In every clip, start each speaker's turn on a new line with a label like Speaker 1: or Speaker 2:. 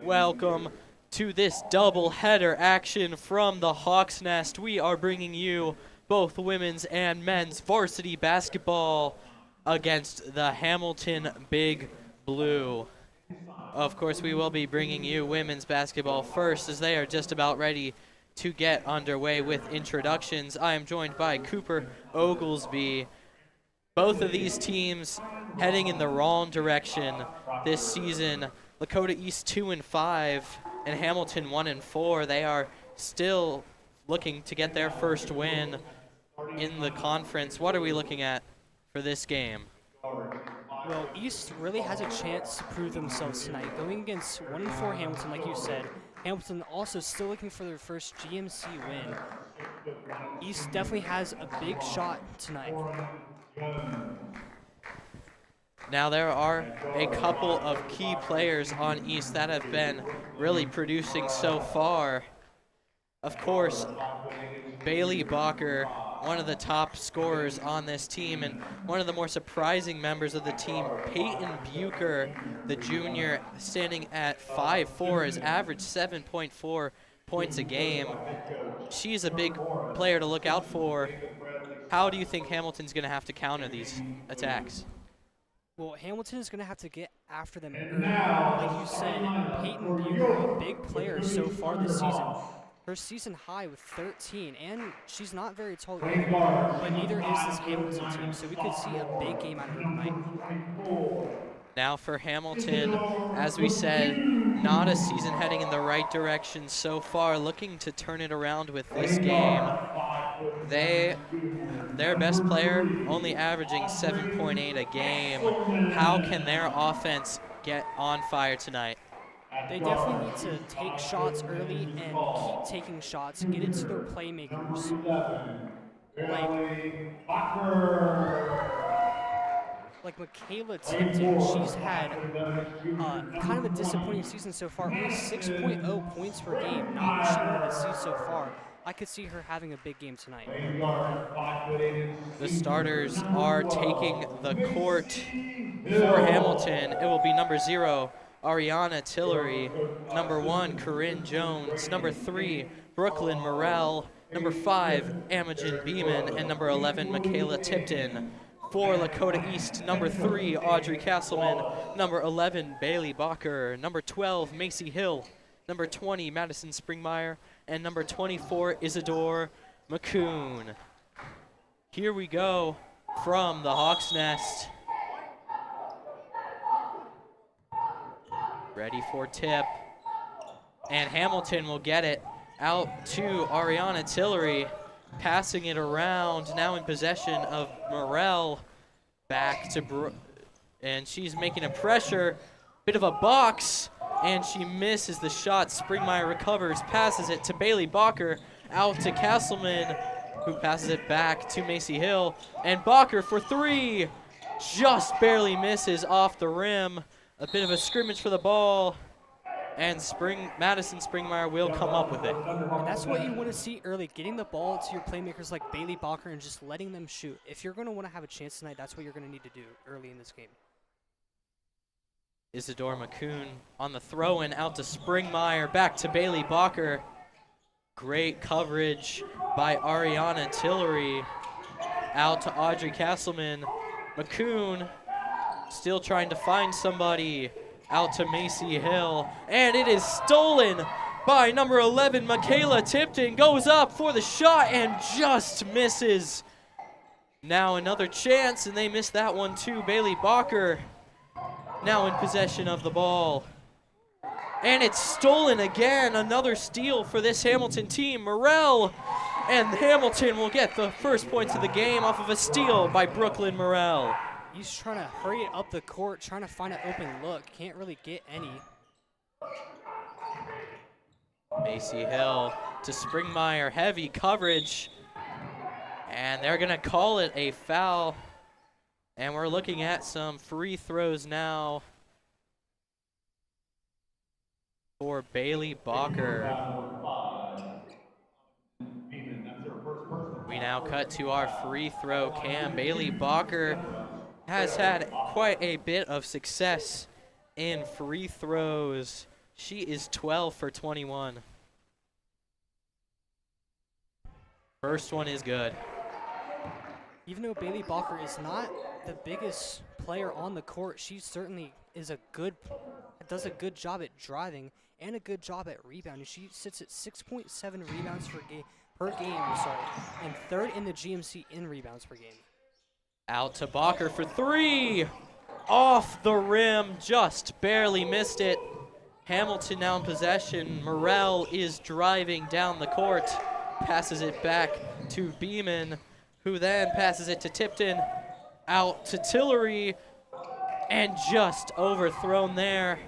Speaker 1: Welcome to this double-header action from the Hawks Nest. We are bringing you both women's and men's varsity basketball against the Hamilton Big Blue. Of course, we will be bringing you women's basketball first as they are just about ready to get underway with introductions. I am joined by Cooper Oglesby. Both of these teams heading in the wrong direction this season. Lakota East 2-5 and Hamilton 1-4. They are still looking to get their first win in the conference. What are we looking at for this game?
Speaker 2: Well, East really has a chance to prove themselves tonight. Going against 1-4 Hamilton, like you said, Hamilton also still looking for their first GMC win. East definitely has a big shot tonight.
Speaker 1: Now there are a couple of key players on East that have been really producing so far. Of course, Bailey Bacher, one of the top scorers on this team, and one of the more surprising members of the team, Peyton Bucher, the junior, standing at 5'4", has averaged 7.4 points a game. She's a big player to look out for. How do you think Hamilton's going to have to counter these attacks?
Speaker 2: Well, Hamilton is going to have to get after them early. Like you said, Peyton Bucher, a big player so far this season. Her season high with 13, and she's not very tall either, but neither is this Hamilton team, so we could see a big game out of her tonight.
Speaker 1: Now for Hamilton, as we said, not a season heading in the right direction so far, looking to turn it around with this game. Their best player only averaging 7.8 a game. How can their offense get on fire tonight?
Speaker 2: They definitely need to take shots early and keep taking shots, get it to their playmakers. Like Michaela Tipton, she's had kind of a disappointing season so far. Only 6.0 points per game, not what she wanted to see so far. I could see her having a big game tonight.
Speaker 1: The starters are taking the court for Hamilton. It will be number 0, Ariana Tillery, number 1, Corinne Jones, number 3, Brooklyn Morrell, number 5, Imogen Beeman, and number 11, Michaela Tipton. For Lakota East, number 3, Audrey Castleman, number 11, Bailey Bacher, number 12, Macy Hill, number 20, Madison Springmeyer, and number 24, Isadore McCoon. Here we go from the Hawks Nest. Ready for tip. And Hamilton will get it out to Ariana Tillery, passing it around, now in possession of Morrell. Back to and she's making a pressure, bit of a box, and she misses the shot. Springmeyer recovers, passes it to Bailey Bacher, out to Castleman, who passes it back to Macy Hill, and Bacher for 3, just barely misses off the rim. A bit of a scrimmage for the ball, and Madison Springmeyer will come up with it.
Speaker 2: And that's what you want to see early, getting the ball to your playmakers like Bailey Bacher and just letting them shoot. If you're going to want to have a chance tonight, that's what you're going to need to do early in this game.
Speaker 1: Isadore McCoon on the throw-in, out to Springmeyer, back to Bailey Bacher. Great coverage by Ariana Tillery. Out to Audrey Castleman. McCoon still trying to find somebody. Out to Macy Hill. And it is stolen by number 11, Michaela Tipton. Goes up for the shot and just misses. Now another chance, and they missed that one too. Bailey Bacher now in possession of the ball. And it's stolen again. Another steal for this Hamilton team. Morrell, and Hamilton will get the first points of the game off of a steal by Brooklyn Morrell.
Speaker 2: He's trying to hurry it up the court, trying to find an open look. Can't really get any.
Speaker 1: Macy Hill to Springmeyer. Heavy coverage. And they're going to call it a foul. And we're looking at some free throws now for Bailey Bacher. We now cut to our free throw cam. Bailey Bacher has had quite a bit of success in free throws She is 12 for 21. First one is good.
Speaker 2: Even though Bailey Balker is not the biggest player on the court, she certainly does a good job at driving and a good job at rebounding. She sits at 6.7 rebounds per game, and third in the GMC in rebounds per game.
Speaker 1: Out to Balker for three. Off the rim, just barely missed it. Hamilton now in possession. Morrell is driving down the court. Passes it back to Beeman, who then passes it to Tipton. Out to Tillery, and just overthrown there.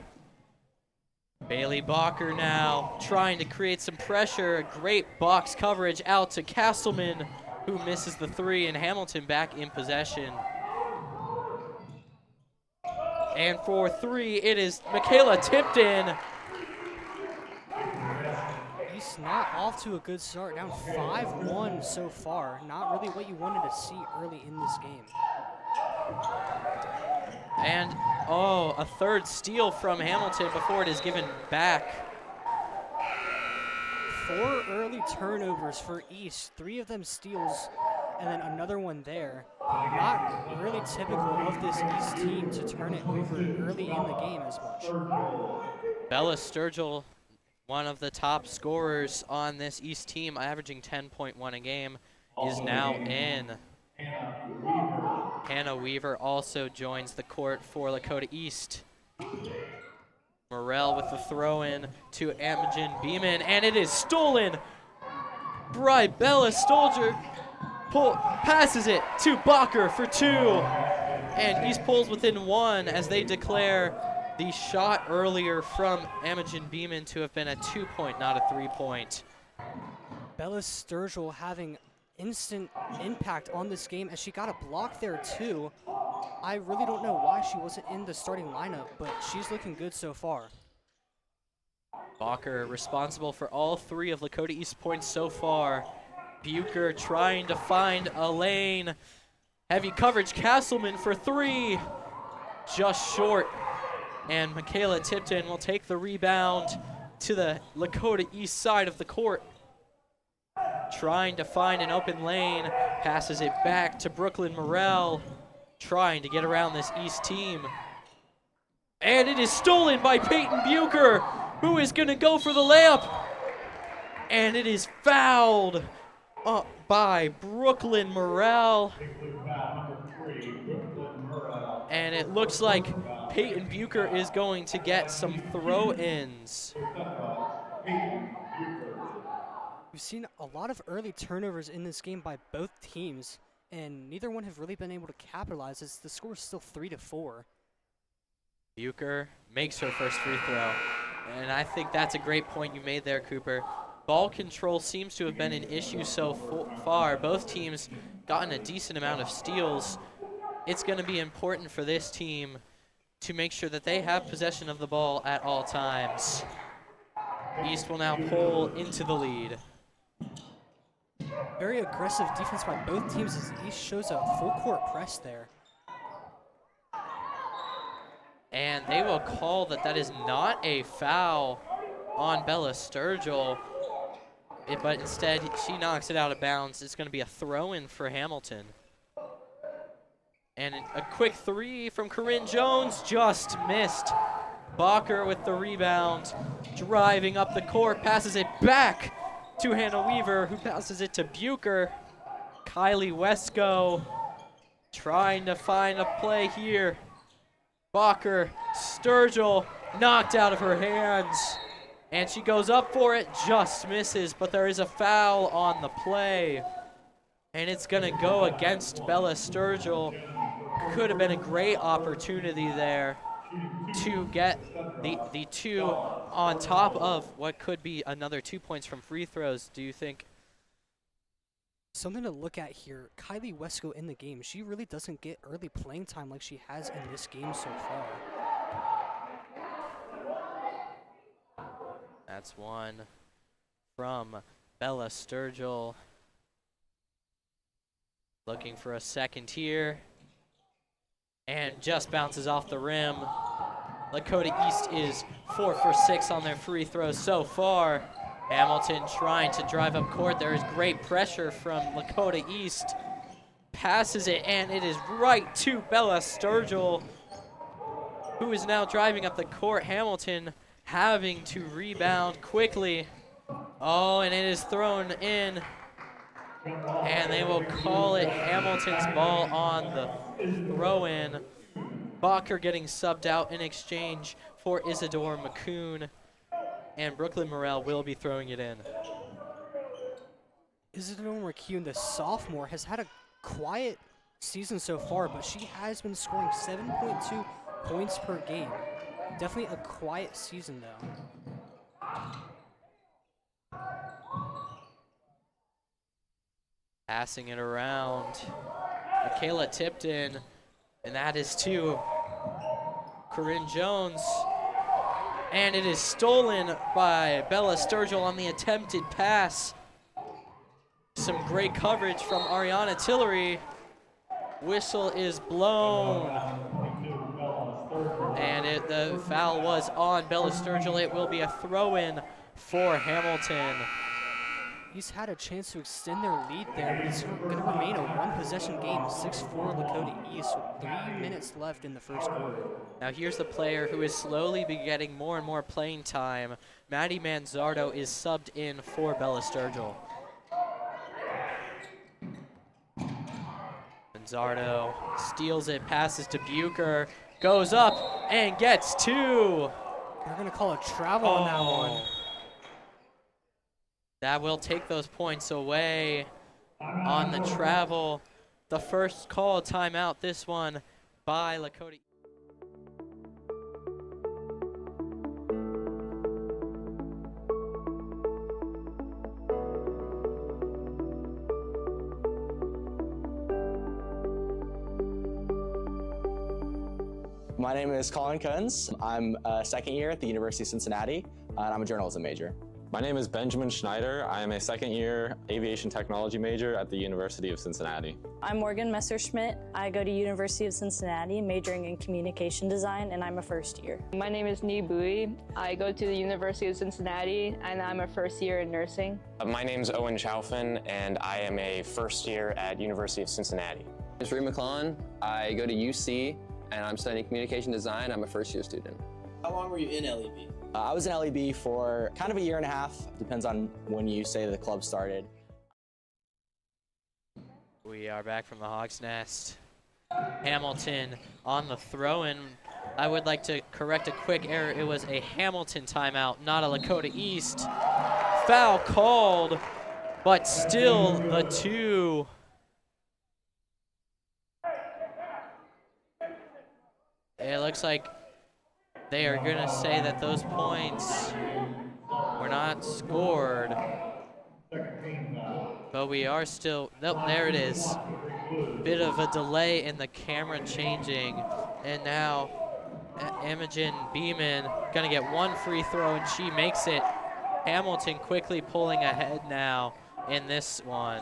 Speaker 1: Bailey Balker now trying to create some pressure. Great box coverage out to Castleman, who misses the three, and Hamilton back in possession. And for three, it is Michaela Tipton.
Speaker 2: He's not off to a good start, down 5-1 so far. Not really what you wanted to see early in this game.
Speaker 1: And, a third steal from Hamilton before it is given back.
Speaker 2: 4 early turnovers for East, 3 of them steals, and then another one there. Not really typical of this East team to turn it over early in the game as much.
Speaker 1: Bella Sturgill, one of the top scorers on this East team, averaging 10.1 a game, is now in. Hannah Weaver also joins the court for Lakota East. Morrell with the throw-in to Imogen Beeman, and it is stolen by Bella Stolger. Passes it to Balker for 2. And East pulls within 1 as they declare the shot earlier from Imogen Beeman to have been a 2-point, not a 3-point.
Speaker 2: Bella Sturgill having instant impact on this game, as she got a block there too. I really don't know why she wasn't in the starting lineup, but she's looking good so far.
Speaker 1: Balker responsible for all 3 of Lakota East's points so far. Bucher trying to find a lane. Heavy coverage, Castleman for 3. Just short. And Michaela Tipton will take the rebound to the Lakota East side of the court. Trying to find an open lane. Passes it back to Brooklyn Morrell. Trying to get around this East team. And it is stolen by Peyton Bucher, who is going to go for the layup. And it is fouled by Brooklyn Morrell. And it looks like Peyton Bucher is going to get some throw-ins.
Speaker 2: We've seen a lot of early turnovers in this game by both teams, and neither one have really been able to capitalize, as the score is still 3-4.
Speaker 1: Bucher makes her first free throw. And I think that's a great point you made there, Cooper. Ball control seems to have been an issue so far. Both teams gotten a decent amount of steals. It's going to be important for this team to make sure that they have possession of the ball at all times. East will now pull into the lead.
Speaker 2: Very aggressive defense by both teams, as East shows a full court press there.
Speaker 1: And they will call that is not a foul on Bella Sturgill, but instead she knocks it out of bounds. It's going to be a throw-in for Hamilton. And a quick 3 from Corinne Jones, just missed. Balker with the rebound, driving up the court, passes it back to Hannah Weaver, who passes it to Bucher. Kylie Wesco trying to find a play here. Balker, Sturgill, knocked out of her hands. And she goes up for it, just misses, but there is a foul on the play. And it's going to go against Bella Sturgill. Could have been a great opportunity there to get the 2 on top of what could be another 2 points from free throws, do you think?
Speaker 2: Something to look at here, Kylie Wesco in the game. She really doesn't get early playing time like she has in this game so far.
Speaker 1: That's one from Bella Sturgill. Looking for a second here. And just bounces off the rim. Lakota East is 4 for 6 on their free throws so far. Hamilton trying to drive up court. There is great pressure from Lakota East. Passes it, and it is right to Bella Sturgill, who is now driving up the court. Hamilton having to rebound quickly. Oh, and it is thrown in, and they will call it Hamilton's ball on the throw-in. Bacher getting subbed out in exchange for Isidore McCoon, and Brooklyn Morrell will be throwing it in.
Speaker 2: Isidore McCune, the sophomore, has had a quiet season so far, but she has been scoring 7.2 points per game. Definitely a quiet season, though.
Speaker 1: Passing it around. Michaela Tipton, and that is to Corinne Jones. And it is stolen by Bella Sturgill on the attempted pass. Some great coverage from Ariana Tillery. Whistle is blown. And the foul was on Bella Sturgill. It will be a throw-in for Hamilton.
Speaker 2: He's had a chance to extend their lead there, but it's going to remain a one-possession game, 6-4 Lakota East, with 3 minutes left in the first quarter.
Speaker 1: Now here's the player who is slowly be getting more and more playing time. Maddie Manzardo is subbed in for Bella Sturgill. Manzardo steals it, passes to Bucher, goes up and gets 2.
Speaker 2: They're going to call a travel on that one.
Speaker 1: That will take those points away on the travel. The first call timeout, this one by Lakota.
Speaker 3: My name is Colin Kunz. I'm a second year at the University of Cincinnati, and I'm a journalism major.
Speaker 4: My name is Benjamin Schneider. I am a second-year aviation technology major at the University of Cincinnati.
Speaker 5: I'm Morgan Messerschmidt. I go to University of Cincinnati, majoring in communication design, and I'm a first year.
Speaker 6: My name is Ni Bui. I go to the University of Cincinnati, and I'm a first year in nursing.
Speaker 7: My name is Owen Chaufin, and I am a first year at University of Cincinnati.
Speaker 8: I'm Reed McClellan. I go to UC, and I'm studying communication design. I'm a first year student.
Speaker 9: How long were you in LEB?
Speaker 3: I was in LEB for kind of a year and a half. Depends on when you say the club started.
Speaker 1: We are back from the Hawks' Nest. Hamilton on the throw-in. I would like to correct a quick error. It was a Hamilton timeout, not a Lakota East. Foul called, but still the 2. It looks like they are going to say that those points were not scored. But we are still, nope, there it is. Bit of a delay in the camera changing. And now Imogen Beeman going to get one free throw, and she makes it. Hamilton quickly pulling ahead now in this one.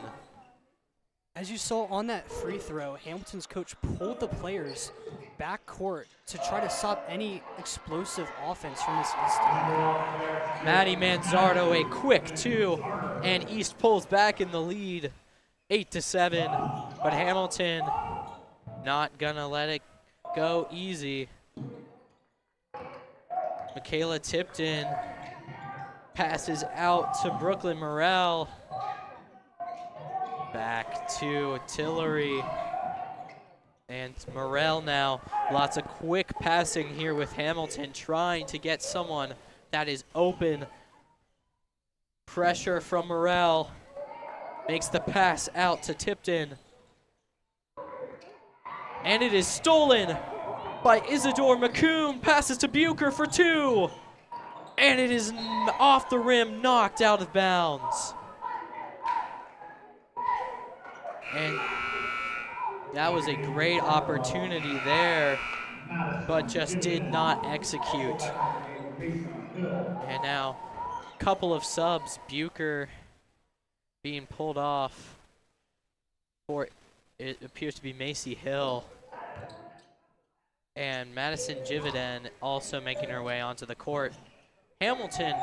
Speaker 2: As you saw on that free throw, Hamilton's coach pulled the players back court to try to stop any explosive offense from this East team.
Speaker 1: Maddie Manzardo, a quick 2, and East pulls back in the lead, 8-7. But Hamilton not gonna let it go easy. Michaela Tipton passes out to Brooklyn Morrell. Back to Tillery. And Morrell now, lots of quick passing here with Hamilton, trying to get someone that is open. Pressure from Morrell. Makes the pass out to Tipton. And it is stolen by Isidore McCoon. Passes to Bucher for 2. And it is off the rim, knocked out of bounds. And that was a great opportunity there, but just did not execute. And now, a couple of subs. Bucher being pulled off for, it appears to be Macy Hill. And Madison Jividen also making her way onto the court. Hamilton,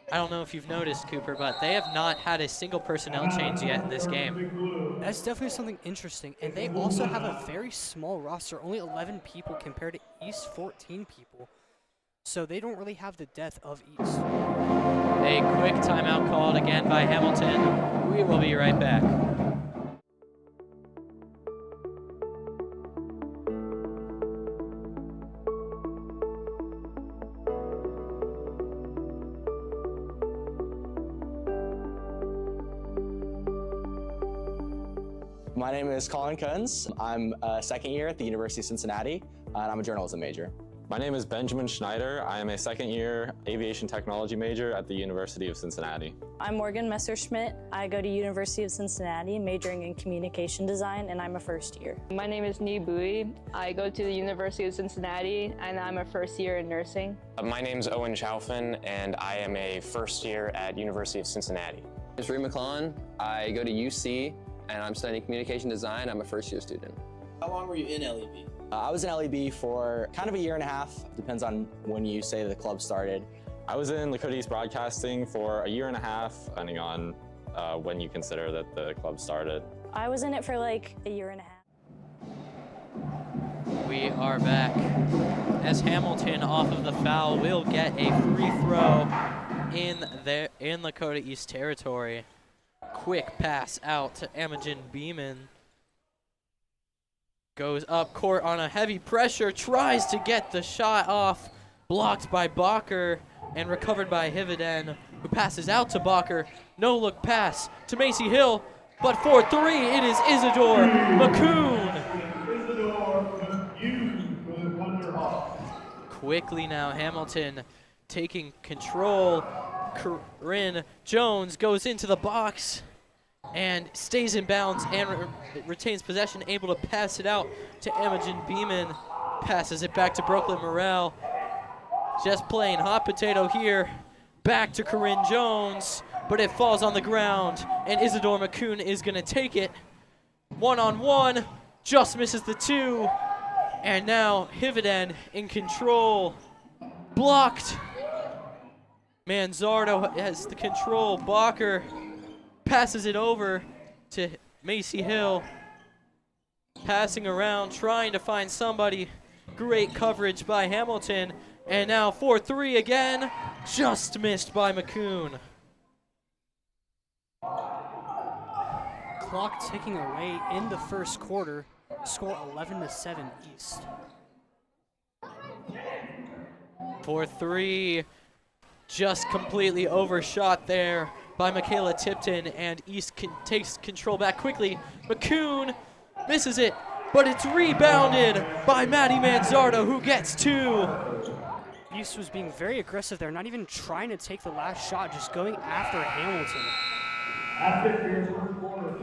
Speaker 1: I don't know if you've noticed, Cooper, but they have not had a single personnel change yet in this game.
Speaker 2: That's definitely something interesting. And they also have a very small roster, only 11 people compared to East 14 people. So they don't really have the depth of East.
Speaker 1: A quick timeout called again by Hamilton. We will be right back.
Speaker 3: My name is Colin Kunz. I'm a second year at the University of Cincinnati, and I'm a journalism major.
Speaker 4: My name is Benjamin Schneider. I am a second year aviation technology major at the University of Cincinnati.
Speaker 5: I'm Morgan Messerschmidt. I go to University of Cincinnati, majoring in communication design, and I'm a first year.
Speaker 6: My name is Ni Bui. I go to the University of Cincinnati, and I'm a first year in nursing.
Speaker 7: My name is Owen Chaufin, and I am a first year at University of Cincinnati.
Speaker 8: I'm Reed McClellan. I go to UC, and I'm studying communication design. I'm a first year student.
Speaker 9: How long were you in LEB?
Speaker 3: I was in LEB for kind of a year and a half, depends on when you say the club started.
Speaker 4: I was in Lakota East Broadcasting for a year and a half, depending on when you consider that the club started.
Speaker 5: I was in it for like a year and a half.
Speaker 1: We are back. As Hamilton, off of the foul, will get a free throw in Lakota East territory. Quick pass out to Imogen Beeman. Goes up court on a heavy pressure, tries to get the shot off, blocked by Bacher and recovered by Hividen, who passes out to Bacher. No look pass to Macy Hill, but for three, it is Isidore McCoon. Quickly now, Hamilton taking control. Corinne Jones goes into the box and stays in bounds and retains possession, able to pass it out to Imogen Beeman. Passes it back to Brooklyn Morrell. Just playing hot potato here. Back to Corinne Jones, but it falls on the ground, and Isidore McCoon is going to take it. One-on-one, just misses the two, and now Hividen in control. Blocked. Manzardo has the control. Bacher passes it over to Macy Hill. Passing around, trying to find somebody. Great coverage by Hamilton. And now 4-3 again. Just missed by McCoon.
Speaker 2: Clock ticking away in the first quarter. Score 11-7 East.
Speaker 1: 4-3. Just completely overshot there by Michaela Tipton, and East takes control back quickly. McCoon misses it, but it's rebounded by Maddie Manzardo, who gets two.
Speaker 2: East was being very aggressive there, not even trying to take the last shot, just going after Hamilton.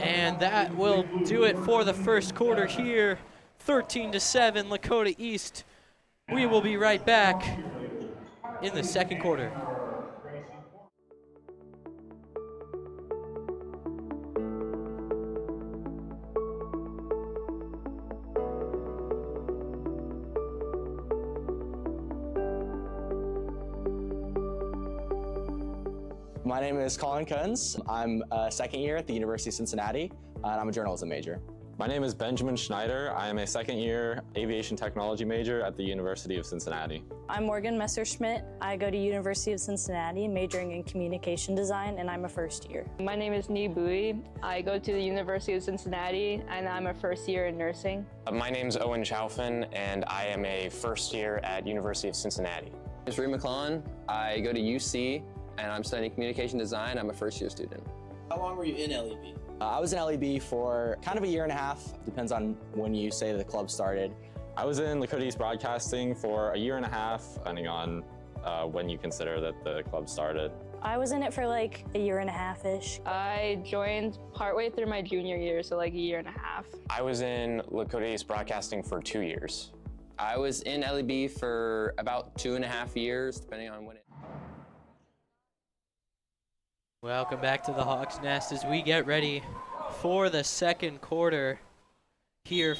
Speaker 1: And that will do it for the first quarter here. 13-7, Lakota East. We will be right back in the second quarter.
Speaker 3: My name is Colin Kunz. I'm a second year at the University of Cincinnati, and I'm a journalism major.
Speaker 4: My name is Benjamin Schneider. I am a second year aviation technology major at the University of Cincinnati.
Speaker 5: I'm Morgan Messerschmidt. I go to University of Cincinnati, majoring in communication design, and I'm a first year.
Speaker 6: My name is Ni Bui. I go to the University of Cincinnati, and I'm a first year in nursing.
Speaker 7: My name is Owen Chaufin, and I am a first year at University of Cincinnati.
Speaker 8: I'm Reed McClellan. I go to UC, and I'm studying communication design. I'm a first year student.
Speaker 9: How long were you in LEB?
Speaker 3: I was in LEB for kind of a year and a half, depends on when you say the club started.
Speaker 4: I was in Lakota East Broadcasting for a year and a half, depending on when you consider that the club started.
Speaker 5: I was in it for like a year and a half-ish.
Speaker 6: I joined partway through my junior year, so like a year and a half.
Speaker 7: I was in Lakota East Broadcasting for 2 years.
Speaker 8: I was in LEB for about 2.5 years, depending on when it.
Speaker 1: Welcome back to the Hawks Nest as we get ready for the second quarter here.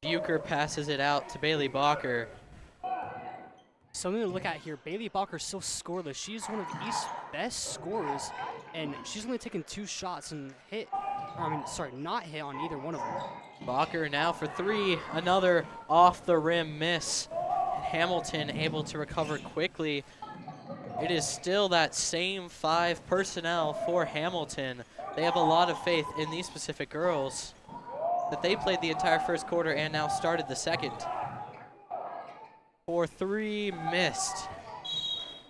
Speaker 1: Bucher passes it out to Bailey Bacher.
Speaker 2: Something to look at here, Bailey Bacher still scoreless. She's one of East's best scorers, and she's only taken 2 shots and not hit on either one of them.
Speaker 1: Bacher now for 3, another off the rim miss. Hamilton able to recover quickly. It is still that same 5 personnel for Hamilton. They have a lot of faith in these specific girls that they played the entire first quarter and now started the second. For 3, missed.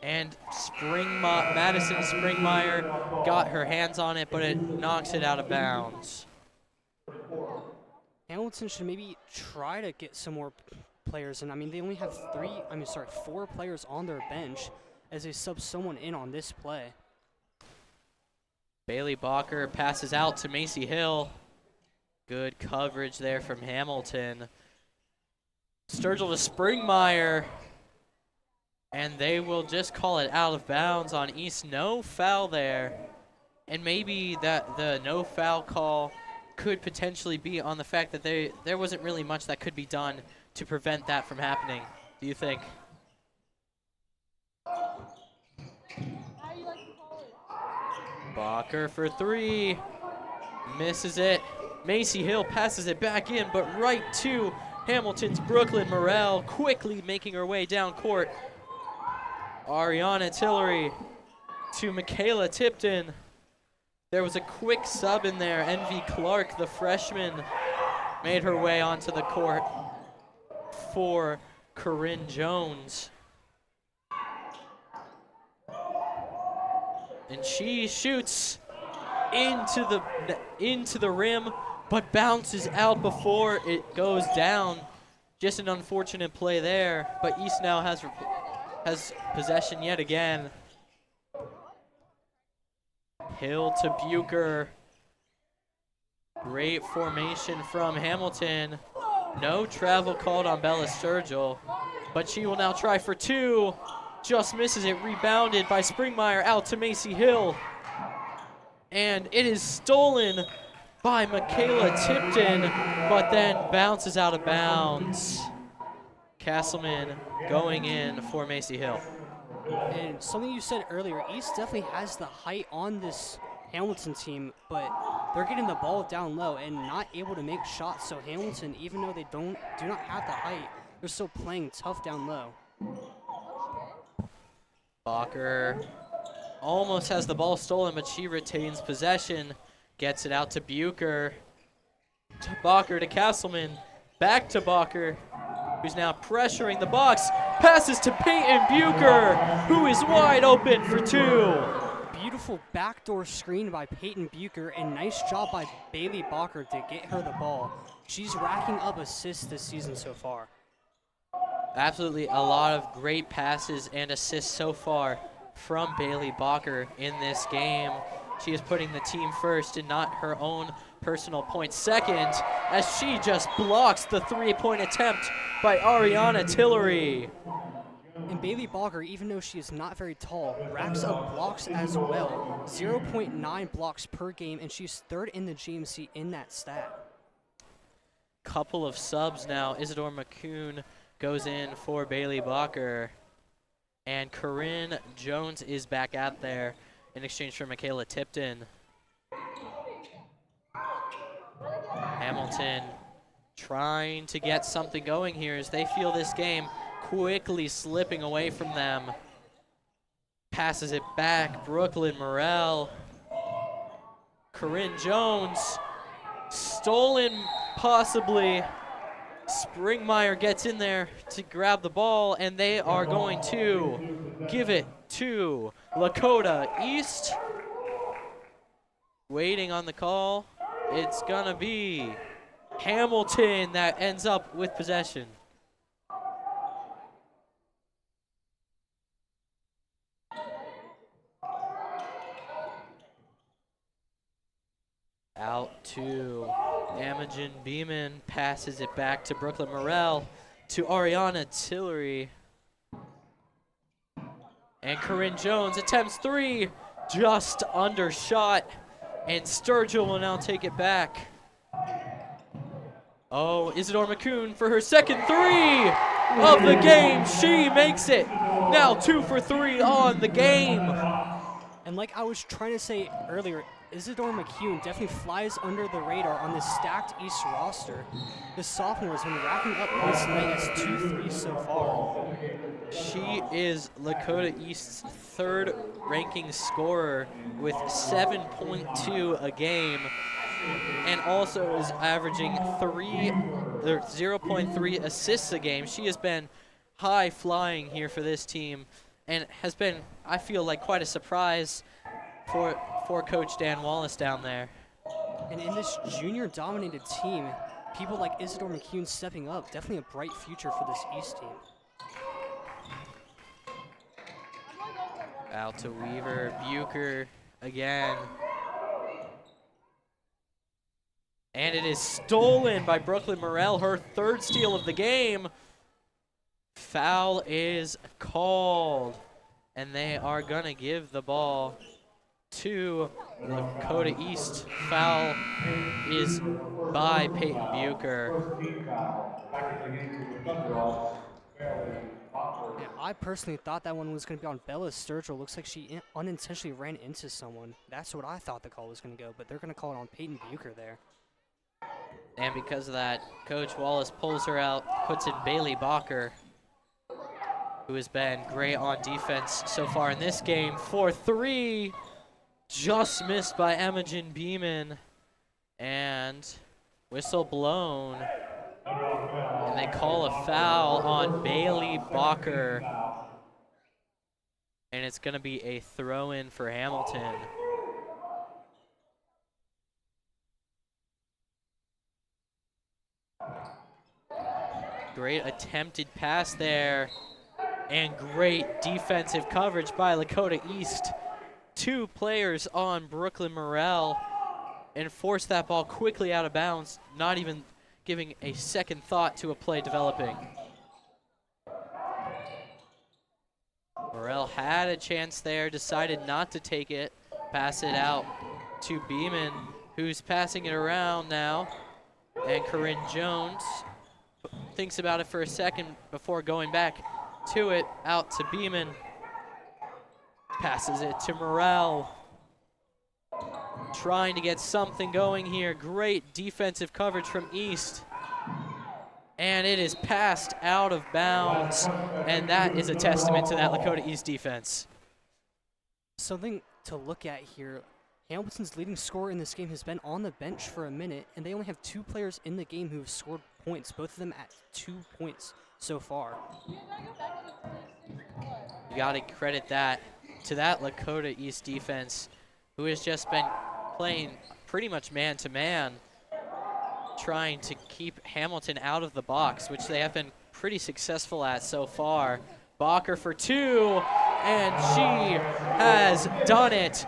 Speaker 1: And Madison Springmeyer got her hands on it, but it knocks it out of bounds.
Speaker 2: Hamilton should maybe try to get some more players in. I mean, they only have 4 players on their bench as they sub someone in on this play.
Speaker 1: Bailey Bacher passes out to Macy Hill. Good coverage there from Hamilton. Sturgill to Springmeyer. And they will just call it out of bounds on East. No foul there. And maybe that the no foul call could potentially be on the fact that there wasn't really much that could be done to prevent that from happening. Do you think? Bacher for 3. Misses it. Macy Hill passes it back in, but right to Hamilton's Brooklyn Morrell, quickly making her way down court. Ariana Tillery to Michaela Tipton. There was a quick sub in there. Envy Clark, the freshman, made her way onto the court for Corinne Jones. And she shoots into the rim, but bounces out before it goes down. Just an unfortunate play there, but East now has possession yet again. Hill to Bucher. Great formation from Hamilton. No travel called on Bella Sturgill, but she will now try for 2. Just misses it, rebounded by Springmeyer out to Macy Hill. And it is stolen by Michaela Tipton, but then bounces out of bounds. Castleman going in for Macy Hill.
Speaker 2: And something you said earlier, East definitely has the height on this Hamilton team, but they're getting the ball down low and not able to make shots. So Hamilton, even though they do not have the height, they're still playing tough down low.
Speaker 1: Bacher almost has the ball stolen, but she retains possession. Gets it out to Bucher. To Bacher to Castleman. Back to Bacher, who's now pressuring the box. Passes to Peyton Bucher, who is wide open for 2.
Speaker 2: Beautiful backdoor screen by Peyton Bucher, and nice job by Bailey Bacher to get her the ball. She's racking up assists this season so far.
Speaker 1: Absolutely a lot of great passes and assists so far from Bailey Bacher in this game. She is putting the team first and not her own personal points second, as she just blocks the 3-point attempt by Ariana Tillery.
Speaker 2: And Bailey Bacher, even though she is not very tall, racks up blocks as well. 0.9 blocks per game, and she's 3rd in the GMC in that stat.
Speaker 1: Couple of subs now. Isidore McCoon goes in for Bailey Bacher. And Corinne Jones is back out there in exchange for Michaela Tipton. Hamilton trying to get something going here as they feel this game quickly slipping away from them. Passes it back, Brooklyn Morrell. Corinne Jones, stolen possibly. Springmeyer gets in there to grab the ball, and they are going to give it to Lakota East. Waiting on the call. It's gonna be Hamilton that ends up with possession. Out to Imogen Beeman, passes it back to Brooklyn Morrell, to Ariana Tillery. And Corinne Jones attempts 3, just undershot, and Sturgill will now take it back. Oh, Isadora McCoon for her second three of the game. She makes it. Now 2 for 3 on the game.
Speaker 2: And like I was trying to say earlier, Isadora McCune definitely flies under the radar on this stacked East roster. The sophomore has been racking up points tonight as 2 threes so far.
Speaker 1: She is Lakota East's third ranking scorer with 7.2 a game, and also is averaging 0.3 assists a game. She has been high flying here for this team and has been, I feel like, quite a surprise for Coach Dan Wallace down there.
Speaker 2: And in this junior-dominated team, people like Isadora McCune stepping up, definitely a bright future for this East team.
Speaker 1: Out to Weaver, Bucher again. And it is stolen by Brooklyn Morrell, her third steal of the game. Foul is called, and they are gonna give the ball to Lakota East. Foul is by Peyton Bucher.
Speaker 2: Yeah, I personally thought that one was going to be on Bella Sturgill. Looks like she unintentionally ran into someone. That's what I thought the call was going to go, but they're going to call it on Peyton Bucher there.
Speaker 1: And because of that, Coach Wallace pulls her out, puts in Bailey Bacher, who has been great on defense so far in this game. 4-3, just missed by Imogen Beeman, and whistle blown. And they call a foul on Bailey Bacher. And it's going to be a throw-in for Hamilton. Great attempted pass there. And great defensive coverage by Lakota East. 2 players on Brooklyn Morrell and forced that ball quickly out of bounds, not even giving a second thought to a play developing. Morrell had a chance there, decided not to take it, pass it out to Beeman, who's passing it around now. And Corinne Jones thinks about it for a second before going back to it, out to Beeman. Passes it to Morrell. Trying to get something going here. Great defensive coverage from East. And it is passed out of bounds. And that is a testament to that Lakota East defense.
Speaker 2: Something to look at here. Hamilton's leading scorer in this game has been on the bench for a minute, and they only have 2 players in the game who have scored points, both of them at 2 points so far.
Speaker 1: You got to credit that to that Lakota East defense, who has just been playing pretty much man-to-man, trying to keep Hamilton out of the box, which they have been pretty successful at so far. Bacher for 2, and she has done it.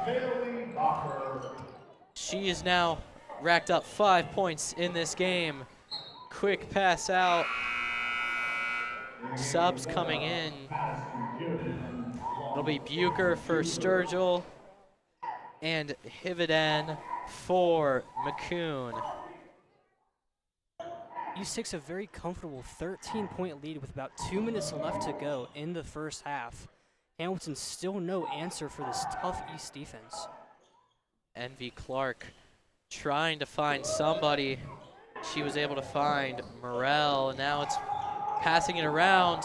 Speaker 1: She is now racked up 5 points in this game. Quick pass out. Subs coming in. It'll be Bucher for Sturgill and Hividen for McCoon.
Speaker 2: East takes a very comfortable 13-point lead with about 2 minutes left to go in the first half. Hamilton still no answer for this tough East defense.
Speaker 1: Envy Clark trying to find somebody. She was able to find Morrell, and now it's passing it around.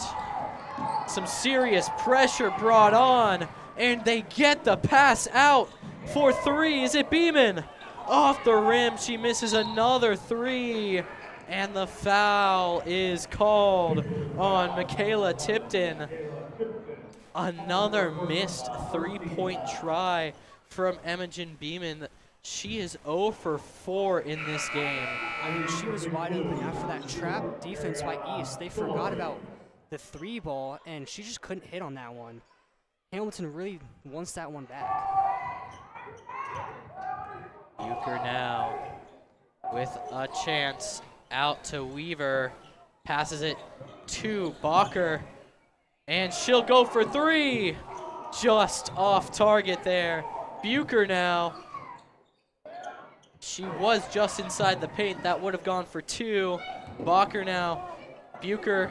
Speaker 1: Some serious pressure brought on, and they get the pass out for 3. Is it Beeman? Off the rim, she misses another 3, and the foul is called on Michaela Tipton. Another missed 3-point try from Imogen Beeman. She is 0 for 4 in this game.
Speaker 2: I mean, she was wide open after that trap defense by East. They forgot about the 3 ball, and she just couldn't hit on that one. Hamilton really wants that one back.
Speaker 1: Bucher now with a chance, out to Weaver. Passes it to Bacher, and she'll go for 3. Just off target there. Bucher now She was just inside the paint. That would have gone for 2. Bacher now. Bucher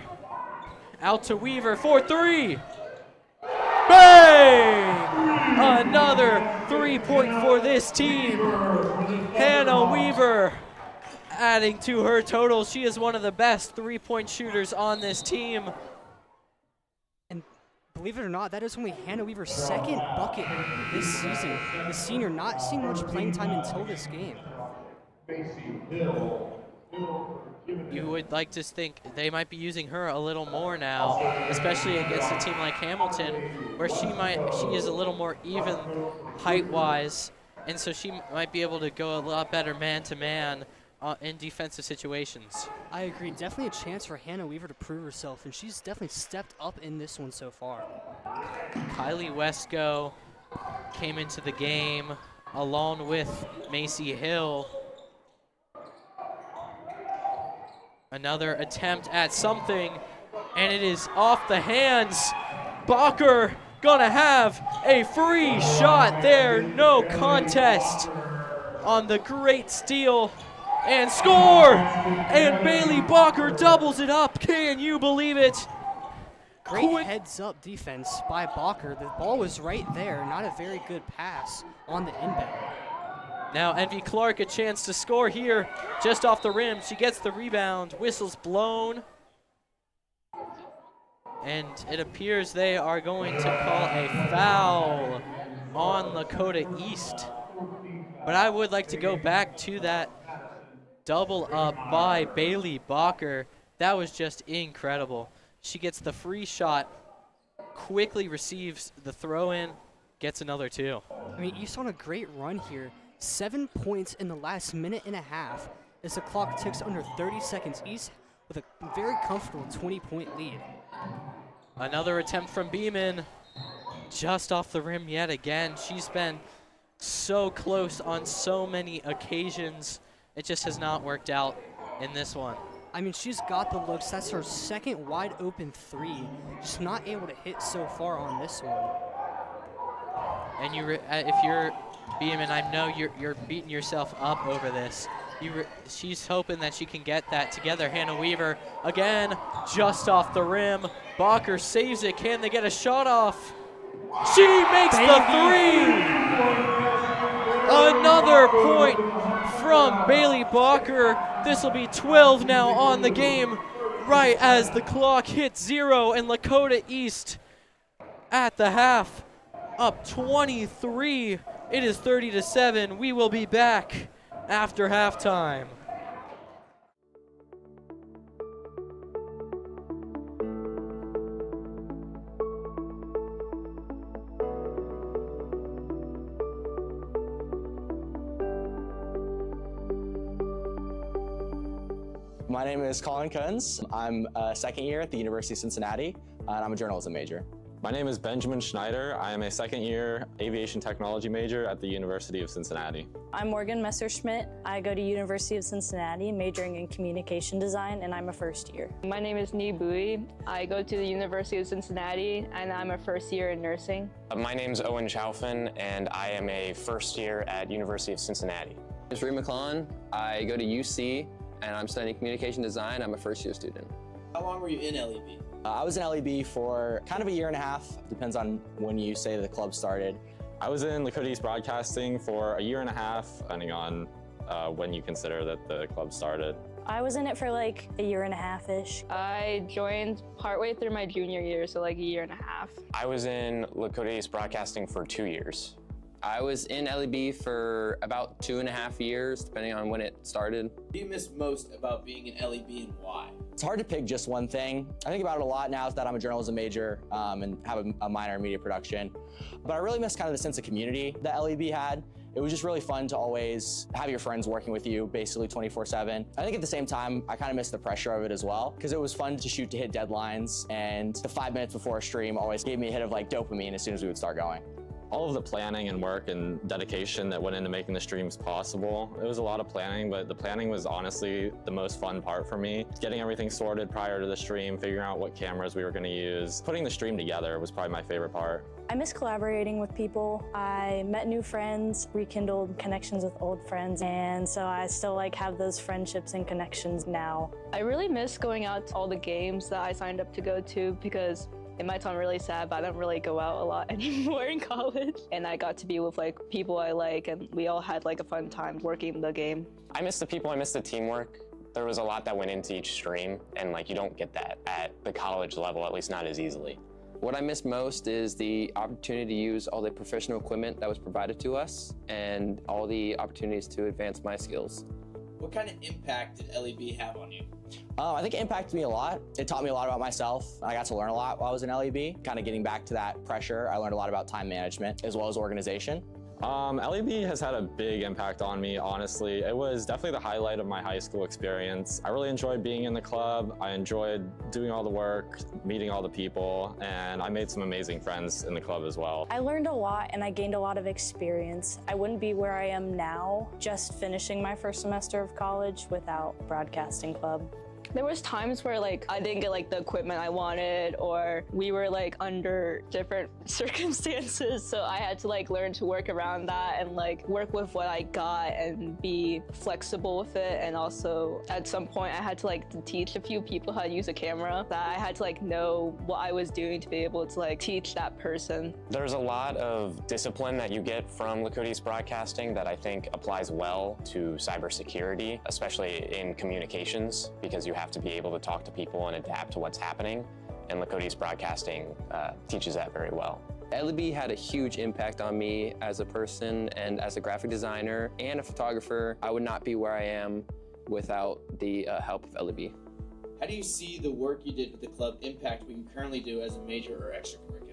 Speaker 1: out to Weaver for 3. Bang! Another 3-point for this team. Hannah Weaver adding to her total. She is one of the best 3-point shooters on this team.
Speaker 2: And believe it or not, that is only Hannah Weaver's second bucket this season. The senior not seeing much playing time until this game.
Speaker 1: You would like to think they might be using her a little more now, especially against a team like Hamilton, where she is a little more even height-wise, and so she might be able to go a lot better man-to-man in defensive situations.
Speaker 2: I agree. Definitely a chance for Hannah Weaver to prove herself, and she's definitely stepped up in this one so far.
Speaker 1: Kylie Wesco came into the game along with Macy Hill. Another attempt at something, and it is off the hands. Bacher gonna have a free shot there. No contest on the great steal. And score! And Bailey Bacher doubles it up. Can you believe it?
Speaker 2: Great heads-up defense by Bacher. The ball was right there. Not a very good pass on the inbound.
Speaker 1: Now Envy Clark a chance to score here just off the rim. She gets the rebound. Whistle's blown. And it appears they are going to call a foul on Lakota East. But I would like to go back to that double up by Bailey Bacher. That was just incredible. She gets the free shot, quickly receives the throw-in, gets another 2.
Speaker 2: I mean, East on a great run here. 7 points in the last minute and a half as the clock ticks under 30 seconds. East with a very comfortable 20-point lead.
Speaker 1: Another attempt from Beeman, just off the rim yet again. She's been so close on so many occasions. It just has not worked out in this one.
Speaker 2: I mean, she's got the looks. That's her second wide open 3. Just not able to hit so far on this one.
Speaker 1: And if you're Beeman, I know you're beating yourself up over this. She's hoping that she can get that together. Hannah Weaver again, just off the rim. Bacher saves it. Can they get a shot off? She makes the 3. Another point from Bailey Bacher. This will be 12 now on the game, right as the clock hits 0, and Lakota East at the half up 23. It is 30-7. We will be back after halftime.
Speaker 3: My name is Colin Kunz. I'm a second year at the University of Cincinnati, and I'm a journalism major.
Speaker 4: My name is Benjamin Schneider. I am a second-year aviation technology major at the University of Cincinnati.
Speaker 5: I'm Morgan Messerschmidt. I go to University of Cincinnati, majoring in communication design, and I'm a first year.
Speaker 6: My name is Nee Bui. I go to the University of Cincinnati, and I'm a first year in nursing.
Speaker 7: My name's Owen Chaufin, and I am a first year at University of Cincinnati.
Speaker 8: I'm Reed McClellan. I go to UC, and I'm studying communication design. I'm a first year student.
Speaker 9: How long were you in LEB?
Speaker 3: I was in LEB for kind of a year and a half. Depends on when you say the club started.
Speaker 4: I was in Lakota East Broadcasting for a year and a half, depending on when you consider that the club started.
Speaker 5: I was in it for like a year and a half-ish.
Speaker 6: I joined partway through my junior year, so like a year and a half.
Speaker 7: I was in Lakota East Broadcasting for 2 years.
Speaker 8: I was in LEB for about 2.5 years, depending on when it started.
Speaker 9: What do you miss most about being in LEB and why?
Speaker 3: It's hard to pick just one thing. I think about it a lot now that I'm a journalism major and have a minor in media production. But I really miss kind of the sense of community that LEB had. It was just really fun to always have your friends working with you basically 24/7. I think at the same time, I kind of miss the pressure of it as well, because it was fun to shoot to hit deadlines, and the 5 minutes before a stream always gave me a hit of like dopamine as soon as we would start going.
Speaker 4: All of the planning and work and dedication that went into making the streams possible. It was a lot of planning, but the planning was honestly the most fun part for me. Getting everything sorted prior to the stream, figuring out what cameras we were going to use. Putting the stream together was probably my favorite part.
Speaker 5: I miss collaborating with people. I met new friends, rekindled connections with old friends, and so I still have those friendships and connections now.
Speaker 6: I really miss going out to all the games that I signed up to go to because it might sound really sad, but I don't really go out a lot anymore in college. And I got to be with people I like, and we all had a fun time working the game.
Speaker 7: I miss the people, I miss the teamwork. There was a lot that went into each stream, and you don't get that at the college level, at least not as easily.
Speaker 8: What I miss most is the opportunity to use all the professional equipment that was provided to us and all the opportunities to advance my skills.
Speaker 9: What kind of impact did LEB have on you?
Speaker 3: I think it impacted me a lot. It taught me a lot about myself. I got to learn a lot while I was in LEB. Kind of getting back to that pressure, I learned a lot about time management as well as organization.
Speaker 4: LEB has had a big impact on me, honestly. It was definitely the highlight of my high school experience. I really enjoyed being in the club. I enjoyed doing all the work, meeting all the people, and I made some amazing friends in the club as well.
Speaker 5: I learned a lot and I gained a lot of experience. I wouldn't be where I am now just finishing my first semester of college without Broadcasting Club.
Speaker 6: There was times where I didn't get the equipment I wanted, or we were under different circumstances, so I had to learn to work around that and work with what I got and be flexible with it. And also at some point I had to teach a few people how to use a camera, that I had to know what I was doing to be able to teach that person.
Speaker 7: There's a lot of discipline that you get from Lakota East Broadcasting that I think applies well to cybersecurity, especially in communications, because you have to be able to talk to people and adapt to what's happening, and Lakota East Broadcasting teaches that very well.
Speaker 8: LEB had a huge impact on me as a person and as a graphic designer and a photographer. I would not be where I am without the help of LEB.
Speaker 9: How do you see the work you did with the club impact what you currently do as a major or extracurricular?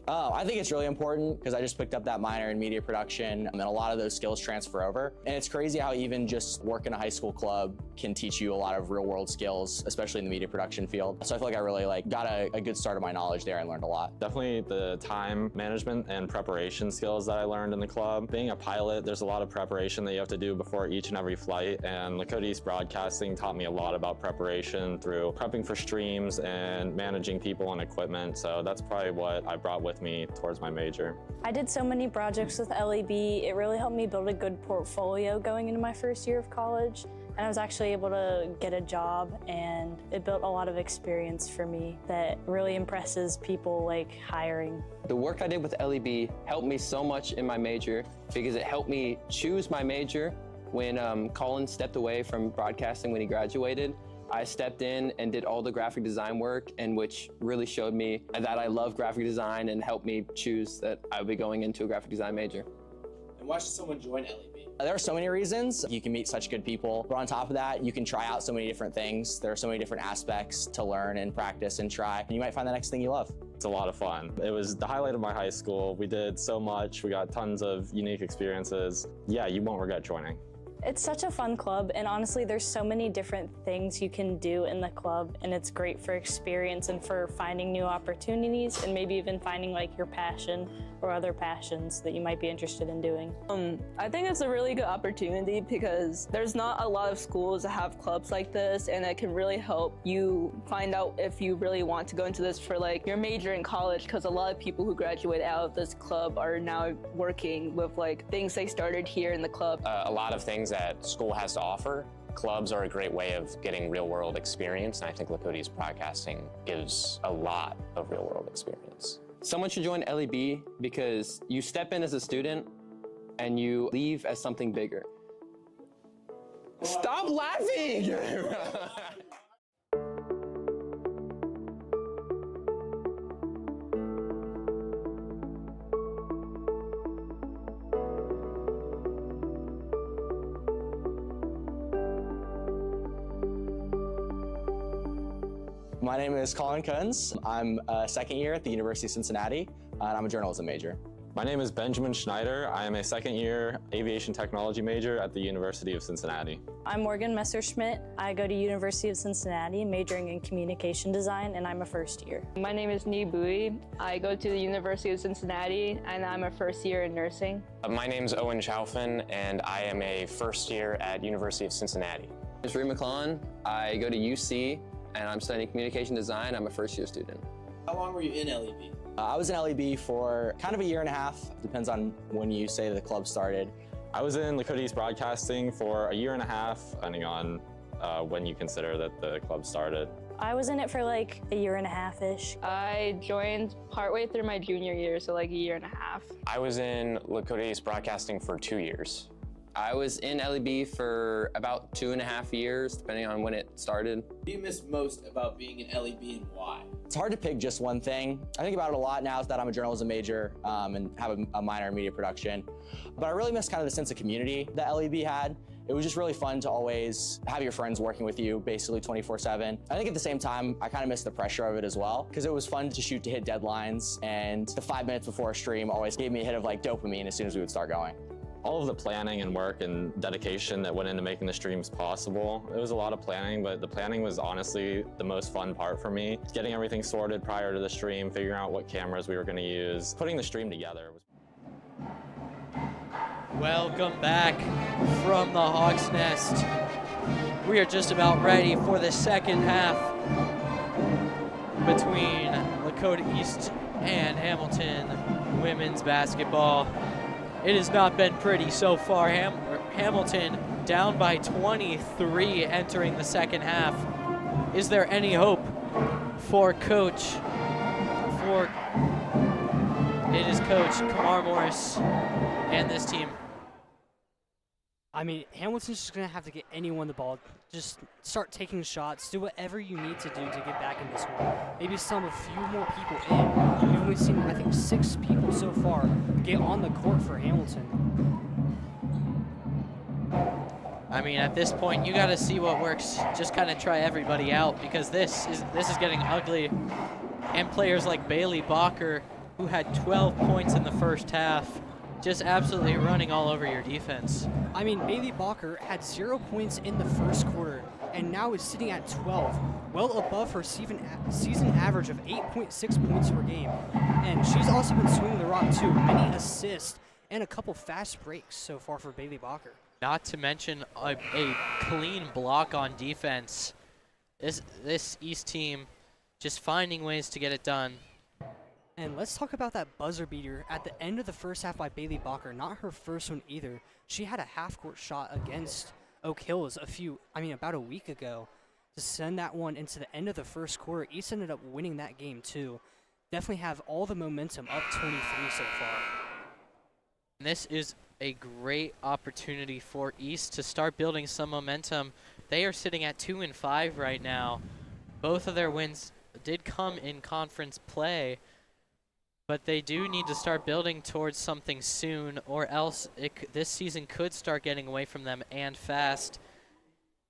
Speaker 3: I think it's really important because I just picked up that minor in media production, and a lot of those skills transfer over. And it's crazy how even just work in a high school club can teach you a lot of real world skills, especially in the media production field. So I feel like I really got a good start of my knowledge there and learned a lot.
Speaker 4: Definitely the time management and preparation skills that I learned in the club. Being a pilot, there's a lot of preparation that you have to do before each and every flight, and Lakota East Broadcasting taught me a lot about preparation through prepping for streams and managing people and equipment. So that's probably what I brought with me towards my major.
Speaker 5: I did so many projects with LEB. It really helped me build a good portfolio going into my first year of college. And I was actually able to get a job, and it built a lot of experience for me that really impresses people hiring.
Speaker 8: The work I did with LEB helped me so much in my major because it helped me choose my major. When Colin stepped away from broadcasting when he graduated, I stepped in and did all the graphic design work, and which really showed me that I love graphic design and helped me choose that I would be going into a graphic design major.
Speaker 9: And why should someone join LEB?
Speaker 3: There are so many reasons. You can meet such good people, but on top of that, you can try out so many different things. There are so many different aspects to learn and practice and try, and you might find the next thing you love.
Speaker 4: It's a lot of fun. It was the highlight of my high school. We did so much. We got tons of unique experiences. Yeah, you won't regret joining.
Speaker 5: It's such a fun club, and honestly, there's so many different things you can do in the club, and it's great for experience and for finding new opportunities and maybe even finding your passion or other passions that you might be interested in doing.
Speaker 6: I think it's a really good opportunity because there's not a lot of schools that have clubs like this, and it can really help you find out if you really want to go into this for your major in college, because a lot of people who graduate out of this club are now working with things they started here in the club.
Speaker 7: A lot of things that school has to offer. Clubs are a great way of getting real-world experience, and I think Lakota East Broadcasting gives a lot of real-world experience.
Speaker 8: Someone should join LEB because you step in as a student and you leave as something bigger. Stop laughing!
Speaker 3: My name is Colin Kunz. I'm a second year at the University of Cincinnati, and I'm a journalism major.
Speaker 4: My name is Benjamin Schneider. I am a second-year aviation technology major at the University of Cincinnati.
Speaker 5: I'm Morgan Messerschmidt. I go to University of Cincinnati, majoring in communication design, and I'm a first year.
Speaker 6: My name is Nee Bui. I go to the University of Cincinnati, and I'm a first year in nursing.
Speaker 7: My name's Owen Chaufin, and I am a first year at University of Cincinnati.
Speaker 8: I'm Reed McClellan. I go to UC, and I'm studying communication design. I'm a first year student.
Speaker 9: How long were you in LEB?
Speaker 3: I was in LEB for kind of a year and a half, depends on when you say the club started.
Speaker 4: I was in Lakota East Broadcasting for a year and a half, depending on when you consider that the club started.
Speaker 5: I was in it for like a year and a half-ish.
Speaker 6: I joined partway through my junior year, so like a year and a half.
Speaker 7: I was in Lakota East Broadcasting for 2 years.
Speaker 8: I was in LEB for about 2.5 years, depending on when it started.
Speaker 9: What do you miss most about being in LEB and why?
Speaker 3: It's hard to pick just one thing. I think about it a lot now that I'm a journalism major and have a minor in media production. But I really miss kind of the sense of community that LEB had. It was just really fun to always have your friends working with you basically 24/7. I think at the same time, I kind of miss the pressure of it as well, because it was fun to shoot to hit deadlines, and the 5 minutes before a stream always gave me a hit of like dopamine as soon as we would start going.
Speaker 4: All of the planning and work and dedication that went into making the streams possible. It was a lot of planning, but the planning was honestly the most fun part for me. Getting everything sorted prior to the stream, figuring out what cameras we were going to use, putting the stream together.
Speaker 1: Welcome back from the Hawks Nest. We are just about ready for the second half between Lakota East and Hamilton women's basketball. It has not been pretty so far. Hamilton down by 23 entering the second half. Is there any hope for Coach? It is Coach Kamar Morris and this team.
Speaker 2: I mean, Hamilton's just going to have to get anyone the ball. Just start taking shots. Do whatever you need to do to get back in this one. Maybe sum a few more people in. We've only seen, I think, 6 people so far get on the court for Hamilton.
Speaker 1: I mean, at this point, you got to see what works. Just kind of try everybody out, because this is getting ugly. And players like Bailey Bacher, who had 12 points in the first half, just absolutely running all over your defense.
Speaker 2: I mean, Bailey Bacher had 0 points in the first quarter and now is sitting at 12, well above her season average of 8.6 points per game. And she's also been swinging the rock too, many assists and a couple fast breaks so far for Bailey Bacher.
Speaker 1: Not to mention a clean block on defense. This East team just finding ways to get it done.
Speaker 2: And let's talk about that buzzer beater at the end of the first half by Bailey Bacher. Not her first one either. She had a half-court shot against Oak Hills about a week ago to send that one into the end of the first quarter. East ended up winning that game too. Definitely have all the momentum, up 23 so far.
Speaker 1: And this is a great opportunity for East to start building some momentum. They are sitting at 2-5 right now. Both of their wins did come in conference play, but they do need to start building towards something soon, or else this season could start getting away from them and fast.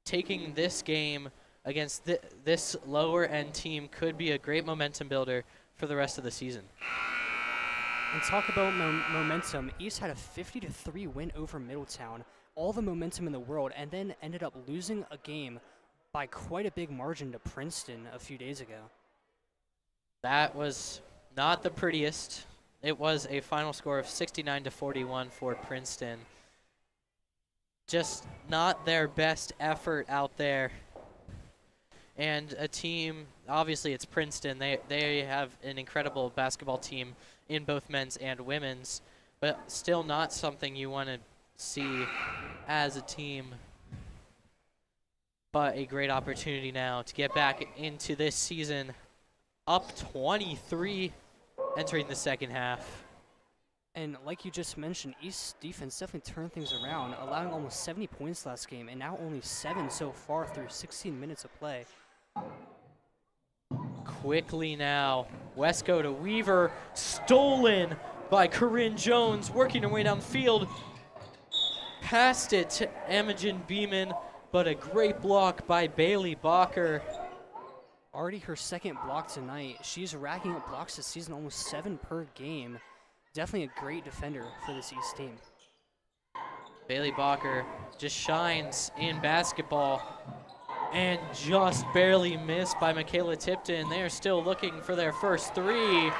Speaker 1: Taking this game against this lower-end team could be a great momentum builder for the rest of the season.
Speaker 2: And talk about momentum. East had a 50-3 win over Middletown, all the momentum in the world, and then ended up losing a game by quite a big margin to Princeton a few days ago.
Speaker 1: That was not the prettiest. It was a final score of 69-41 for Princeton. Just not their best effort out there. And a team, obviously it's Princeton. They have an incredible basketball team in both men's and women's, but still not something you want to see as a team. But a great opportunity now to get back into this season, up 23 entering the second half.
Speaker 2: And like you just mentioned, East's defense definitely turned things around, allowing almost 70 points last game, and now only 7 so far through 16 minutes of play.
Speaker 1: Quickly now, Westco to Weaver, stolen by Corinne Jones, working her way down the field. Passed it to Imogen Beeman, but a great block by Bailey Bacher.
Speaker 2: Already her second block tonight. She's racking up blocks this season, almost 7 per game. definitely a great defender for this East team.
Speaker 1: Bailey Bacher just shines in basketball and just barely missed by Michaela Tipton. They are still looking for their first three.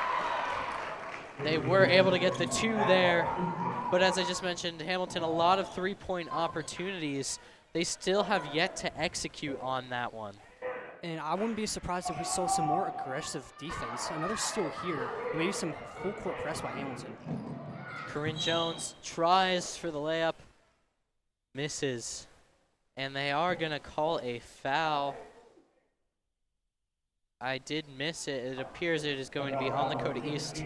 Speaker 1: They were able to get the two there, but as I just mentioned, Hamilton, a lot of three-point opportunities. They still have yet to execute on that one.
Speaker 2: And I wouldn't be surprised if we saw some more aggressive defense. Another steal here, maybe some full court press by Hamilton.
Speaker 1: Corinne Jones tries for the layup, misses, and they are gonna call a foul. I did miss it. It appears it is going to be on Lakota East,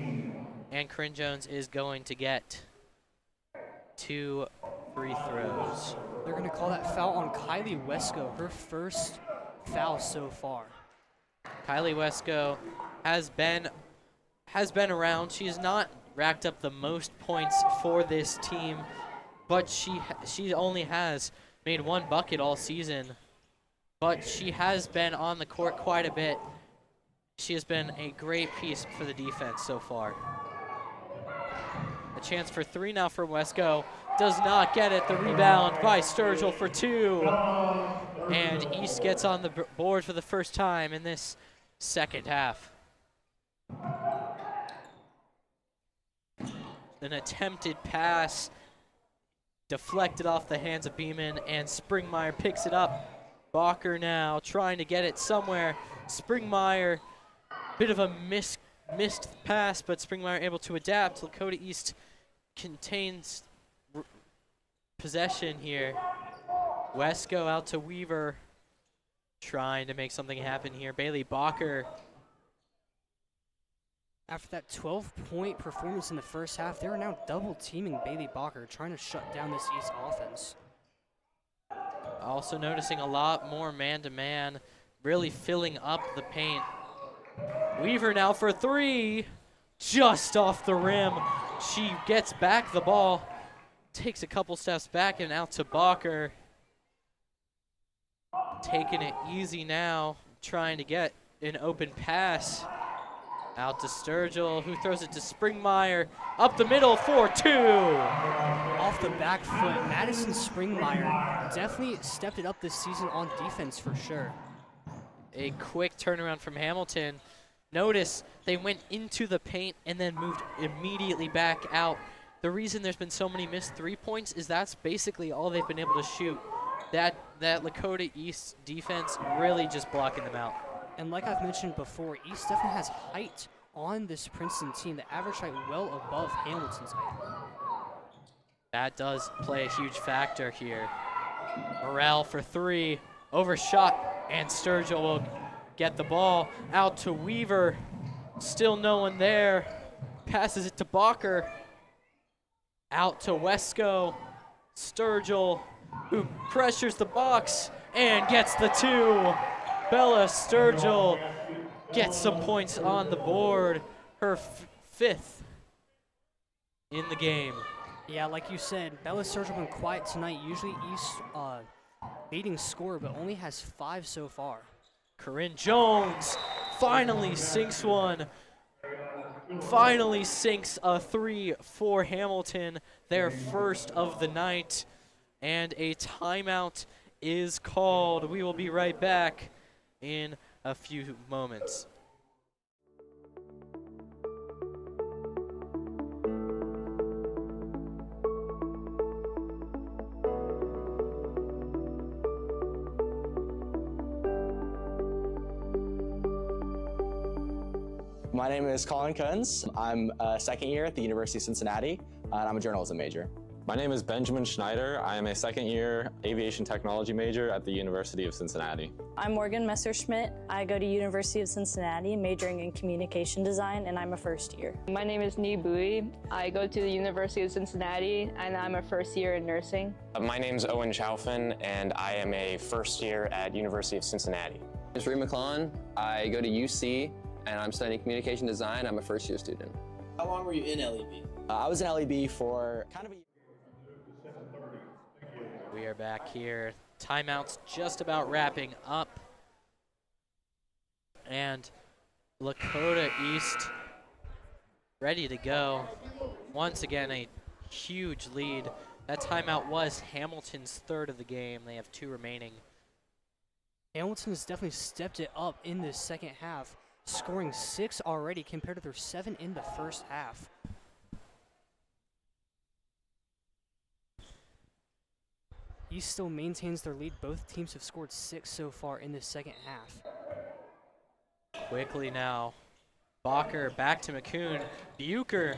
Speaker 1: and Corinne Jones is going to get 2 free throws.
Speaker 2: They're going to call that foul on Kylie Wesco, her first foul so far.
Speaker 1: Kylie Wesco has been around. She has not racked up the most points for this team, but she only has made 1 bucket all season. But she has been on the court quite a bit. She has been a great piece for the defense so far. A chance for 3 now for Wesco. Does not get it. The rebound by Sturgill for 2. And East gets on the board for the first time in this second half. An attempted pass deflected off the hands of Beeman, and Springmeyer picks it up. Bacher now trying to get it somewhere. Springmeyer, bit of a missed pass, but Springmeyer able to adapt. Lakota East contains possession here. Wesco out to Weaver, trying to make something happen here. Bailey Bacher.
Speaker 2: After that 12-point performance in the first half, they're now double-teaming Bailey Bacher, trying to shut down this East offense.
Speaker 1: Also noticing a lot more man-to-man, really filling up the paint. Weaver now for 3, just off the rim. She gets back the ball, takes a couple steps back and out to Bacher. Taking it easy now, trying to get an open pass. Out to Sturgill, who throws it to Springmeyer. Up the middle for 2.
Speaker 2: Off the back foot, Madison Springmeyer definitely stepped it up this season on defense for sure.
Speaker 1: A quick turnaround from Hamilton. Notice they went into the paint and then moved immediately back out. The reason there's been so many missed 3 points is that's basically all they've been able to shoot. That Lakota East defense really just blocking them out.
Speaker 2: And like I've mentioned before, East definitely has height on this Princeton team. The average height well above Hamilton's height.
Speaker 1: That does play a huge factor here. Morrell for 3, overshot, and Sturgill will get the ball out to Weaver. Still no one there. Passes it to Bacher. Out to Wesco. Sturgill, who pressures the box and gets the 2. Bella Sturgill gets some points on the board. Her 5th in the game.
Speaker 2: Yeah, like you said, Bella Sturgill been quiet tonight. Usually East leading scorer, but only has 5 so far.
Speaker 1: Corinne Jones finally sinks one. Finally sinks a 3 for Hamilton, their first of the night. And a timeout is called. We will be right back in a few moments.
Speaker 3: My name is Colin Kunz. I'm a second year at the University of Cincinnati, and I'm a journalism major.
Speaker 4: My name is Benjamin Schneider. I am a second-year aviation technology major at the University of Cincinnati.
Speaker 5: I'm Morgan Messerschmidt. I go to University of Cincinnati, majoring in communication design, and I'm a first year.
Speaker 6: My name is Nee Bui. I go to the University of Cincinnati, and I'm a first year in nursing.
Speaker 7: My name's Owen Chaufin, and I am a first year at University of Cincinnati.
Speaker 8: It's Reed McClellan. I go to UC, and I'm studying communication design. I'm a first year student.
Speaker 9: How long were you in LEB?
Speaker 3: I was in LEB for kind of a year.
Speaker 1: We are back here. Timeout's just about wrapping up. And Lakota East ready to go. Once again, a huge lead. That timeout was Hamilton's third of the game. They have 2 remaining.
Speaker 2: Hamilton has definitely stepped it up in the second half, scoring 6 already compared to their 7 in the first half. East still maintains their lead. Both teams have scored 6 so far in the second half.
Speaker 1: Quickly now. Bacher back to McCoon. Bucher.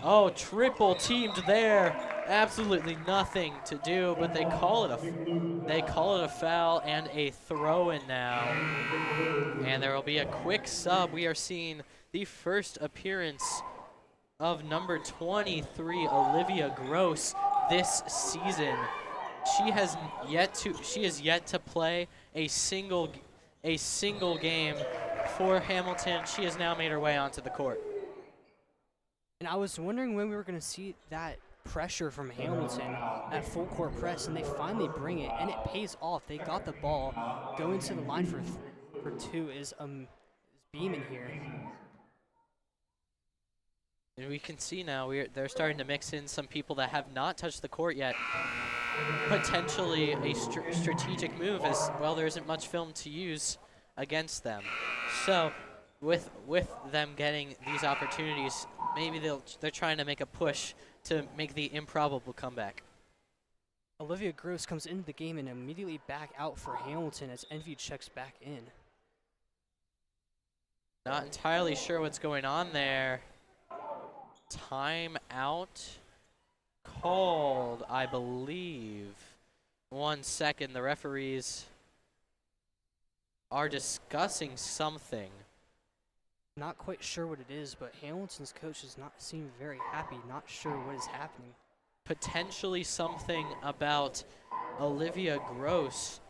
Speaker 1: Oh, triple teamed there. Absolutely nothing to do, but they call it a foul and a throw-in now. And there will be a quick sub. We are seeing the first appearance of number 23, Olivia Gross, this season. She is yet to play a single game for Hamilton. She has now made her way onto the court.
Speaker 2: And I was wondering when we were going to see that pressure from Hamilton, that full court press, and they finally bring it, and it pays off. They got the ball. Going to the line for 2 is Beeman here.
Speaker 1: And we can see now they're starting to mix in some people that have not touched the court yet. Potentially a strategic move, as well, there isn't much film to use against them. So with them getting these opportunities, maybe they're trying to make a push to make the improbable comeback.
Speaker 2: Olivia Gross comes into the game and immediately back out for Hamilton as Envy checks back in.
Speaker 1: Not entirely sure what's going on there. Timeout called, I believe. 1 second, the referees are discussing something.
Speaker 2: Not quite sure what it is, but Hamilton's coach does not seem very happy, not sure what is happening.
Speaker 1: Potentially something about Olivia Gross.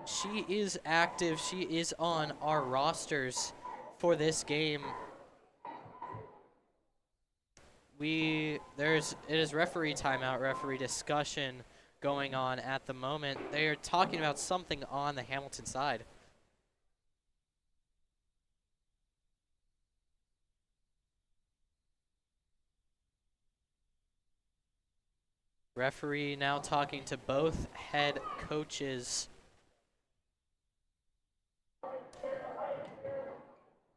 Speaker 1: She is active, she is on our rosters for this game. It is referee timeout, referee discussion going on at the moment. They are talking about something on the Hamilton side. Referee now talking to both head coaches.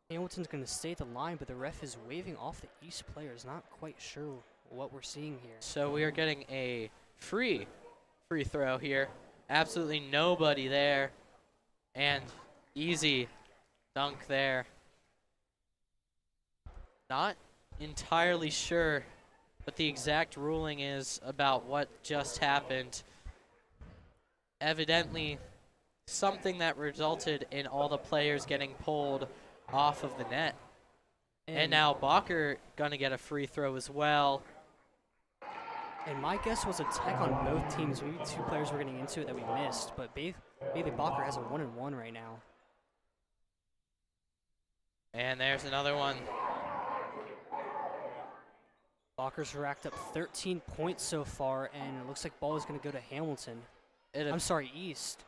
Speaker 2: Hamilton's going to stay at the line, but the ref is waving off the East players. Not quite sure what we're seeing here.
Speaker 1: So we are getting a free throw here. Absolutely nobody there. And easy dunk there. Not entirely sure what the exact ruling is about what just happened. Evidently, something that resulted in all the players getting pulled off of the net. And now Bacher gonna get a free throw as well.
Speaker 2: And my guess was a tech on both teams. Maybe 2 players were getting into it that we missed, but Bailey Bacher has a 1-and-1 right now.
Speaker 1: And there's another one.
Speaker 2: Bacher's racked up 13 points so far, and it looks like ball is going to go to Hamilton. I'm sorry, East.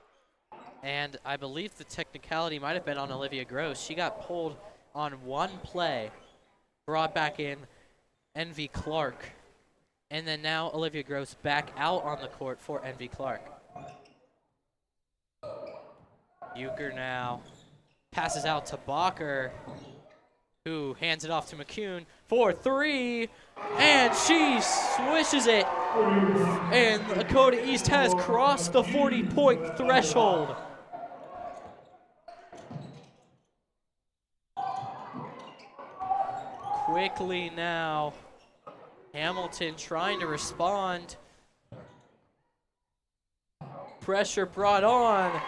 Speaker 1: And I believe the technicality might have been on Olivia Gross. She got pulled on one play, brought back in Envy Clark. And then now Olivia Gross back out on the court for Envy Clark. Bucher now passes out to Bacher, who hands it off to McCoon for 3, and she swishes it. And Lakota East has crossed the 40-point threshold. Quickly now, Hamilton trying to respond. Pressure brought on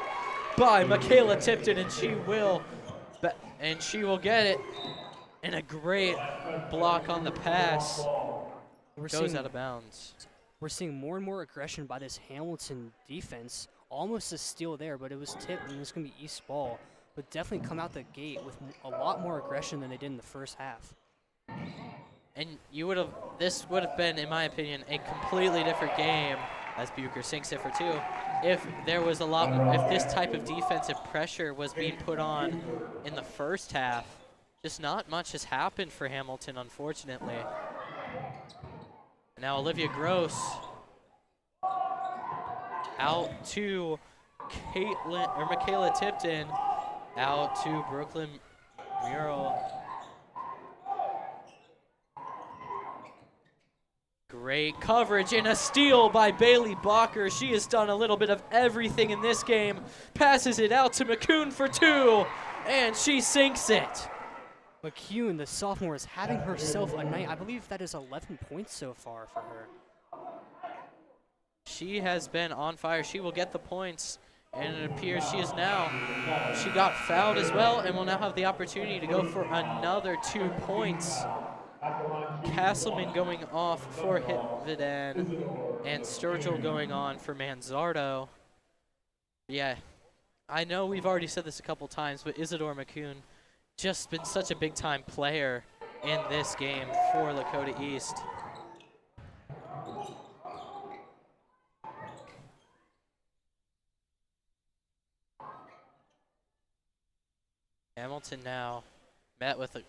Speaker 1: by Michaela Tipton, and she will get it. And a great block on the pass. Goes out of bounds.
Speaker 2: We're seeing more and more aggression by this Hamilton defense. Almost a steal there, but it was tipped, and it's going to be East ball. But definitely come out the gate with a lot more aggression than they did in the first half.
Speaker 1: And this would have been, in my opinion, a completely different game, as Bucher sinks it for 2, if there was if this type of defensive pressure was being put on in the first half. just not much has happened for Hamilton, unfortunately. Now Olivia Gross out to Michaela Tipton, out to Brooklyn Mural. Great coverage and a steal by Bailey Bacher. She has done a little bit of everything in this game. Passes it out to McCune for 2, and she sinks it.
Speaker 2: McCune, the sophomore, is having herself a night. I believe that is 11 points so far for her.
Speaker 1: She has been on fire. She will get the points, and it appears she is now. She got fouled as well, and will now have the opportunity to go for another 2 points. Castleman going off for Hitveden, and Sturgill going on for Manzardo. Yeah, I know we've already said this a couple times, but Isadore McCune just been such a big-time player in this game for Lakota East. Hamilton now met with a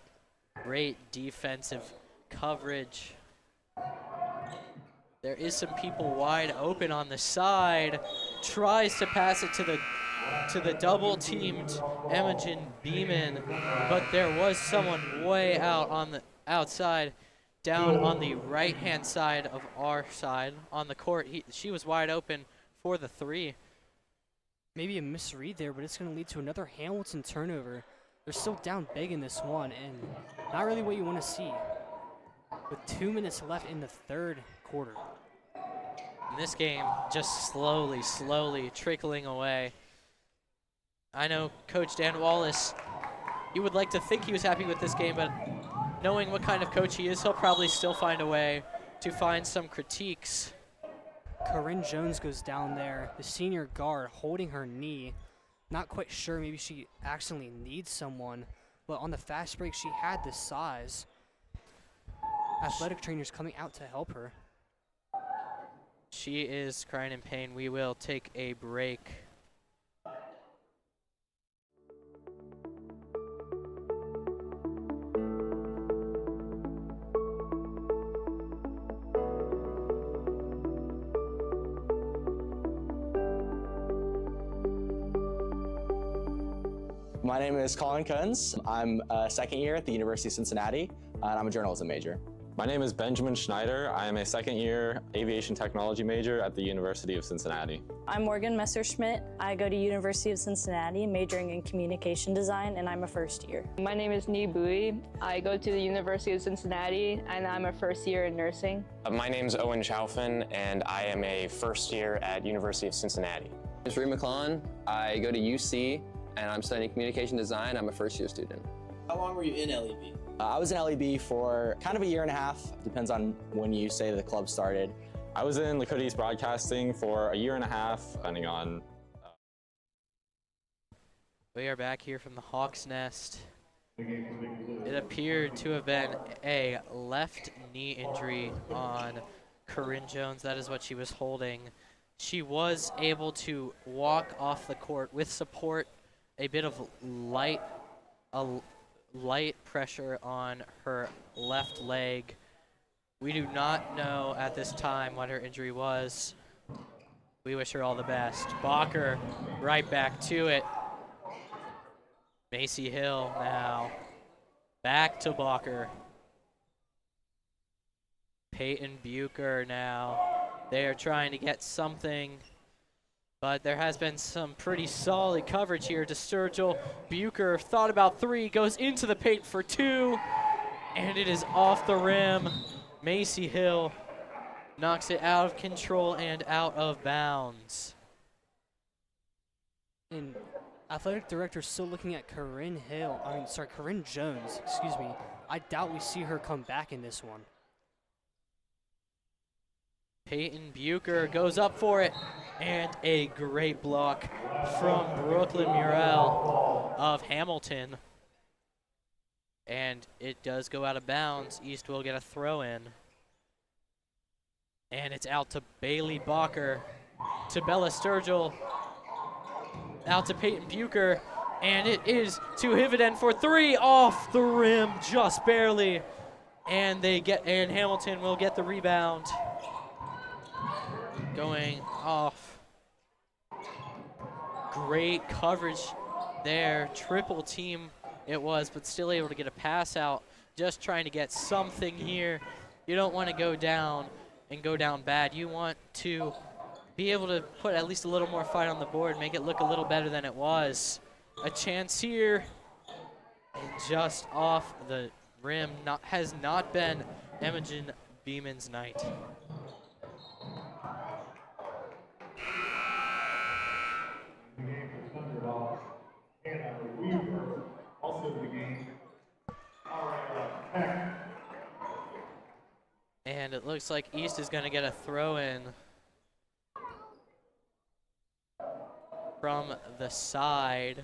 Speaker 1: great defensive coverage. There is some people wide open on the side. Tries to pass it to the double-teamed Imogen Beeman, but there was someone way out on the outside, down on the right-hand side of our side on the court. She was wide open for the 3.
Speaker 2: Maybe a misread there, but it's going to lead to another Hamilton turnover. They're still down big in this one, and not really what you want to see. With 2 minutes left in the third quarter.
Speaker 1: And this game just slowly trickling away. I know Coach Dan Wallace, you would like to think he was happy with this game, but knowing what kind of coach he is, he'll probably still find a way to find some critiques.
Speaker 2: Corinne Jones goes down there, the senior guard, holding her knee. Not quite sure, maybe she accidentally needs someone, but on the fast break, she had the size. Athletic trainers coming out to help her.
Speaker 1: She is crying in pain. We will take a break.
Speaker 3: My name is Colin Kunz. I'm a second year at the University of Cincinnati, and I'm a journalism major.
Speaker 4: My name is Benjamin Schneider. I am a second-year aviation technology major at the University of Cincinnati.
Speaker 5: I'm Morgan Messerschmidt. I go to University of Cincinnati, majoring in communication design, and I'm a first year.
Speaker 6: My name is Nee Bui. I go to the University of Cincinnati, and I'm a first year in nursing.
Speaker 7: My name's Owen Chaufin, and I am a first year at University of Cincinnati.
Speaker 8: I'm Reed McClellan. I go to UC, and I'm studying communication design. I'm a first year student.
Speaker 9: How long were you in LEB?
Speaker 3: I was in LEB for kind of a year and a half. Depends on when you say the club started.
Speaker 4: I was in Lakota East Broadcasting for a year and a half, depending on.
Speaker 1: We are back here from the Hawks' Nest. It appeared to have been a left knee injury on Corinne Jones. That is what she was holding. She was able to walk off the court with support, a bit of light pressure on her left leg. We do not know at this time what her injury was. We wish her all the best. Bacher right back to it. Macy Hill now back to Bacher. Peyton Bucher now. They are trying to get something, but there has been some pretty solid coverage here to Sturgill. Bucher thought about 3, goes into the paint for 2, and it is off the rim. Macy Hill knocks it out of control and out of bounds.
Speaker 2: And athletic director still looking at Corinne Jones, excuse me. I doubt we see her come back in this one.
Speaker 1: Peyton Bucher goes up for it, and a great block from Brooklyn Murrell of Hamilton. And it does go out of bounds. East will get a throw in. And it's out to Bailey Bacher, to Bella Sturgill, out to Peyton Bucher, And it is to Hividen for 3 off the rim, just barely. And Hamilton will get the rebound. Going off. Great coverage there. Triple team it was, but still able to get a pass out. Just trying to get something here. You don't want to go down and go down bad. You want to be able to put at least a little more fight on the board, make it look a little better than it was. A chance here, and just off the rim. Has not been Imogen Beeman's night.
Speaker 10: The game for Thunderhawks, Hannah Weaver, also the game.
Speaker 1: And it looks like East is going to get a throw in from the side.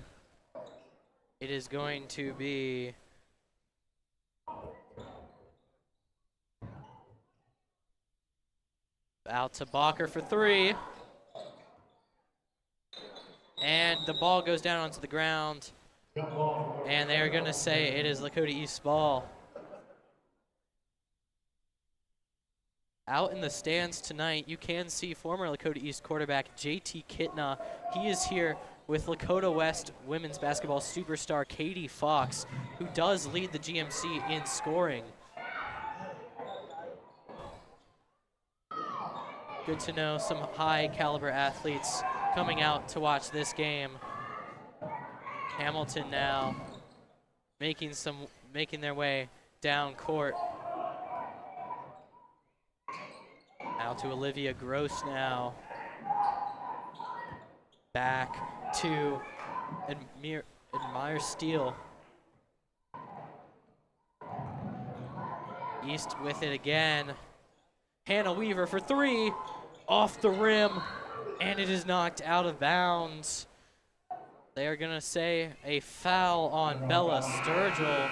Speaker 1: It is going to be out to Bacher for 3. And the ball goes down onto the ground. And they are going to say it is Lakota East's ball. Out in the stands tonight, you can see former Lakota East quarterback JT Kitna. He is here with Lakota West women's basketball superstar Katie Fox, who does lead the GMC in scoring. Good to know some high caliber athletes coming out to watch this game. Hamilton now making their way down court. Out to Olivia Gross now. Back to Admire Steele. East with it again. Hannah Weaver for 3, off the rim, and it is knocked out of bounds. They are gonna say a foul on Bella Sturgill.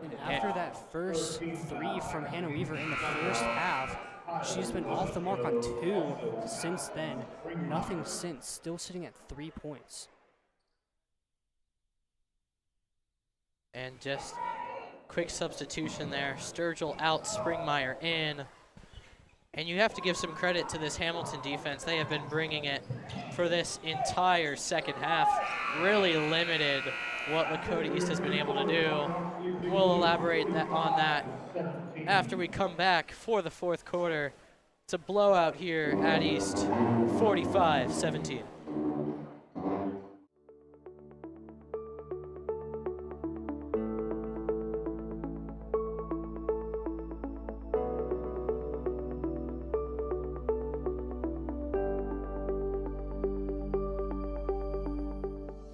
Speaker 2: And after that first 3 from Hannah Weaver in the first half, she's been off the mark on 2 since then. Nothing since, still sitting at 3 points.
Speaker 1: And just quick substitution there. Sturgill out, Springmeyer in. And you have to give some credit to this Hamilton defense. They have been bringing it for this entire second half. Really limited what Lakota East has been able to do. We'll elaborate on that after we come back for the fourth quarter. It's a blowout here at East, 45-17.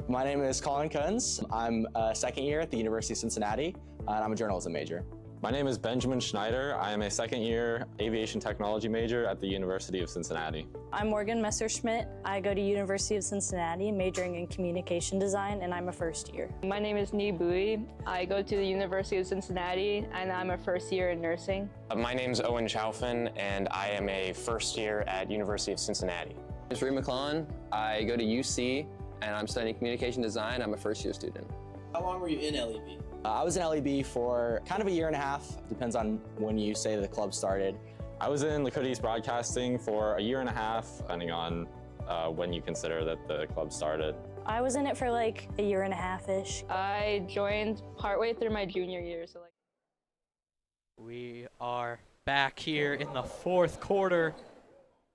Speaker 3: My name is Colin Kunz. I'm a second year at the University of Cincinnati, and I'm a journalism major.
Speaker 4: My name is Benjamin Schneider. I am a second-year aviation technology major at the University of Cincinnati.
Speaker 5: I'm Morgan Messerschmidt. I go to University of Cincinnati, majoring in communication design, and I'm a first year.
Speaker 6: My name is Nee Bui. I go to the University of Cincinnati, and I'm a first year in nursing.
Speaker 7: My name's Owen Chaufin, and I am a first year at University of Cincinnati.
Speaker 8: I'm Reed McClellan. I go to UC, and I'm studying communication design. I'm a first year student.
Speaker 9: How long were you in LEB?
Speaker 3: I was in LEB for kind of a year and a half. Depends on when you say the club started.
Speaker 4: I was in Lakota East Broadcasting for a year and a half, depending on when you consider that the club started.
Speaker 5: I was in it for like a year and a half-ish.
Speaker 6: I joined partway through my junior year, so like.
Speaker 1: We are back here in the fourth quarter.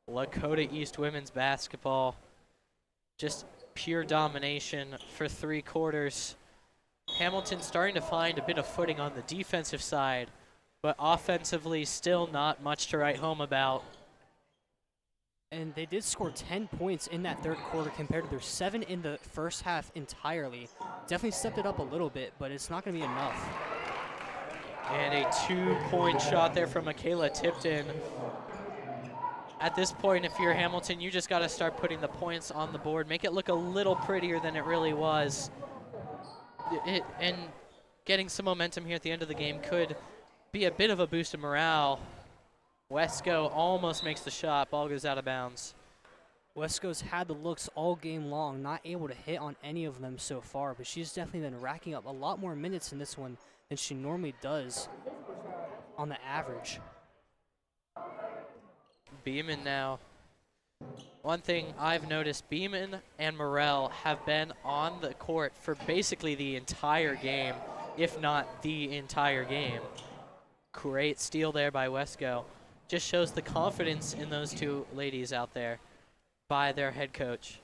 Speaker 1: Lakota East women's basketball. Just pure domination for 3 quarters. Hamilton starting to find a bit of footing on the defensive side, but offensively still not much to write home about.
Speaker 2: And they did score 10 points in that third quarter compared to their 7 in the first half entirely. Definitely stepped it up a little bit, but it's not going to be enough.
Speaker 1: And a 2-point shot there from Michaela Tipton. At this point, if you're Hamilton, you just got to start putting the points on the board. Make it look a little prettier than it really was. And getting some momentum here at the end of the game could be a bit of a boost of morale. Wesco almost makes the shot. Ball goes out of bounds.
Speaker 2: Wesco's had the looks all game long, not able to hit on any of them so far, but she's definitely been racking up a lot more minutes in this one than she normally does on the average.
Speaker 1: Beeman now. One thing I've noticed, Beeman and Morrell have been on the court for basically the entire game, if not the entire game. Great steal there by Wesco. Just shows the confidence in those two ladies out there by their head coach.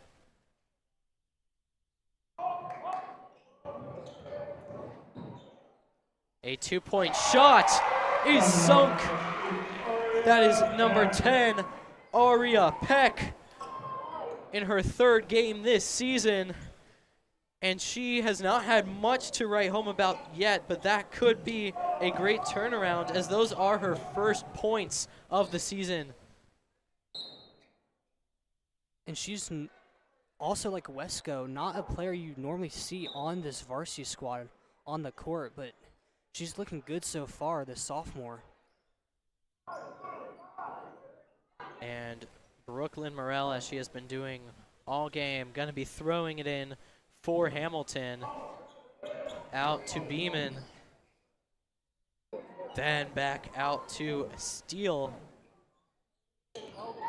Speaker 1: A 2-point shot is sunk. That is number 10, Aria Peck, in her third game this season. And she has not had much to write home about yet, but that could be a great turnaround, as those are her first points of the season.
Speaker 2: And she's also, like Wesco, not a player you normally see on this varsity squad on the court, but she's looking good so far, the sophomore.
Speaker 1: And Brooklyn Morrell, as she has been doing all game, going to be throwing it in for Hamilton. Out to Beeman. Then back out to Steele.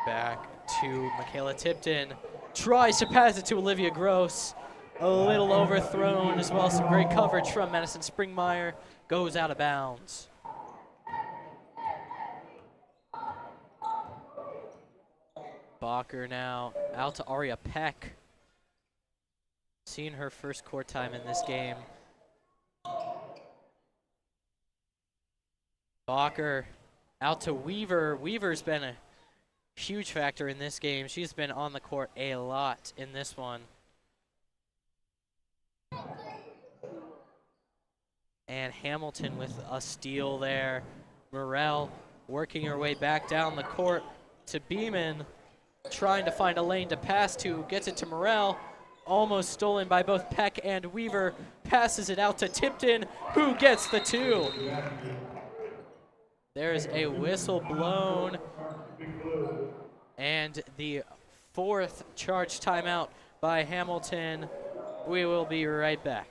Speaker 1: Back to Michaela Tipton. Tries to pass it to Olivia Gross. A little overthrown as well. Some great coverage from Madison Springmeyer. Goes out of bounds. Bacher now out to Aria Peck. Seen her first court time in this game. Bacher out to Weaver. Weaver's been a huge factor in this game. She's been on the court a lot in this one. And Hamilton with a steal there. Morrell working her way back down the court to Beeman. Trying to find a lane to pass to. Gets it to Morrell. Almost stolen by both Peck and Weaver. Passes it out to Tipton, who gets the two. There's a whistle blown. And the fourth charge timeout by Hamilton. We will be right back.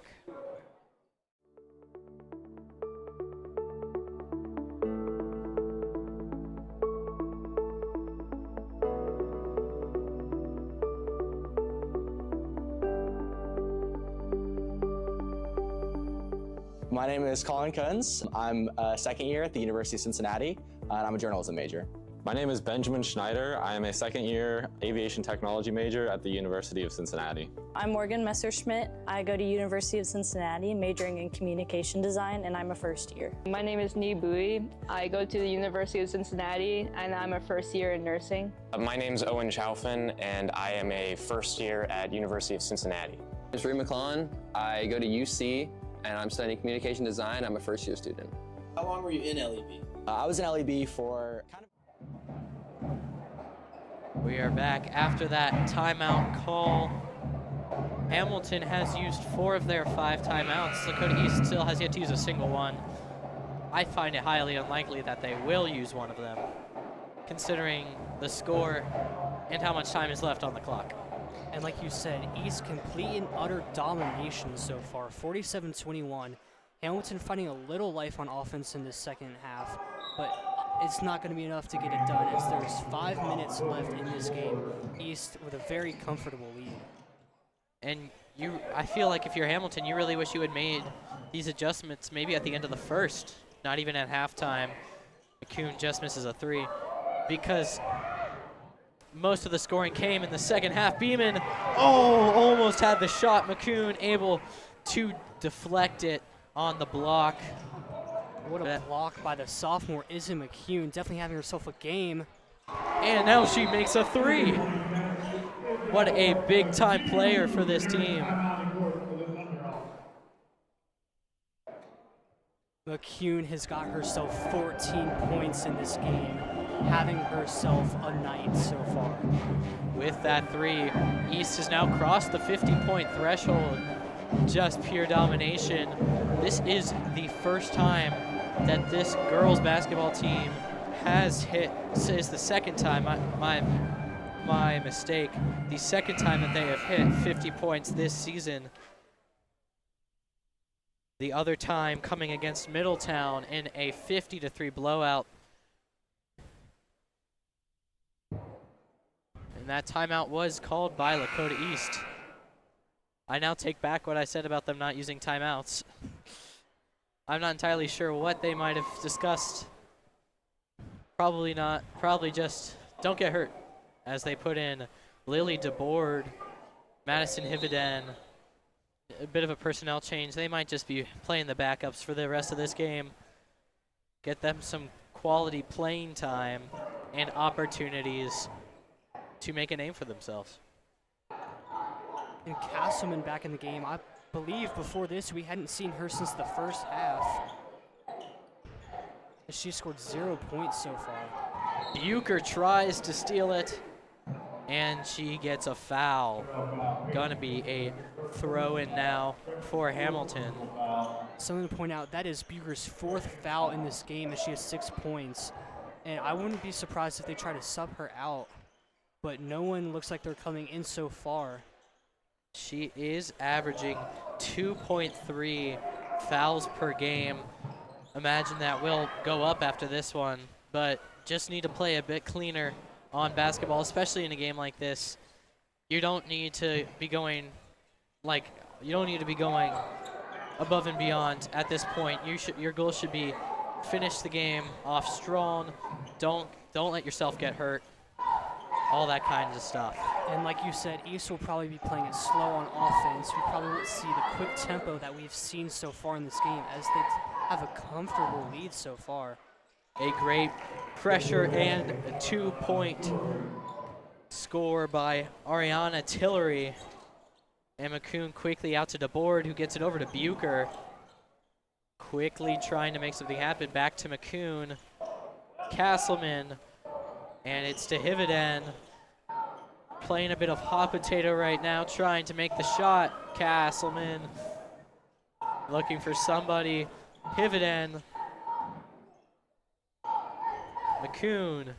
Speaker 3: My name is Colin Kunz. I'm a second year at the University of Cincinnati, and I'm a journalism major.
Speaker 4: My name is Benjamin Schneider. I am a second-year aviation technology major at the University of Cincinnati.
Speaker 5: I'm Morgan Messerschmidt. I go to University of Cincinnati, majoring in communication design, and I'm a first year.
Speaker 6: My name is Nee Bui. I go to the University of Cincinnati, and I'm a first year in nursing.
Speaker 7: My name's Owen Chaufin, and I am a first year at University of Cincinnati.
Speaker 8: I'm Reed McClellan. I go to UC, and I'm studying communication design. I'm a first year student.
Speaker 9: How long were you in LEB?
Speaker 3: I was in LEB for kind of...
Speaker 1: We are back after that timeout call. Hamilton has used 4 of their 5 timeouts. Lakota East still has yet to use a single one. I find it highly unlikely that they will use one of them, considering the score and how much time is left on the clock.
Speaker 2: And like you said, East complete and utter domination so far, 47-21. Hamilton finding a little life on offense in the second half, but it's not going to be enough to get it done, as there's 5 minutes left in this game. East with a very comfortable lead.
Speaker 1: And I feel like if you're Hamilton, you really wish you had made these adjustments maybe at the end of the first, not even at halftime. McCune just misses a 3, because most of the scoring came in the second half. Beeman, almost had the shot. McCune able to deflect it on the block.
Speaker 2: What a block by the sophomore, Izzy McCune, definitely having herself a game.
Speaker 1: And now she makes a 3. What a big-time player for this team.
Speaker 2: McCune has got herself 14 points in this game, having herself a night so far.
Speaker 1: With that 3, East has now crossed the 50-point threshold. Just pure domination. This is the first time that this girls basketball team has hit. This is the second time. My my mistake, the second time that they have hit 50 points this season. The other time coming against Middletown in a 50-3 blowout. And that timeout was called by Lakota East. I now take back what I said about them not using timeouts. I'm not entirely sure what they might have discussed. Probably not. Probably just don't get hurt, as they put in Lily DeBoard, Madison Hividen, a bit of a personnel change. They might just be playing the backups for the rest of this game. Get them some quality playing time and opportunities to make a name for themselves.
Speaker 2: And Castleman back in the game. I believe before this we hadn't seen her since the first half. She scored 0 points so far.
Speaker 1: Bucher tries to steal it, and she gets a foul. Gonna be a throw-in now for Hamilton.
Speaker 2: Something to point out, that is Bucher's 4th foul in this game, and she has 6 points. And I wouldn't be surprised if they try to sub her out, but no one looks like they're coming in so far.
Speaker 1: She is averaging 2.3 fouls per game. Imagine that will go up after this one, but just need to play a bit cleaner on basketball, especially in a game like this. You don't need to be going above and beyond at this point. Your goal should be finish the game off strong. Don't let yourself get hurt. All that kind of stuff.
Speaker 2: And like you said, East will probably be playing it slow on offense. We probably won't see the quick tempo that we've seen so far in this game, as they have a comfortable lead so far.
Speaker 1: A great pressure and a 2-point score by Ariana Tillery. And McCoon quickly out to DeBoard, who gets it over to Bucher. Quickly trying to make something happen. Back to McCoon. Castleman. And it's to Hividen. Playing a bit of hot potato right now, trying to make the shot. Castleman looking for somebody. Hividen. McCoon.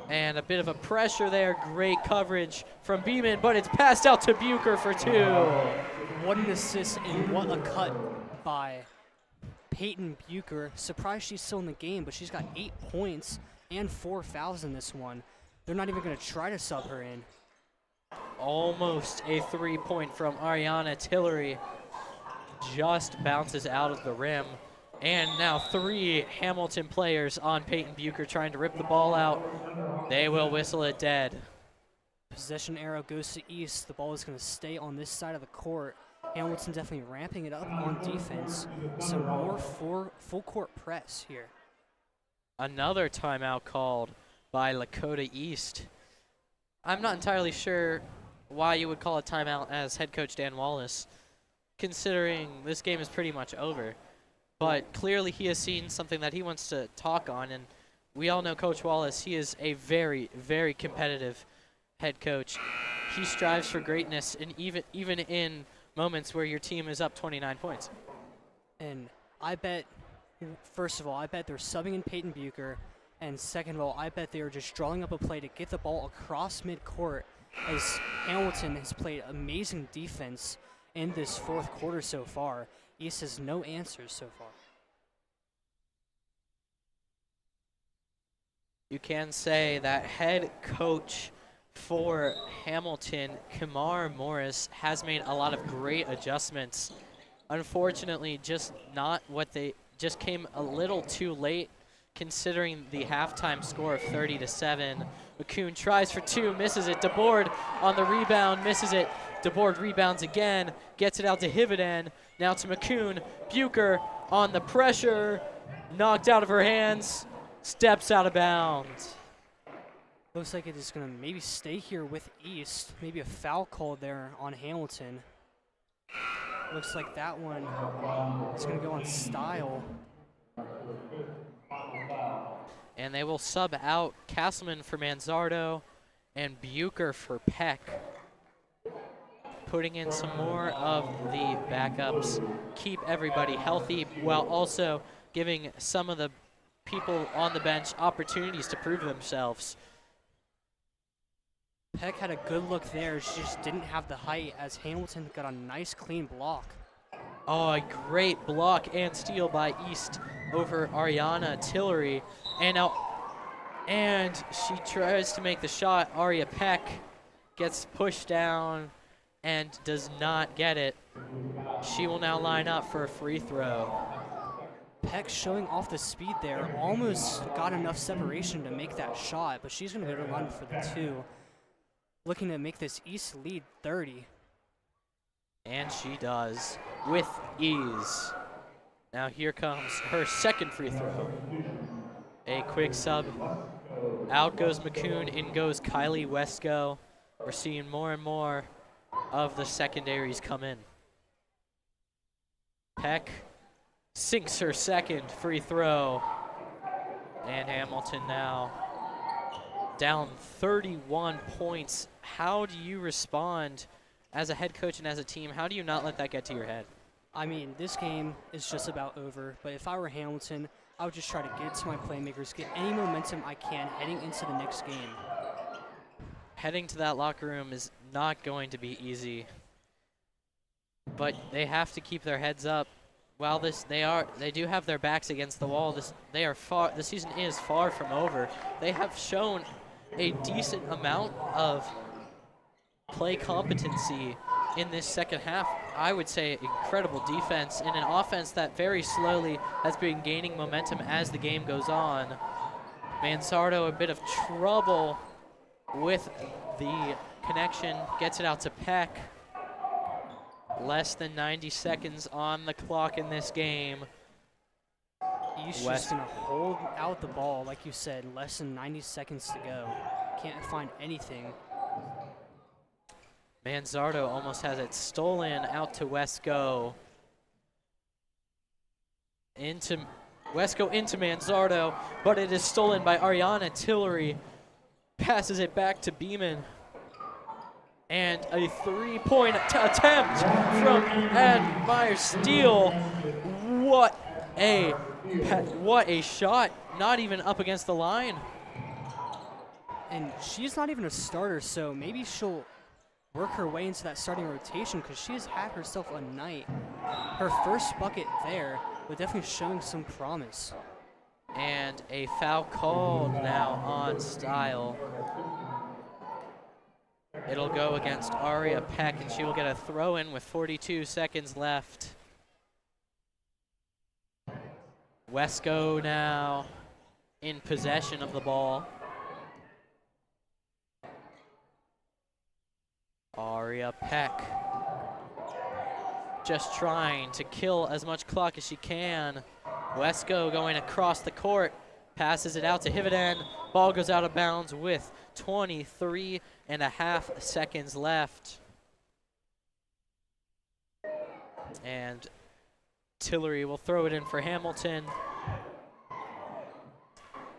Speaker 1: And a bit of a pressure there. Great coverage from Beeman, but it's passed out to Bucher for 2.
Speaker 2: What an assist and what a cut by Peyton Bucher. Surprised she's still in the game, but she's got 8 points and 4 fouls in this one. They're not even going to try to sub her in.
Speaker 1: Almost a 3-point from Ariana Tillery. Just bounces out of the rim. And now 3 Hamilton players on Peyton Bucher trying to rip the ball out. They will whistle it dead.
Speaker 2: Possession arrow goes to East. The ball is going to stay on this side of the court. Hamilton definitely ramping it up on defense. Some more full court press here.
Speaker 1: Another timeout called by Lakota East. I'm not entirely sure why you would call a timeout as head coach Dan Wallace, considering this game is pretty much over. But clearly he has seen something that he wants to talk on, and we all know Coach Wallace. He is a very, very competitive head coach. He strives for greatness, and even in moments where your team is up 29 points.
Speaker 2: And I bet, first of all, I bet they're subbing in Peyton Bucher, and second of all, I bet they are just drawing up a play to get the ball across midcourt, as Hamilton has played amazing defense in this 4th quarter so far. East has no answers so far.
Speaker 1: You can say that head coach for Hamilton, Kamar Morris, has made a lot of great adjustments. Unfortunately, just came a little too late considering the halftime score of 30-7. McCoon tries for 2, misses it. DeBoard on the rebound, misses it. DeBoard rebounds again, gets it out to Hividen. Now to McCoon. Bucher on the pressure, knocked out of her hands, steps out of bounds.
Speaker 2: Looks like it is going to maybe stay here with East. Maybe a foul called there on Hamilton. Looks like that one is going to go on Style.
Speaker 1: And they will sub out Castleman for Manzardo and Bucher for Peck. Putting in some more of the backups, keep everybody healthy while also giving some of the people on the bench opportunities to prove themselves.
Speaker 2: Peck had a good look there. She just didn't have the height as Hamilton got a nice clean block.
Speaker 1: Oh, a great block and steal by East over Ariana Tillery. And she tries to make the shot. Aria Peck gets pushed down and does not get it. She will now line up for a free throw.
Speaker 2: Peck showing off the speed there, almost got enough separation to make that shot, but she's going to go to line for the 2. Looking to make this East lead 30.
Speaker 1: And she does with ease. Now here comes her second free throw. A quick sub. Out goes McCoon, in goes Kylie Wesco. We're seeing more and more of the secondaries come in. Peck sinks her second free throw. And Hamilton now down 31 points. How do you respond as a head coach and as a team? How do you not let that get to your head?
Speaker 2: I mean, this game is just about over, but if I were Hamilton, I would just try to get it to my playmakers, get any momentum I can heading into the next game.
Speaker 1: Heading to that locker room is not going to be easy, but they have to keep their heads up. While they do have their backs against the wall. The season is far from over. They have shown a decent amount of play competency in this second half. I would say incredible defense in an offense that very slowly has been gaining momentum as the game goes on. Mansardo a bit of trouble with the connection, gets it out to Peck. Less than 90 seconds on the clock in this game.
Speaker 2: East just going to hold out the ball, like you said, less than 90 seconds to go. Can't find anything.
Speaker 1: Manzardo almost has it stolen out to Wesco. Wesco into Manzardo, but it is stolen by Ariana Tillery. Passes it back to Beeman. And a three-point attempt from Admire Steele. What a shot, not even up against the line.
Speaker 2: And she's not even a starter, so maybe she'll work her way into that starting rotation because she has had herself a night. Her first bucket there, but definitely showing some promise.
Speaker 1: And a foul called now on Style. It'll go against Aria Peck, and she will get a throw-in with 42 seconds left. Wesco now in possession of the ball. Aria Peck just trying to kill as much clock as she can. Wesco going across the court, passes it out to Hividen. Ball goes out of bounds with 23.5 seconds left. And Tillery will throw it in for Hamilton.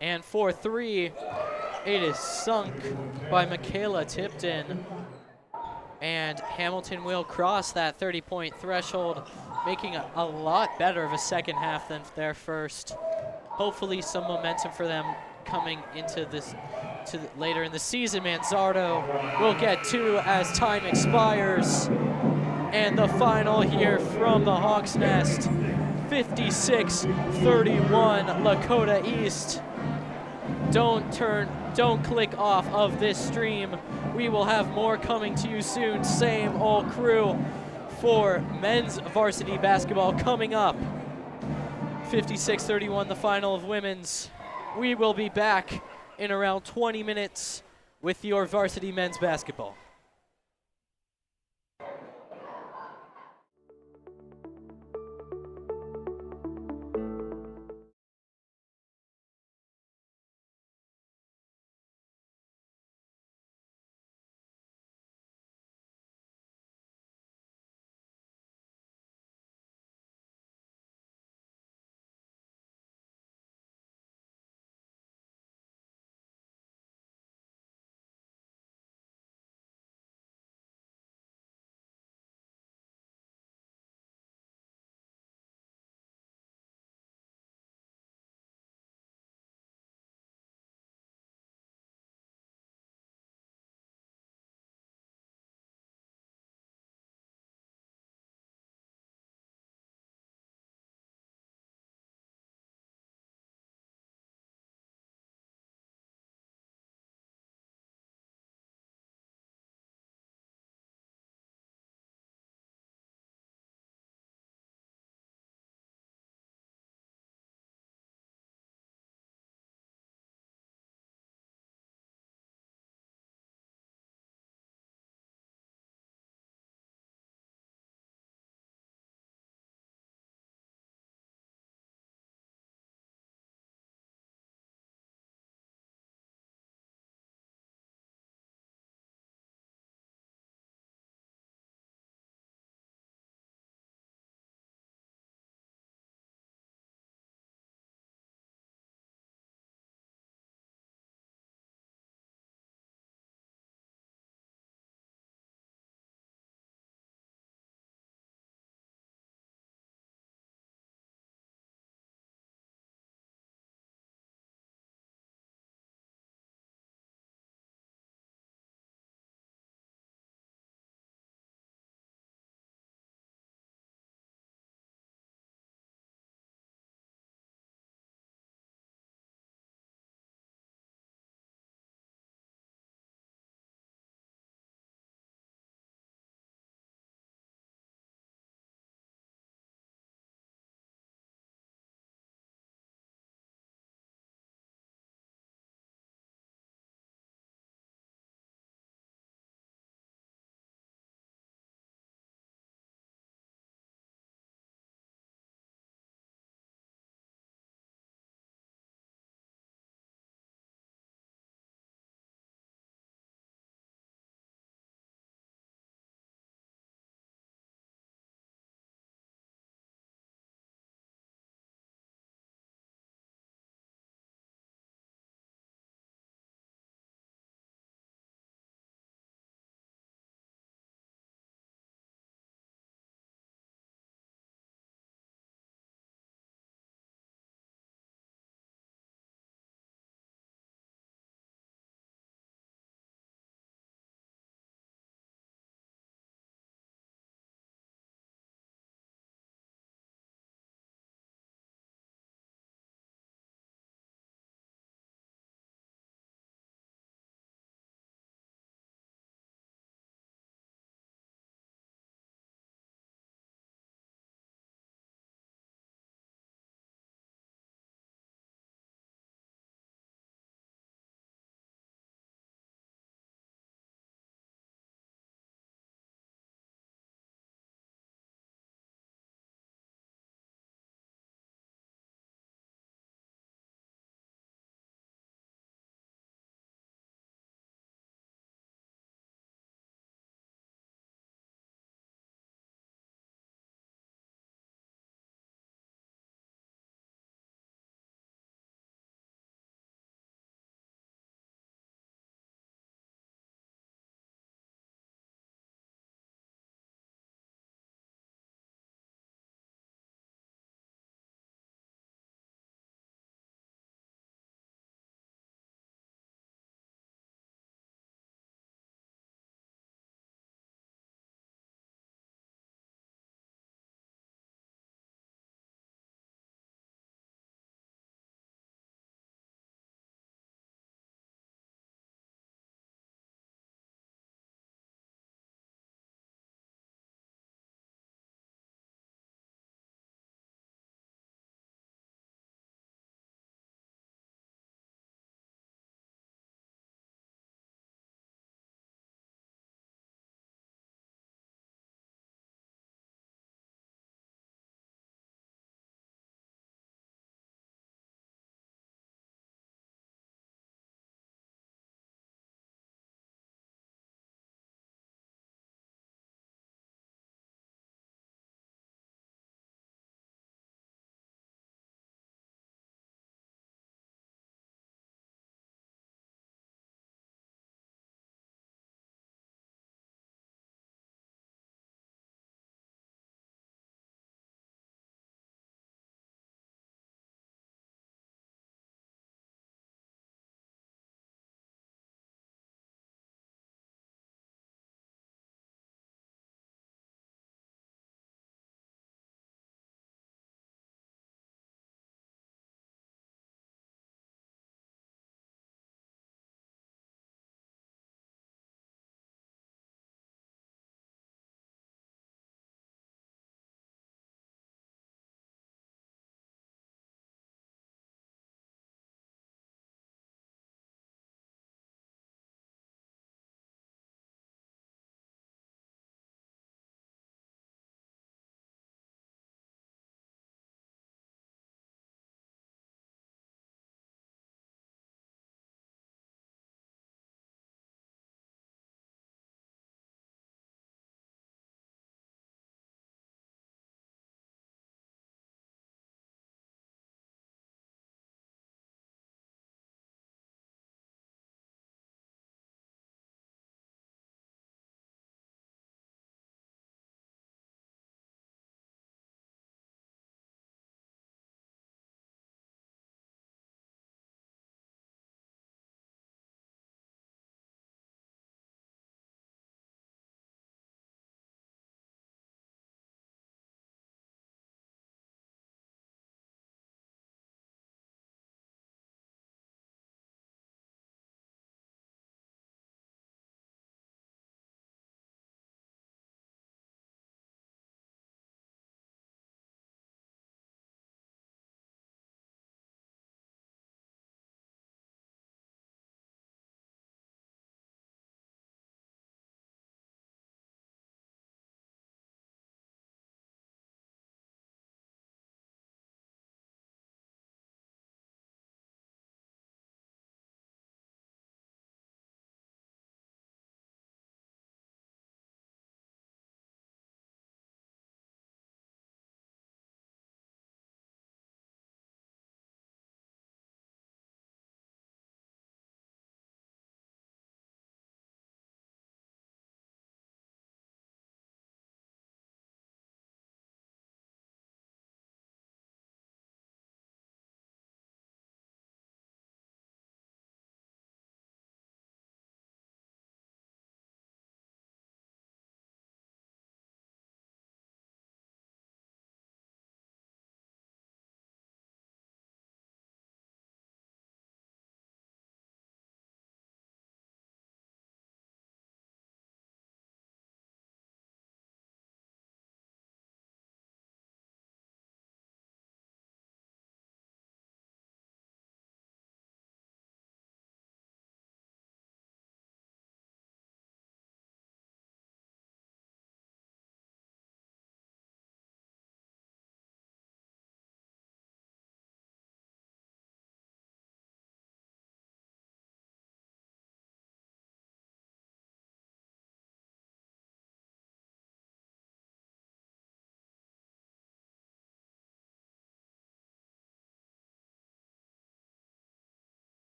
Speaker 1: And for 3, it is sunk by Michaela Tipton. And Hamilton will cross that 30-point threshold, making a lot better of a second half than their first. Hopefully some momentum for them coming into this later in the season. Manzardo will get 2 as time expires. And the final here from the Hawks Nest, 56-31 Lakota East. Don't click off of this stream. We will have more coming to you soon. Same old crew for men's varsity basketball coming up. 56-31, the final of women's. We will be back in around 20 minutes with your varsity men's basketball.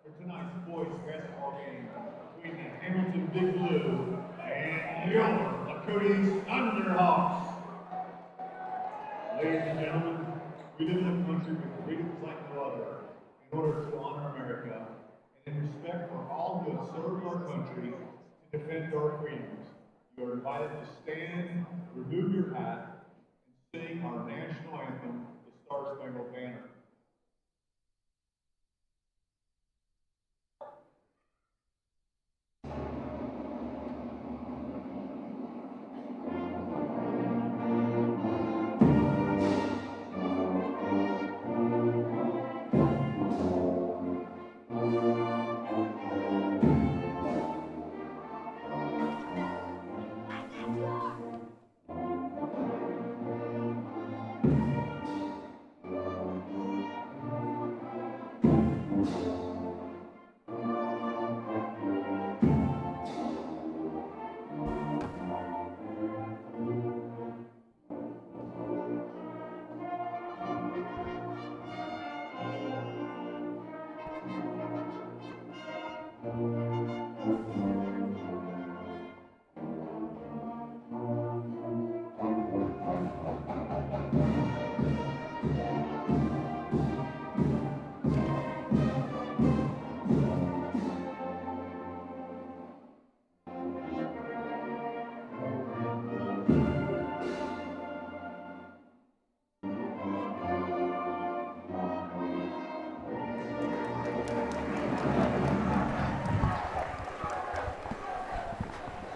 Speaker 10: for tonight's boys basketball game between the Hamilton Big Blue and your Lakota East Thunderhawks. Ladies and gentlemen, we live in a country with freedoms like no other. In order to honor America and in respect for all who have served our country to defend our freedoms, you are invited to stand, remove your hat, and sing our national anthem, the Star Spangled Banner.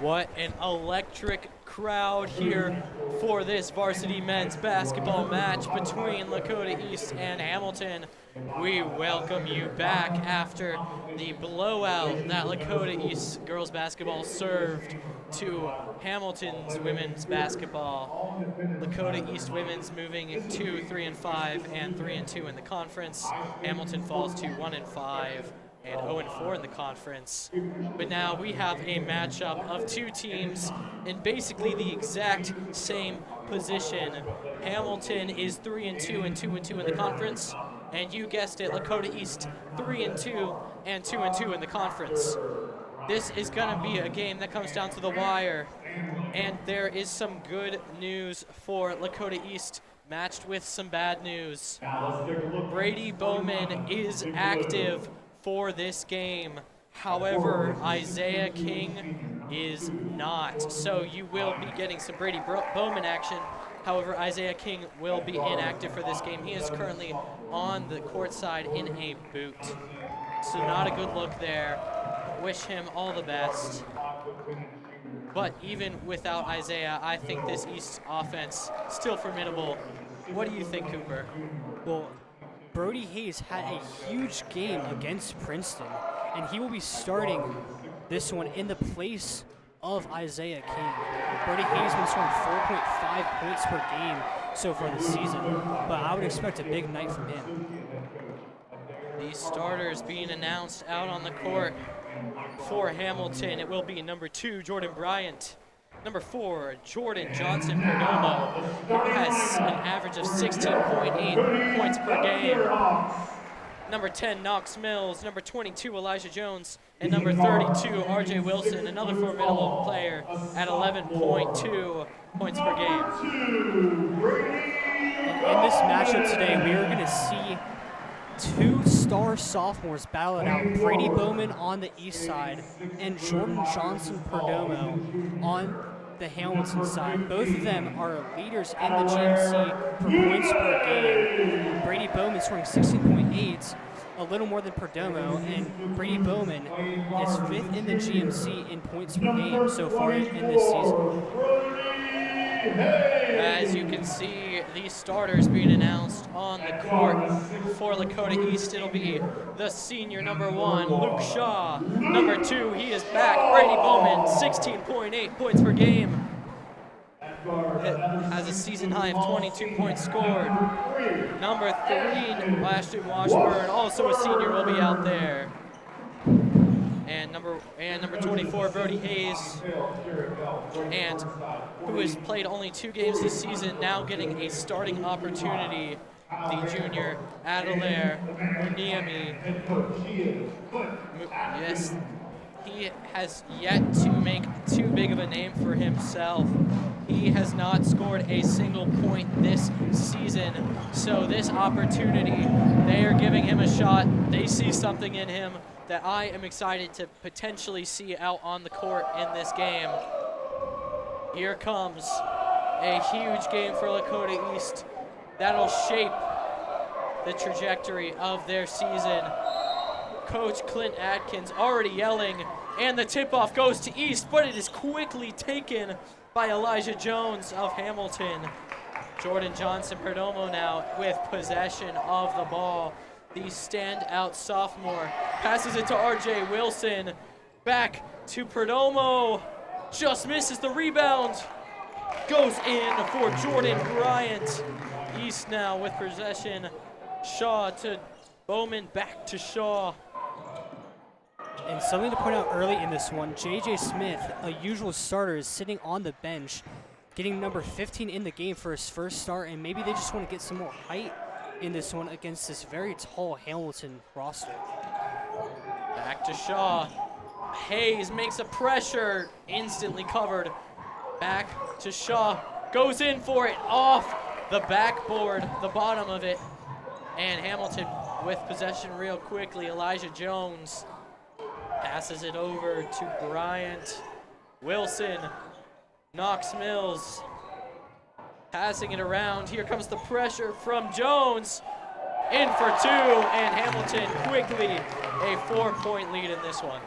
Speaker 1: What an electric crowd here for this varsity men's basketball match between Lakota East and Hamilton. We welcome you back after the blowout that Lakota East girls basketball served to Hamilton's women's basketball. Lakota East women's moving to 3-5 and 3-2 in the conference. Hamilton falls to 1-5 and 0-4 in the conference. But now we have a matchup of two teams in basically the exact same position. Hamilton is 3-2 and 2-2 in the conference, and you guessed it, Lakota East 3-2 and 2-2 in the conference. This is gonna be a game that comes down to the wire, and there is some good news for Lakota East matched with some bad news. Brady Bowman is active for this game. However, Isaiah King is not. So you will be getting some Brady Bowman action. However, Isaiah King will be inactive for this game. He is currently on the court side in a boot. So not a good look there. Wish him all the best. But even without Isaiah, I think this East offense still formidable. What do you think, Cooper?
Speaker 2: Well, Brody Hayes had a huge game against Princeton, and he will be starting this one in the place of Isaiah King. Brody Hayes has been scoring 4.5 points per game so far this season, but I would expect a big night from him.
Speaker 1: The starters being announced out on the court for Hamilton. It will be number 2, Jordan Bryant. Number 4, Jordan Johnson Perdomo, who has an average of 16.8 points per game. Number 10, Knox Mills. Number 22, Elijah Jones. And number 32, RJ Wilson, another formidable player at 11.2 points per game.
Speaker 2: And in this matchup today, we are going to see two star sophomores battle it out. Brady Bowman on the east side and Jordan Johnson Perdomo on the Hamilton side. Both of them are leaders in the GMC for points per game. Brady Bowman scoring 16.8, a little more than Perdomo, and Brady Bowman is 5th in the GMC in points per game so far in this season.
Speaker 1: As you can see, the starters being announced on the court for Lakota East. It'll be the senior number 1, Luke Shaw. Number 2, he is back, Brady Bowman, 16.8 points per game. It has a season high of 22 points scored. Number 3, Ashton Washburn, also a senior, will be out there. And number 24, Brody Hayes, and who has played only 2 games this season, now getting a starting opportunity the junior Adelaire Muniemi. Yes, he has yet to make too big of a name for himself. He has not scored a single point this season. So this opportunity, they are giving him a shot. They see something in him that I am excited to potentially see out on the court in this game. Here comes a huge game for Lakota East that'll shape the trajectory of their season. Coach Clint Atkins already yelling, and the tip-off goes to East, but it is quickly taken by Elijah Jones of Hamilton. Jordan Johnson-Perdomo now with possession of the ball. The standout sophomore passes it to RJ Wilson. Back to Perdomo. Just misses the rebound. Goes in for Jordan Bryant. East now with possession. Shaw to Bowman, back to Shaw.
Speaker 2: And something to point out early in this one, J.J. Smith, a usual starter, is sitting on the bench, getting number 15 in the game for his first start, and maybe they just want to get some more height in this one against this very tall Hamilton roster.
Speaker 1: Back to Shaw. Hayes makes a pressure, instantly covered. Back to Shaw, goes in for it, off the backboard, the bottom of it. And Hamilton with possession real quickly. Elijah Jones passes it over to Bryant. Wilson, Knox Mills, passing it around. Here comes the pressure from Jones. In for two, and Hamilton quickly a 4-point lead in this one.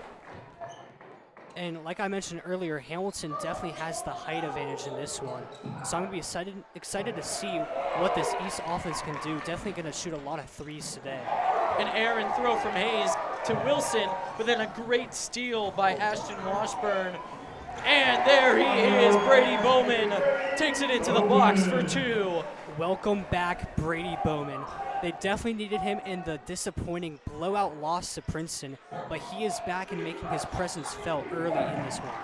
Speaker 2: And like I mentioned earlier, Hamilton definitely has the height advantage in this one. So I'm going to be excited to see what this East offense can do. Definitely going to shoot a lot of threes today.
Speaker 1: An errant throw from Hayes to Wilson, but then a great steal by Ashton Washburn. And there he is, Brady Bowman takes it into the box for two.
Speaker 2: Welcome back, Brady Bowman. They definitely needed him in the disappointing blowout loss to Princeton, but he is back and making his presence felt early in this one.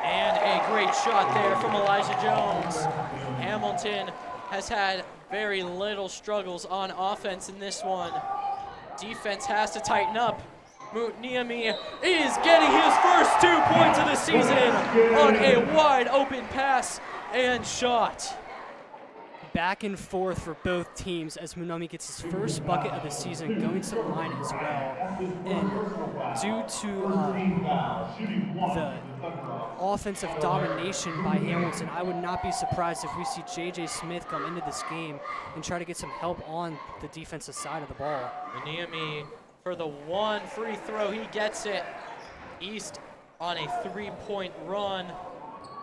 Speaker 1: And a great shot there from Elijah Jones. Hamilton has had very little struggles on offense in this one. Defense has to tighten up. Muniemi is getting his first 2 points of the season on a wide open pass and shot.
Speaker 2: Back and forth for both teams as Muniemi gets his first bucket of the season, going to the line as well. And due to the offensive domination by Hamilton, I would not be surprised if we see J.J. Smith come into this game and try to get some help on the defensive side of the ball.
Speaker 1: Muniemi for the one free throw, he gets it. East on a 3-point run.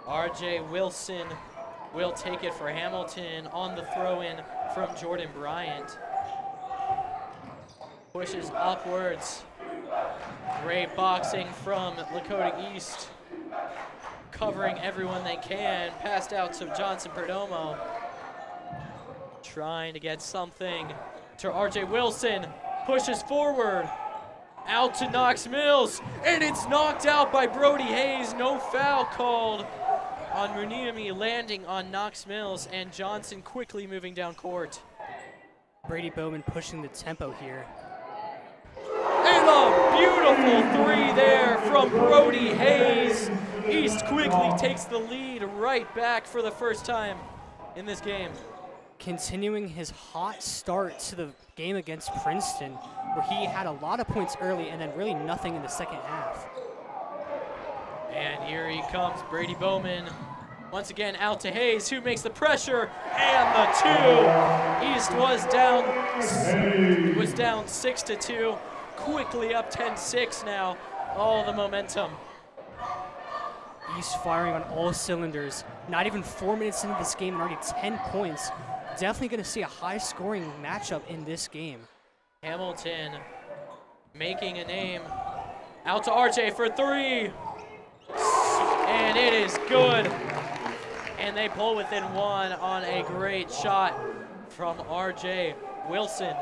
Speaker 1: R.J. Wilson will take it for Hamilton on the throw-in from Jordan Bryant. Pushes upwards. Great boxing from Lakota East. Covering everyone they can. Passed out to Johnson-Perdomo. Trying to get something to R.J. Wilson. Pushes forward. Out to Knox Mills. And it's knocked out by Brody Hayes. No foul called on Muniemi, landing on Knox Mills, and Johnson quickly moving down court.
Speaker 2: Brady Bowman pushing the tempo here.
Speaker 1: And a beautiful three there from Brody Hayes. East quickly takes the lead right back for the first time in this game.
Speaker 2: Continuing his hot start to the game against Princeton, where he had a lot of points early and then really nothing in the second half.
Speaker 1: And here he comes, Brady Bowman. Once again out to Hayes, who makes the pressure, and the two. East was down 6-2, quickly up 10-6 now. All the momentum.
Speaker 2: East firing on all cylinders. Not even 4 minutes into this game and already 10 points. Definitely going to see a high-scoring matchup in this game.
Speaker 1: Hamilton making a name. Out to RJ for three. And it is good. And they pull within one on a great shot from RJ Wilson.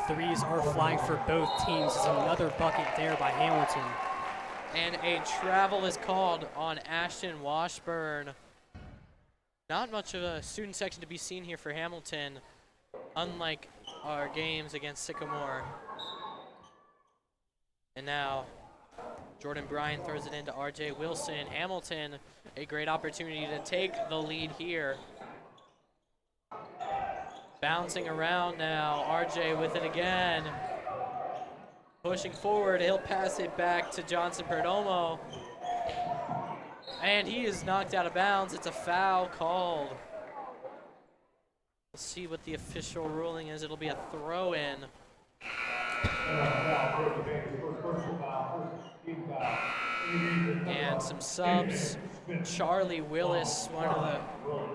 Speaker 2: Threes are flying for both teams. There's another bucket there by Hamilton.
Speaker 1: And a travel is called on Ashton Washburn. Not much of a student section to be seen here for Hamilton. unlike our games against Sycamore. And now Jordan Bryan throws it into RJ Wilson. Hamilton, a great opportunity to take the lead here. Bouncing around now, RJ with it again. Pushing forward, he'll pass it back to Johnson Perdomo. And he is knocked out of bounds. It's a foul called. We'll see what the official ruling is. It'll be a throw-in. And some subs. Charlie Willis, one of the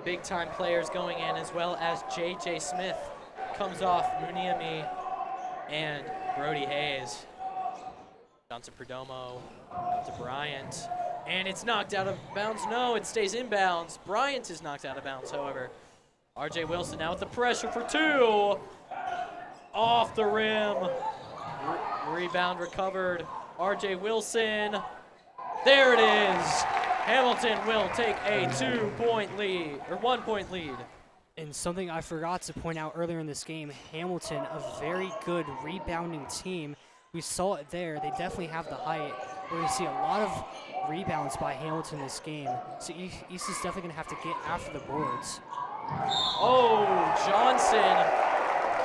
Speaker 1: big-time players going in, as well as J.J. Smith comes off Muniami and Brody Hayes. Johnson Perdomo to Bryant. And it's knocked out of bounds. No, it stays in bounds. Bryant is knocked out of bounds, however. RJ Wilson now with the pressure for two. Off the rim. Rebound recovered. RJ Wilson. There it is. Hamilton will take a 2-point lead, or 1-point lead.
Speaker 2: And something I forgot to point out earlier in this game, Hamilton, a very good rebounding team. We saw it there. They definitely have the height. We're going to see a lot of rebounds by Hamilton this game. So East is definitely going to have to get after the boards.
Speaker 1: Oh, Johnson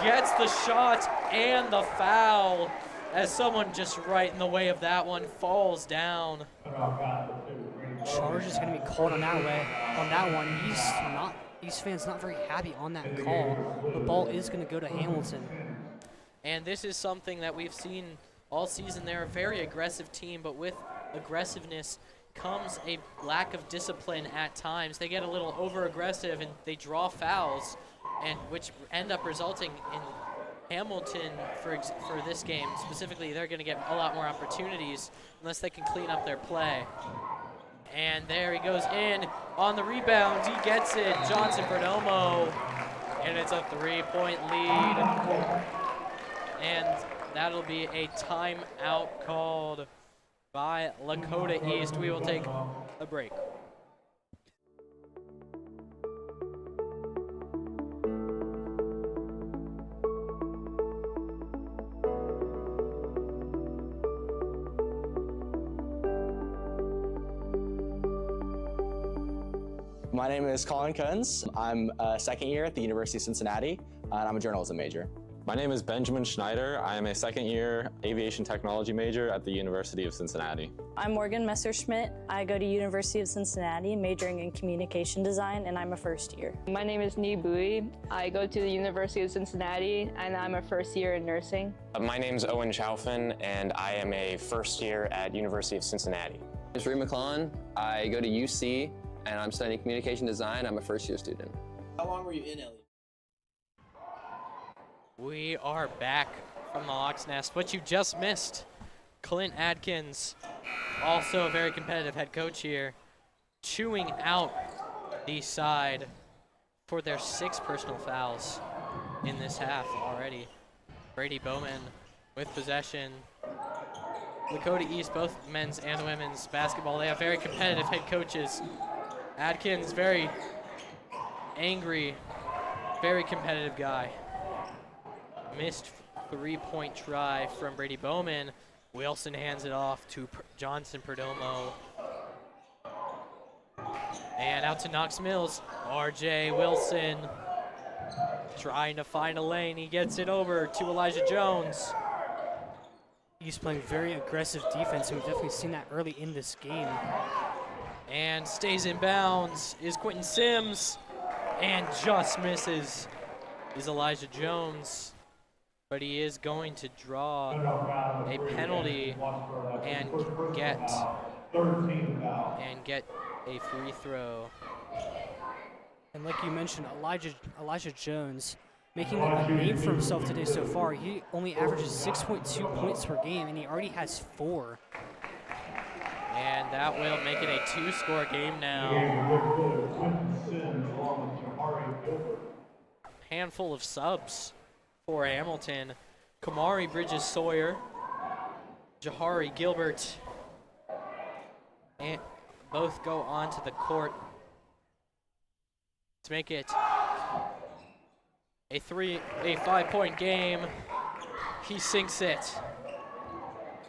Speaker 1: gets the shot and the foul as someone just right in the way of that one falls down.
Speaker 2: Charge is going to be called on that one. East fans not very happy on that call. The ball is going to go to Hamilton.
Speaker 1: And this is something that we've seen all season. They're a very aggressive team, but with aggressiveness comes a lack of discipline at times. They get a little over-aggressive and they draw fouls, and which end up resulting in Hamilton, for this game specifically, they're going to get a lot more opportunities unless they can clean up their play. And there he goes in on the rebound. He gets it, Johnson Perdomo, and it's a 3-point lead. And that'll be a timeout called by Lakota East. We will take a break.
Speaker 3: My name is Colin Kunz. I'm a second year at the University of Cincinnati, and I'm a journalism major.
Speaker 4: My name is Benjamin Schneider. I am a second-year aviation technology major at the University of Cincinnati.
Speaker 5: I'm Morgan Messerschmidt. I go to University of Cincinnati, majoring in communication design, and I'm a first year.
Speaker 6: My name is Nee Bui. I go to the University of Cincinnati, and I'm a first year in nursing.
Speaker 7: My name's Owen Chaufin, and I am a first year at University of Cincinnati.
Speaker 8: I'm Reed McClellan. I go to UC, and I'm studying communication design. I'm a first year student.
Speaker 9: How long were you in LA?
Speaker 1: We are back from the Hawks Nest. What you just missed, Clint Adkins, also a very competitive head coach here, chewing out the side for their 6 personal fouls in this half already. Brady Bowman with possession. Lakota East, both men's and women's basketball, they have very competitive head coaches. Adkins, very angry, very competitive guy. Missed 3-point try from Brady Bowman. Wilson hands it off to Johnson Perdomo. And out to Knox Mills. RJ Wilson trying to find a lane. He gets it over to Elijah Jones.
Speaker 2: He's playing very aggressive defense, and we've definitely seen that early in this game.
Speaker 1: And stays in bounds is Quentin Sims. And just misses is Elijah Jones. But he is going to draw a penalty and get a free throw.
Speaker 2: And like you mentioned, Elijah Jones making a name for himself today so far. He only averages 6.2 points per game, and he already has 4.
Speaker 1: And that will make it a 2-score game now. Handful of subs for Hamilton. Kamari Bridges Sawyer, Jahari Gilbert, and both go onto the court to make it A 5-point game. He sinks it.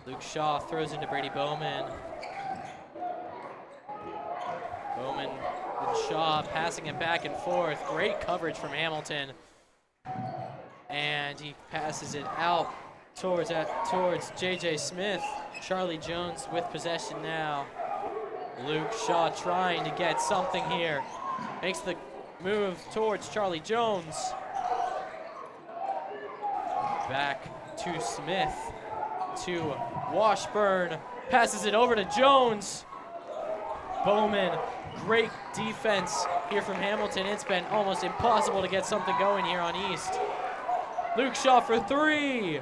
Speaker 1: Luke Shaw throws into Brady Bowman. Bowman and Shaw passing it back and forth. Great coverage from Hamilton. And he passes it out towards J.J. Smith. Charlie Jones with possession now. Luke Shaw trying to get something here. Makes the move towards Charlie Jones. Back to Smith, to Washburn. Passes it over to Jones. Bowman, great defense here from Hamilton. It's been almost impossible to get something going here on East. Luke Shaw for 3.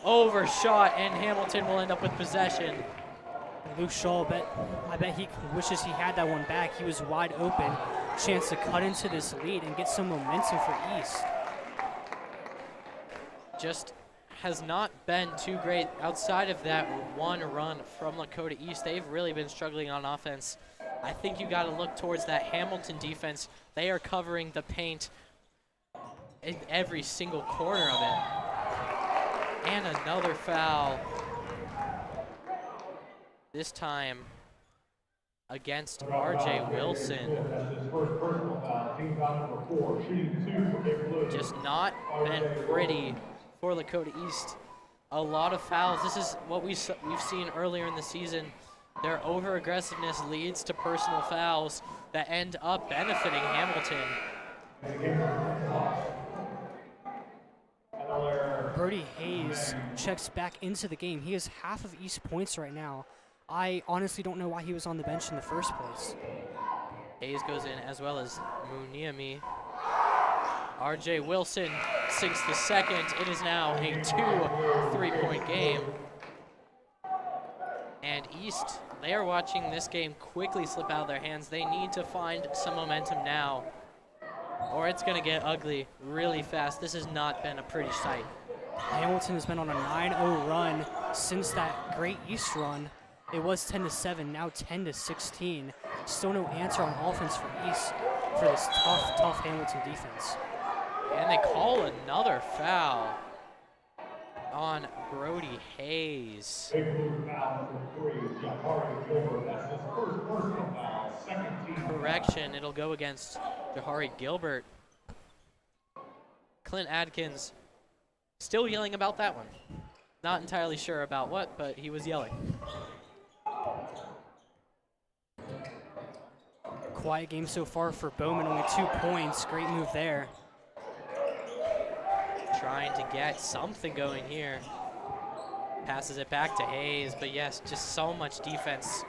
Speaker 1: Overshot, and Hamilton will end up with possession.
Speaker 2: Luke Shaw, I bet he wishes he had that one back. He was wide open. Chance to cut into this lead and get some momentum for East.
Speaker 1: Just has not been too great outside of that one run from Lakota East. They've really been struggling on offense. I think you got to look towards that Hamilton defense. They are covering the paint in every single corner of it. And another foul. This time against R.J. Wilson. Just not been pretty for Lakota East. A lot of fouls. This is what we've seen earlier in the season. Their over-aggressiveness leads to personal fouls that end up benefiting Hamilton.
Speaker 2: Brody Hayes checks back into the game. He has half of East points right now. I honestly don't know why he was on the bench in the first place.
Speaker 1: Hayes goes in as well as Muniami. R.J. Wilson sinks the second. It is now a 2 3-point game. And East, they are watching this game quickly slip out of their hands. They need to find some momentum now, or it's going to get ugly really fast. This has not been a pretty sight.
Speaker 2: Hamilton has been on a 9-0 run since that great East run. It was 10-7, now 10-16. Still no answer on offense for East for this tough Hamilton defense.
Speaker 1: And they call another foul on Brody Hayes. Correction, it'll go against Jahari Gilbert. Clint Adkins still yelling about that one. Not entirely sure about what, but he was yelling.
Speaker 2: Quiet game so far for Bowman, only 2 points. Great move there.
Speaker 1: Trying to get something going here. Passes it back to Hayes, but yes, just so much defense.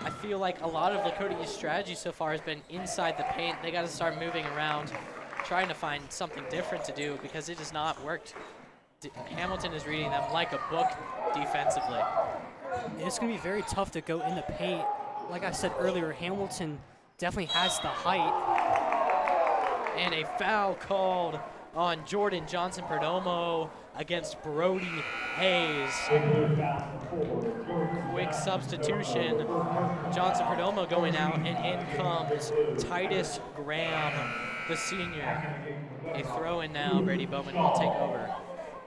Speaker 1: I feel like a lot of Lakota East's strategy so far has been inside the paint. They got to start moving around, trying to find something different to do because it has not worked. Hamilton is reading them like a book defensively.
Speaker 2: It's going to be very tough to go in the paint. Like I said earlier, Hamilton definitely has the height.
Speaker 1: And a foul called on Jordan Johnson-Perdomo against Brody Hayes. Quick substitution. Johnson-Perdomo going out, and in comes Titus Graham, the senior. A throw in now. Brady Bowman will take over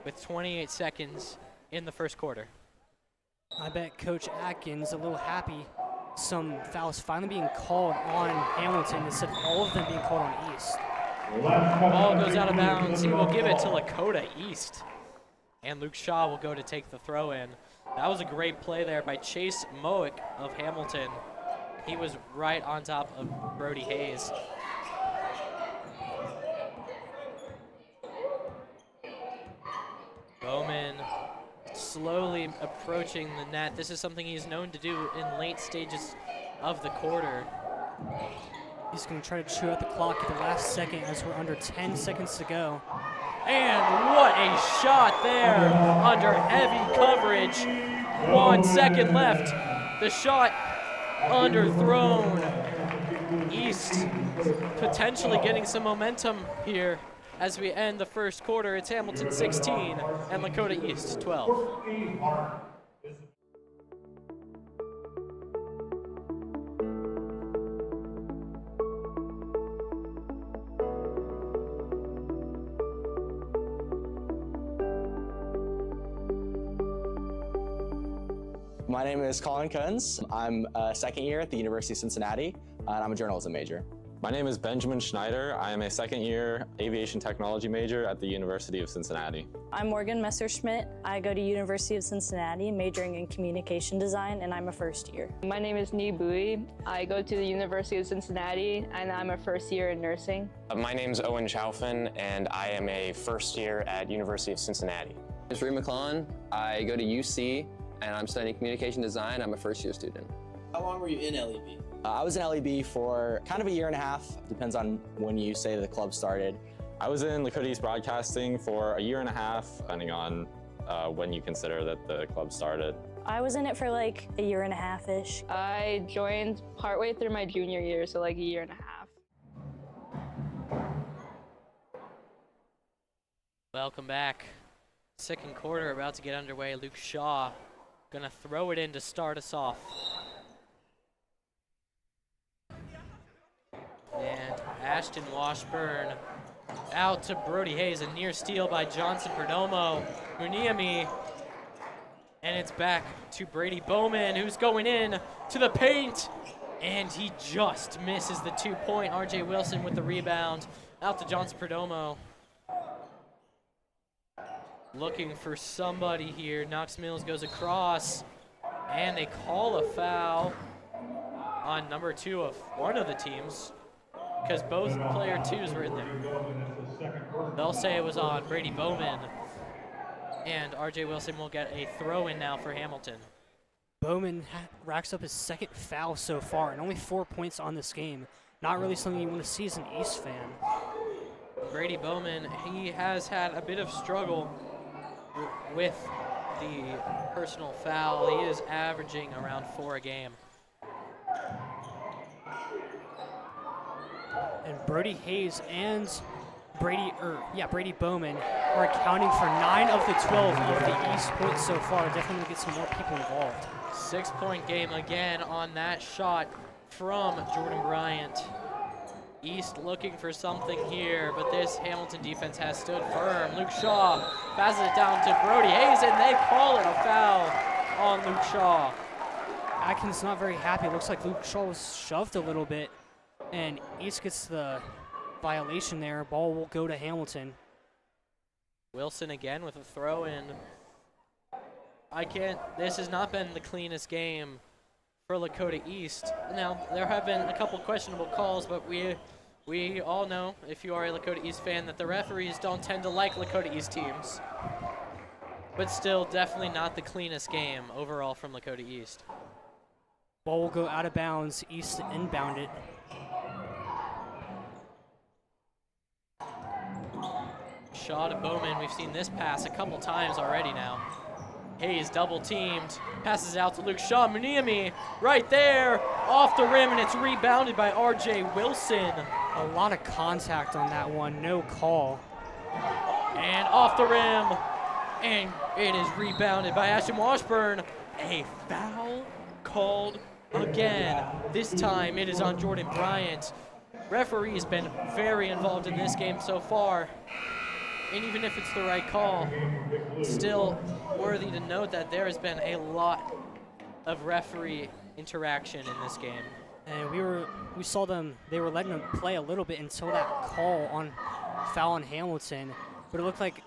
Speaker 1: with 28 seconds in the first quarter.
Speaker 2: I bet Coach Atkins a little happy. Some fouls finally being called on Hamilton instead of all of them being called on East.
Speaker 1: Ball goes out of bounds. He will give it to Lakota East. And Luke Shaw will go to take the throw in. That was a great play there by Chase Moick of Hamilton. He was right on top of Brody Hayes. Bowman slowly approaching the net. This is something he's known to do in late stages of the quarter.
Speaker 2: He's going to try to chew out the clock at the last second as we're under 10 seconds to go.
Speaker 1: And what a shot there under heavy coverage. 1 second left. The shot underthrown. East potentially getting some momentum here as we end the first quarter. It's Hamilton 16 and Lakota East 12.
Speaker 3: My name is Colin Kunz. I'm a second year at the University of Cincinnati, and I'm a journalism major.
Speaker 4: My name is Benjamin Schneider. I am a second-year aviation technology major at the University of Cincinnati.
Speaker 5: I'm Morgan Messerschmidt. I go to University of Cincinnati, majoring in communication design, and I'm a first year.
Speaker 6: My name is Nee Bui. I go to the University of Cincinnati, and I'm a first year in nursing.
Speaker 7: My name's Owen Chaufin, and I am a first year at University of Cincinnati.
Speaker 8: It's Reed McClellan. I go to UC, and I'm studying communication design. I'm a first year student.
Speaker 9: How long were you in LEB?
Speaker 3: I was in LEB for kind of a year and a half, depends on when you say the club started.
Speaker 4: I was in Lakota East Broadcasting for a year and a half, depending on when you consider that the club started.
Speaker 5: I was in it for like a year and a half-ish.
Speaker 6: I joined partway through my junior year, so like a year and a half.
Speaker 1: Welcome back. Second quarter about to get underway. Luke Shaw gonna throw it in to start us off. And Ashton Washburn out to Brody Hayes. A near steal by Johnson Perdomo. Muniami. And it's back to Brady Bowman, who's going in to the paint. And he just misses the 2-point. RJ Wilson with the rebound. Out to Johnson Perdomo. Looking for somebody here. Knox Mills goes across. And they call a foul on number 2 of one of the teams, because both player 2s were in there. They'll say it was on Brady Bowman, and RJ Wilson will get a throw-in now for Hamilton.
Speaker 2: Bowman racks up his second foul so far, and only 4 points on this game. Not really something you want to see as an East fan.
Speaker 1: Brady Bowman, he has had a bit of struggle with the personal foul. He is averaging around 4 a game.
Speaker 2: And Brody Hayes and Brady Bowman are accounting for 9 of the 12 of the East points so far. Definitely get some more people involved.
Speaker 1: 6-point game again on that shot from Jordan Bryant. East looking for something here, but this Hamilton defense has stood firm. Luke Shaw passes it down to Brody Hayes, and they call it a foul on Luke Shaw.
Speaker 2: Atkins not very happy. It looks like Luke Shaw was shoved a little bit, and East gets the violation there. Ball will go to Hamilton.
Speaker 1: Wilson again with a throw-in. This has not been the cleanest game for Lakota East. Now, there have been a couple questionable calls, but we all know, if you are a Lakota East fan, that the referees don't tend to like Lakota East teams. But still, definitely not the cleanest game overall from Lakota East.
Speaker 2: Ball will go out of bounds. East inbound it.
Speaker 1: Shaw to Bowman. We've seen this pass a couple times already now. Hayes double teamed, passes out to Luke Shaw. Muniami right there, off the rim, and it's rebounded by RJ Wilson.
Speaker 2: A lot of contact on that one, no call.
Speaker 1: And off the rim, and it is rebounded by Ashton Washburn. A foul called again. This time it is on Jordan Bryant. Referee's been very involved in this game so far. And even if it's the right call, still worthy to note that there has been a lot of referee interaction in this game.
Speaker 2: And we saw them, they were letting them play a little bit until that call on foul on Hamilton. But it looked like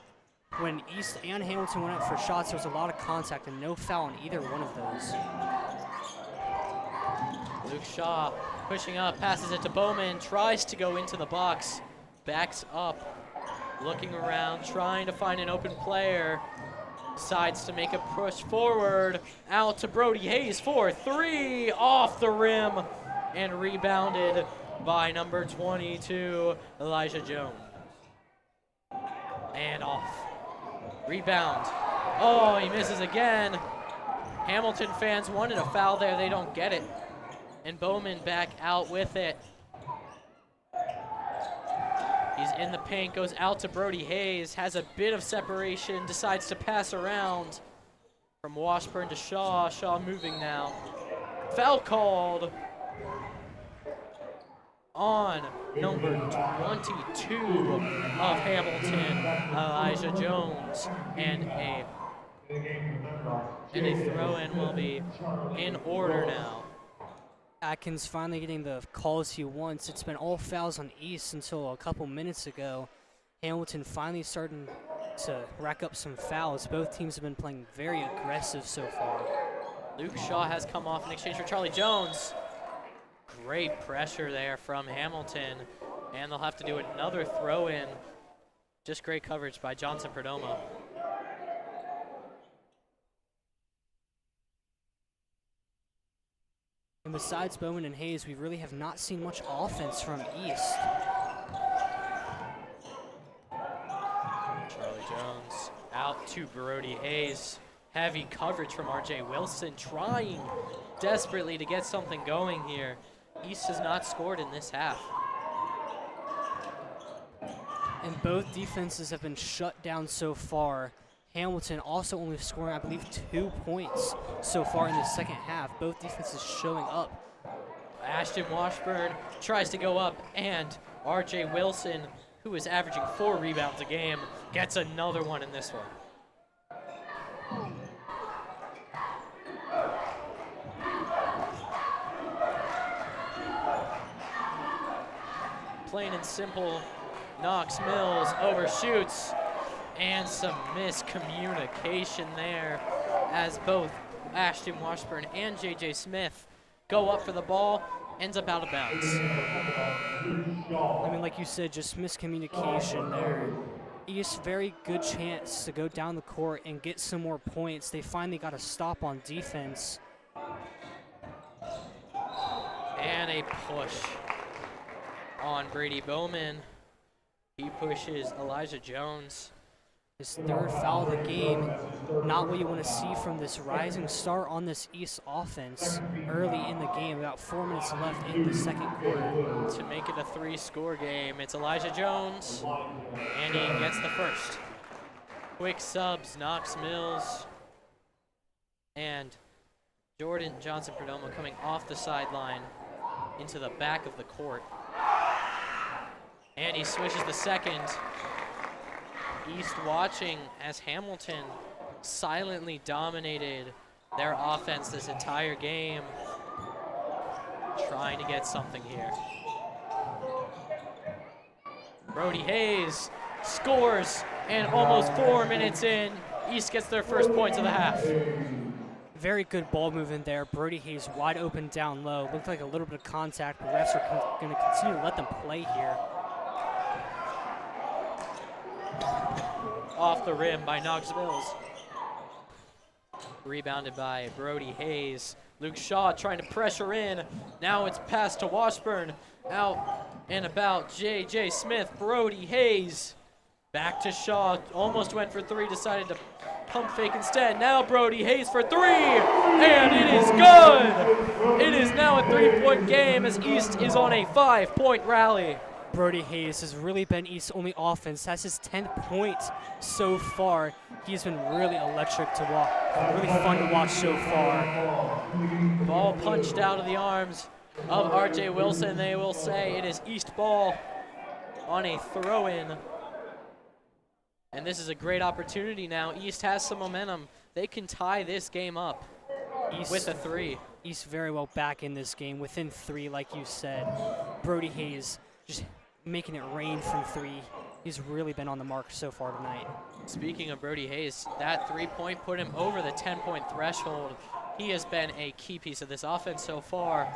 Speaker 2: when East and Hamilton went up for shots, there was a lot of contact and no foul on either one of those.
Speaker 1: Luke Shaw pushing up, passes it to Bowman, tries to go into the box, backs up. Looking around, trying to find an open player. Decides to make a push forward. Out to Brody Hayes for 3. Off the rim. And rebounded by number 22, Elijah Jones. And off. Rebound. Oh, he misses again. Hamilton fans wanted a foul there. They don't get it. And Bowman back out with it. He's in the paint, goes out to Brody Hayes, has a bit of separation, decides to pass around from Washburn to Shaw. Shaw moving now. Foul called on number 22 of Hamilton, Elijah Jones, and a
Speaker 10: in the game for the Thunderhawks.
Speaker 1: And a throw-in will be in order now.
Speaker 2: Atkins finally getting the calls he wants. It's been all fouls on East until a couple minutes ago. Hamilton finally starting to rack up some fouls. Both teams have been playing very aggressive so far.
Speaker 1: Luke Shaw has come off in exchange for Charlie Jones. Great pressure there from Hamilton. And they'll have to do another throw-in. Just great coverage by Johnson Perdomo.
Speaker 2: And besides Bowman and Hayes, we really have not seen much offense from East.
Speaker 1: Charlie Jones out to Brody Hayes. Heavy coverage from RJ Wilson, trying desperately to get something going here. East has not scored in this half.
Speaker 2: And both defenses have been shut down so far. Hamilton also only scoring, I believe, 2 points so far in the second half. Both defenses showing up.
Speaker 1: Ashton Washburn tries to go up, and RJ Wilson, who is averaging 4 rebounds a game, gets another one in this one. Plain and simple, Knox Mills overshoots, and some miscommunication there as both Ashton Washburn and JJ Smith go up for the ball, ends up out of bounds.
Speaker 2: I mean, like you said, just miscommunication there. East, very good chance to go down the court and get some more points. They finally got a stop on defense.
Speaker 1: And a push on Brady Bowman. He pushes Elijah Jones.
Speaker 2: His third foul of the game. Not what you want to see from this rising star on this East offense early in the game. About 4 minutes left in the second quarter.
Speaker 1: To make it a 3-score game, it's Elijah Jones, and he gets the first. Quick subs, Knox Mills, and Jordan Johnson Perdomo coming off the sideline into the back of the court. And he switches the second. East watching as Hamilton silently dominated their offense this entire game, trying to get something here. Brody Hayes scores, and almost 4 minutes in, East gets their first points of the half.
Speaker 2: Very good ball movement there. Brody Hayes wide open down low. Looked like a little bit of contact, but refs are going to continue to let them play here.
Speaker 1: Off the rim by Knox Mills. Rebounded by Brody Hayes. Luke Shaw trying to pressure in. Now it's passed to Washburn. Out and about JJ Smith. Brody Hayes. Back to Shaw. Almost went for 3. Decided to pump fake instead. Now Brody Hayes for 3. And it is good. It is now a 3-point game as East is on a 5-point rally.
Speaker 2: Brody Hayes has really been East's only offense. That's his 10th point so far. He's been really electric to watch, really fun to watch so far.
Speaker 1: Ball punched out of the arms of RJ Wilson. They will say it is East ball on a throw-in. And this is a great opportunity now. East has some momentum. They can tie this game up with a 3.
Speaker 2: East very well back in this game, within 3, like you said. Brody Hayes just making it rain from 3. He's really been on the mark so far tonight.
Speaker 1: Speaking of Brody Hayes, that 3-point put him over the 10-point threshold. He has been a key piece of this offense so far.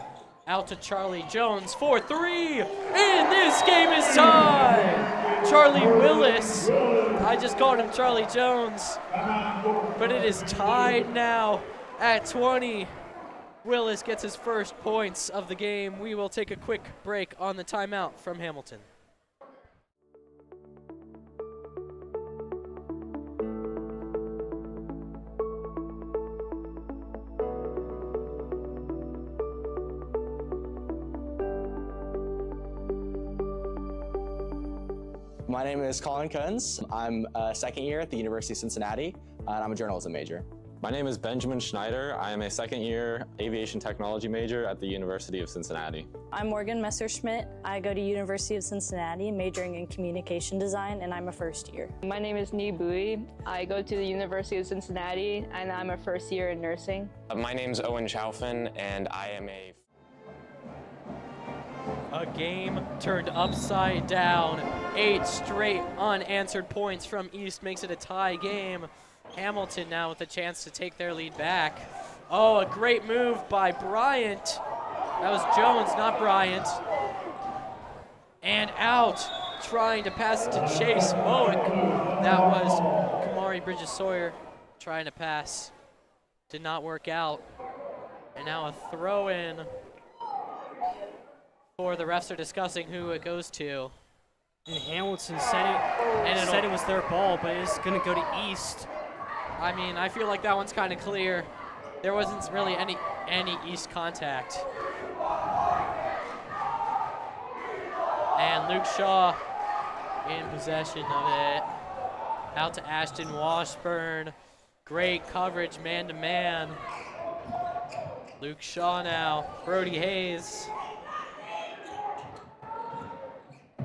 Speaker 1: Out to Charlie Jones for 3, and this game is tied. Charlie Willis, I just called him Charlie Jones, but it is tied now at 20. Willis gets his first points of the game. We will take a quick break on the timeout from Hamilton.
Speaker 3: My name is Colin Kunz. I'm a second year at the University of Cincinnati, and I'm a journalism major.
Speaker 4: My name is Benjamin Schneider. I am a second-year aviation technology major at the University of Cincinnati.
Speaker 5: I'm Morgan Messerschmidt. I go to University of Cincinnati, majoring in communication design, and I'm a first year.
Speaker 6: My name is Nee Bui. I go to the University of Cincinnati, and I'm a first year in nursing.
Speaker 7: My name's Owen Chaufin, and I am
Speaker 1: A game turned upside down. 8 straight unanswered points from East makes it a tie game. Hamilton now with a chance to take their lead back. Oh, a great move by Bryant. That was Jones, not Bryant. And out, trying to pass it to Chase Mowick. That was Kamari Bridges-Sawyer trying to pass. Did not work out. And now a throw-in. For the refs are discussing who it goes to.
Speaker 2: And Hamilton said it was their ball, but it's going to go to East.
Speaker 1: I mean, I feel like that one's kind of clear. There wasn't really any East contact. And Luke Shaw in possession of it. Out to Ashton Washburn. Great coverage, man-to-man. Luke Shaw now. Brody Hayes.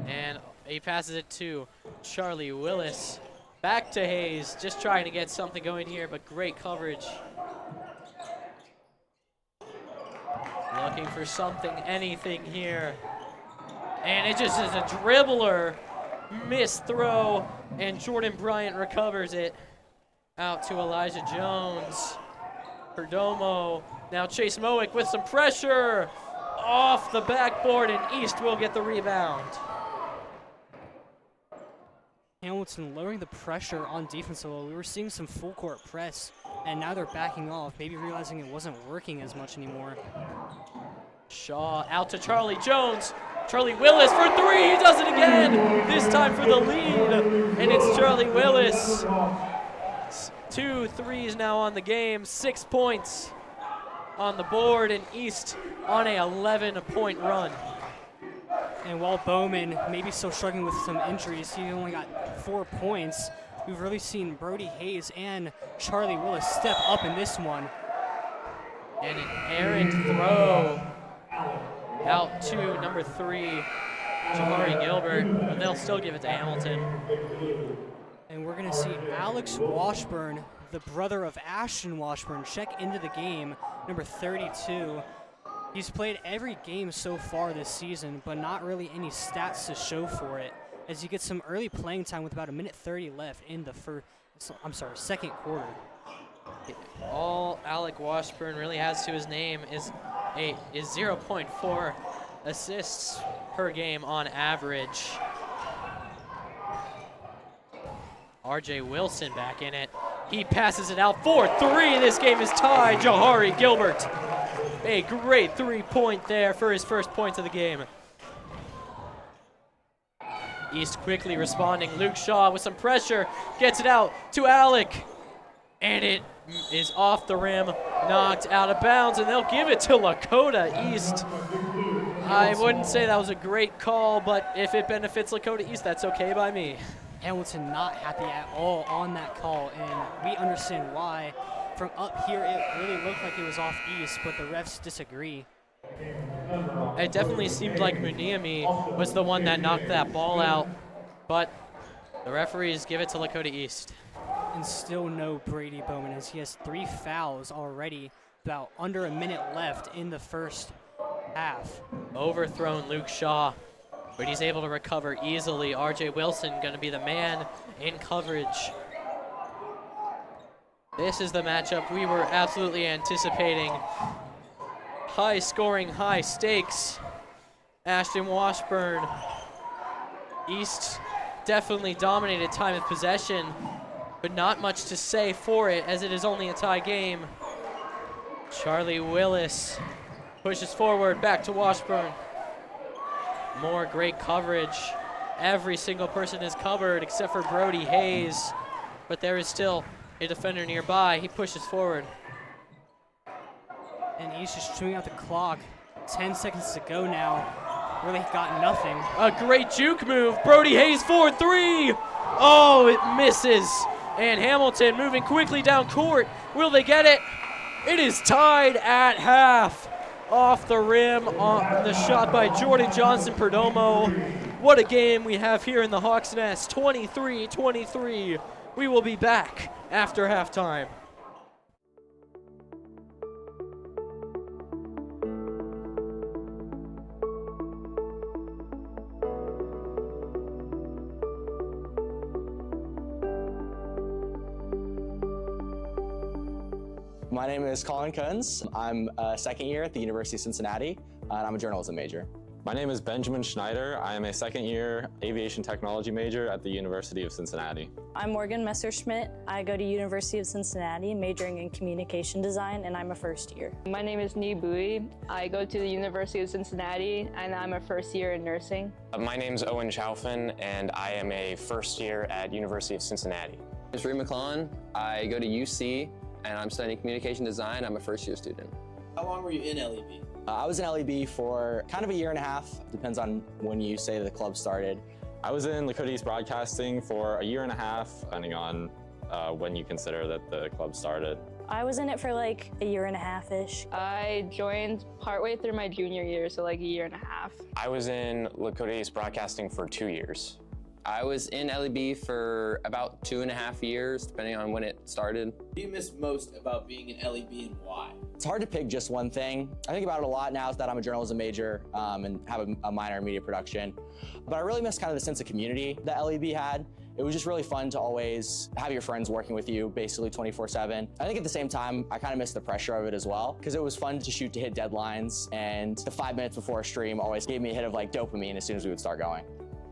Speaker 1: And he passes it to Charlie Willis. Back to Hayes, just trying to get something going here, but great coverage. Looking for something, anything here. And it just is a dribbler. Missed throw, and Jordan Bryant recovers it. Out to Elijah Jones. Perdomo. Now Chase Mowick with some pressure. Off the backboard, and East will get the rebound.
Speaker 2: Hamilton lowering the pressure on defense a little. We were seeing some full court press, and now they're backing off, maybe realizing it wasn't working as much anymore.
Speaker 1: Shaw out to Charlie Jones. Charlie Willis for 3, he does it again. This time for the lead, and it's Charlie Willis. 2 threes now on the game, 6 points on the board, and East on a 11-point run.
Speaker 2: And while Bowman may be still struggling with some injuries, he only got 4 points. We've really seen Brody Hayes and Charlie Willis step up in this one.
Speaker 1: And an errant throw out to number 3, Jamari Gilbert, but they'll still give it to Hamilton.
Speaker 2: And we're gonna see Alex Washburn, the brother of Ashton Washburn, check into the game, number 32. He's played every game so far this season, but not really any stats to show for it, as he gets some early playing time with about 1:30 left in the second quarter.
Speaker 1: All Alec Washburn really has to his name is 0.4 assists per game on average. RJ Wilson back in it. He passes it out for 3. This game is tied. Jahari Gilbert. A great 3-point there for his first points of the game. East quickly responding. Luke Shaw with some pressure. Gets it out to Alec. And it is off the rim. Knocked out of bounds. And they'll give it to Lakota East. I wouldn't say that was a great call, but if it benefits Lakota East, that's okay by me.
Speaker 2: Hamilton not happy at all on that call, and we understand why. From up here, it really looked like it was off East, but the refs disagree.
Speaker 1: It definitely seemed like Muniemi was the one that knocked that ball out, but the referees give it to Lakota East.
Speaker 2: And still no Brady Bowman, as he has 3 fouls already, about under a minute left in the first half.
Speaker 1: Overthrown Luke Shaw, but he's able to recover easily. RJ Wilson going to be the man in coverage. This is the matchup we were absolutely anticipating. High scoring, high stakes. Ashton Washburn. East definitely dominated time of possession, but not much to say for it, as it is only a tie game. Charlie Willis pushes forward, back to Washburn. More great coverage. Every single person is covered except for Brody Hayes, but there is still a defender nearby. He pushes forward.
Speaker 2: And East is chewing out the clock. 10 seconds to go now. Really got nothing.
Speaker 1: A great juke move. Brody Hayes for 3. Oh, it misses. And Hamilton moving quickly down court. Will they get it? It is tied at half. Off the rim on the shot by Jordan Johnson-Perdomo. What a game we have here in the Hawks Nest, 23-23. We will be back after halftime.
Speaker 3: My name is Colin Kunz. I'm a second year at the University of Cincinnati, and I'm a journalism major.
Speaker 4: My name is Benjamin Schneider. I am a second-year aviation technology major at the University of Cincinnati.
Speaker 5: I'm Morgan Messerschmidt. I go to University of Cincinnati, majoring in communication design, and I'm a first year.
Speaker 6: My name is Nee Bui. I go to the University of Cincinnati, and I'm a first year in nursing.
Speaker 7: My name's Owen Chaufin, and I am a first year at University of Cincinnati.
Speaker 8: I'm Reed McClellan. I go to UC, and I'm studying communication design. I'm a first year student.
Speaker 9: How long were you in LEB?
Speaker 3: I was in LEB for kind of a year and a half, depends on when you say the club started.
Speaker 4: I was in Lakota East Broadcasting for a year and a half, depending on when you consider that the club started.
Speaker 5: I was in it for like a year and a half-ish.
Speaker 6: I joined partway through my junior year, so like a year and a half.
Speaker 7: I was in Lakota East Broadcasting for 2 years.
Speaker 8: I was in LEB for about 2.5 years, depending on when it started.
Speaker 9: What do you miss most about being in LEB and why?
Speaker 3: It's hard to pick just one thing. I think about it a lot now that I'm a journalism major and have a minor in media production. But I really miss kind of the sense of community that LEB had. It was just really fun to always have your friends working with you basically 24/7. I think at the same time, I kind of miss the pressure of it as well, because it was fun to shoot to hit deadlines, and the 5 minutes before a stream always gave me a hit of like dopamine as soon as we would start going.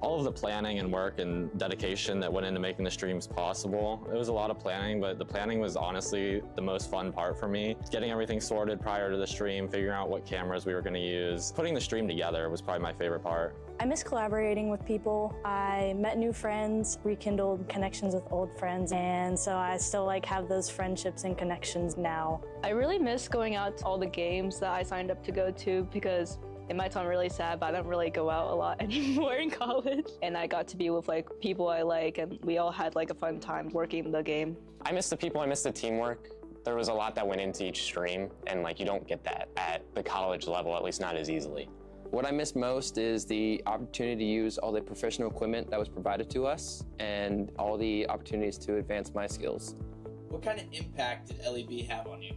Speaker 4: All of the planning and work and dedication that went into making the streams possible. It was a lot of planning, but the planning was honestly the most fun part for me. Getting everything sorted prior to the stream, figuring out what cameras we were going to use. Putting the stream together was probably my favorite part.
Speaker 5: I miss collaborating with people. I met new friends, rekindled connections with old friends, and so I still like have those friendships and connections now.
Speaker 6: I really miss going out to all the games that I signed up to go to, because it might sound really sad, but I don't really go out a lot anymore in college. And I got to be with like people I like, and we all had like a fun time working the game.
Speaker 7: I miss the people, I miss the teamwork. There was a lot that went into each stream, and like you don't get that at the college level, at least not as easily.
Speaker 8: What I miss most is the opportunity to use all the professional equipment that was provided to us and all the opportunities to advance my skills.
Speaker 9: What kind of impact did LEB have on you?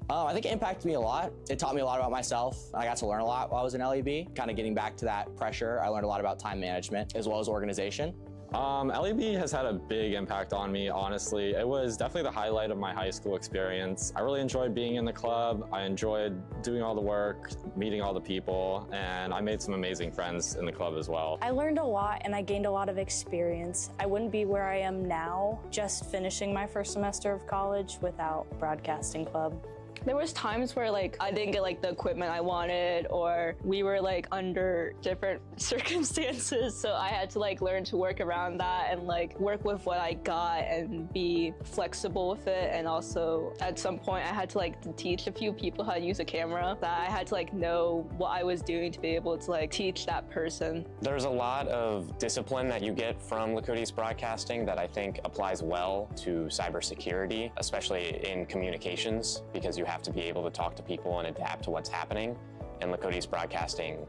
Speaker 3: I think it impacted me a lot. It taught me a lot about myself. I got to learn a lot while I was in LEB. Kind of getting back to that pressure, I learned a lot about time management as well as organization.
Speaker 4: LEB has had a big impact on me, honestly. It was definitely the highlight of my high school experience. I really enjoyed being in the club. I enjoyed doing all the work, meeting all the people, and I made some amazing friends in the club as well.
Speaker 5: I learned a lot and I gained a lot of experience. I wouldn't be where I am now just finishing my first semester of college without Broadcasting Club.
Speaker 6: There was times where like I didn't get like the equipment I wanted, or we were like under different circumstances, so I had to like learn to work around that and like work with what I got and be flexible with it. And also at some point I had to like teach a few people how to use a camera, that I had to like know what I was doing to be able to like teach that person.
Speaker 7: There's a lot of discipline that you get from Lakota East Broadcasting that I think applies well to cybersecurity, especially in communications, because you have to be able to talk to people and adapt to what's happening, and Lakota East Broadcasting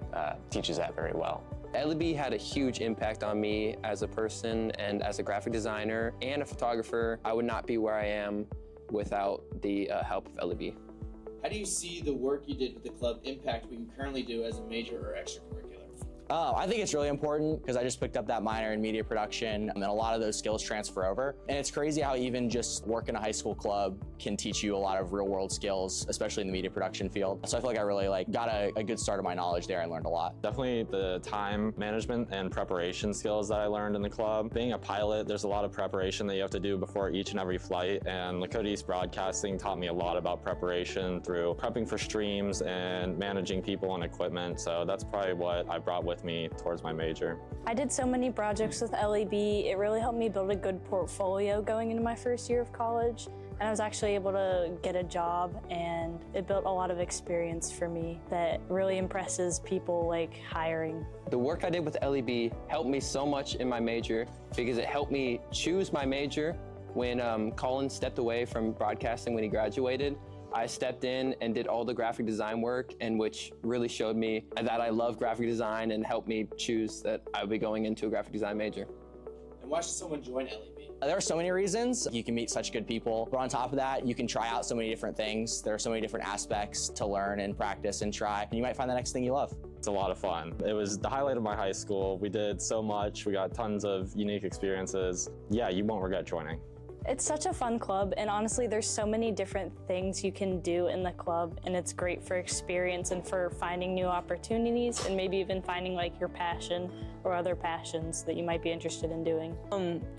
Speaker 7: teaches that very well.
Speaker 8: LEB had a huge impact on me as a person and as a graphic designer and a photographer. I would not be where I am without the help of LEB.
Speaker 9: How do you see the work you did with the club impact what you currently do as a major or extracurricular?
Speaker 3: I think it's really important because I just picked up that minor in media production, and a lot of those skills transfer over. And it's crazy how even just work in a high school club can teach you a lot of real world skills, especially in the media production field. So I feel like I really got a good start of my knowledge there and learned a lot.
Speaker 4: Definitely the time management and preparation skills that I learned in the club. Being a pilot, there's a lot of preparation that you have to do before each and every flight, and Lakota East Broadcasting taught me a lot about preparation through prepping for streams and managing people and equipment. So that's probably what I brought with me towards my major.
Speaker 5: I did so many projects with LEB. It really helped me build a good portfolio going into my first year of college. And I was actually able to get a job, and it built a lot of experience for me that really impresses people like hiring.
Speaker 8: The work I did with LEB helped me so much in my major because it helped me choose my major When Colin stepped away from broadcasting when he graduated, I stepped in and did all the graphic design work, and which really showed me that I love graphic design and helped me choose that I would be going into a graphic design major.
Speaker 9: And why should someone join LEB?
Speaker 3: There are so many reasons. You can meet such good people, but on top of that, you can try out so many different things. There are so many different aspects to learn and practice and try, and you might find the next thing you love.
Speaker 4: It's a lot of fun. It was the highlight of my high school. We did so much. We got tons of unique experiences. Yeah, you won't regret joining.
Speaker 5: It's such a fun club, and honestly, there's so many different things you can do in the club, and it's great for experience and for finding new opportunities, and maybe even finding like your passion or other passions that you might be interested in doing.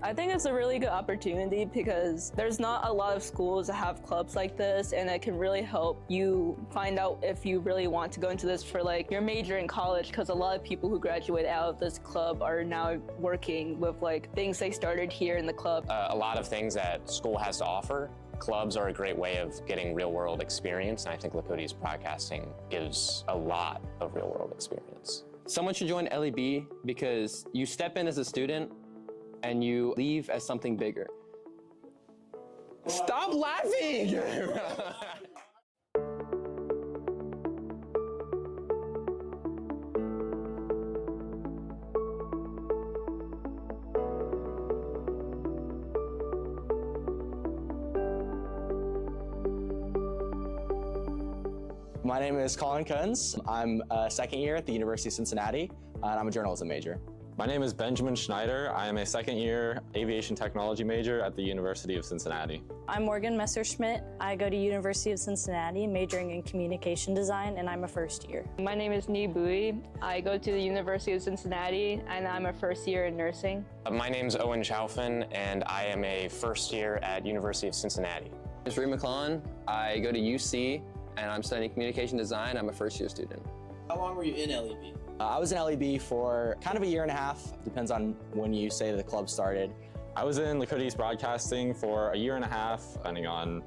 Speaker 6: I think it's a really good opportunity because there's not a lot of schools that have clubs like this, and it can really help you find out if you really want to go into this for like your major in college, because a lot of people who graduate out of this club are now working with like things they started here in the club.
Speaker 7: A lot of things that school has to offer. Clubs are a great way of getting real-world experience, and I think Lakota East Broadcasting gives a lot of real-world experience.
Speaker 8: Someone should join LEB because you step in as a student and you leave as something bigger. Stop laughing!
Speaker 3: My name is Colin Kunz. I'm a second year at the University of Cincinnati, and I'm a journalism major.
Speaker 4: My name is Benjamin Schneider. I am a second year aviation technology major at the University of Cincinnati.
Speaker 5: I'm Morgan Messerschmidt. I go to University of Cincinnati, majoring in communication design, and I'm a first year.
Speaker 6: My name is Nee Bui. I go to the University of Cincinnati, and I'm a first year in nursing.
Speaker 7: My name's Owen Chaufin, and I am a first year at University of Cincinnati.
Speaker 8: I'm Reed McClellan. I go to UC, and I'm studying communication design. I'm a first year student.
Speaker 9: How long were you in LEB?
Speaker 3: I was in LEB for kind of a year and a half, depends on when you say the club started.
Speaker 4: I was in Lakota East Broadcasting for a year and a half, depending on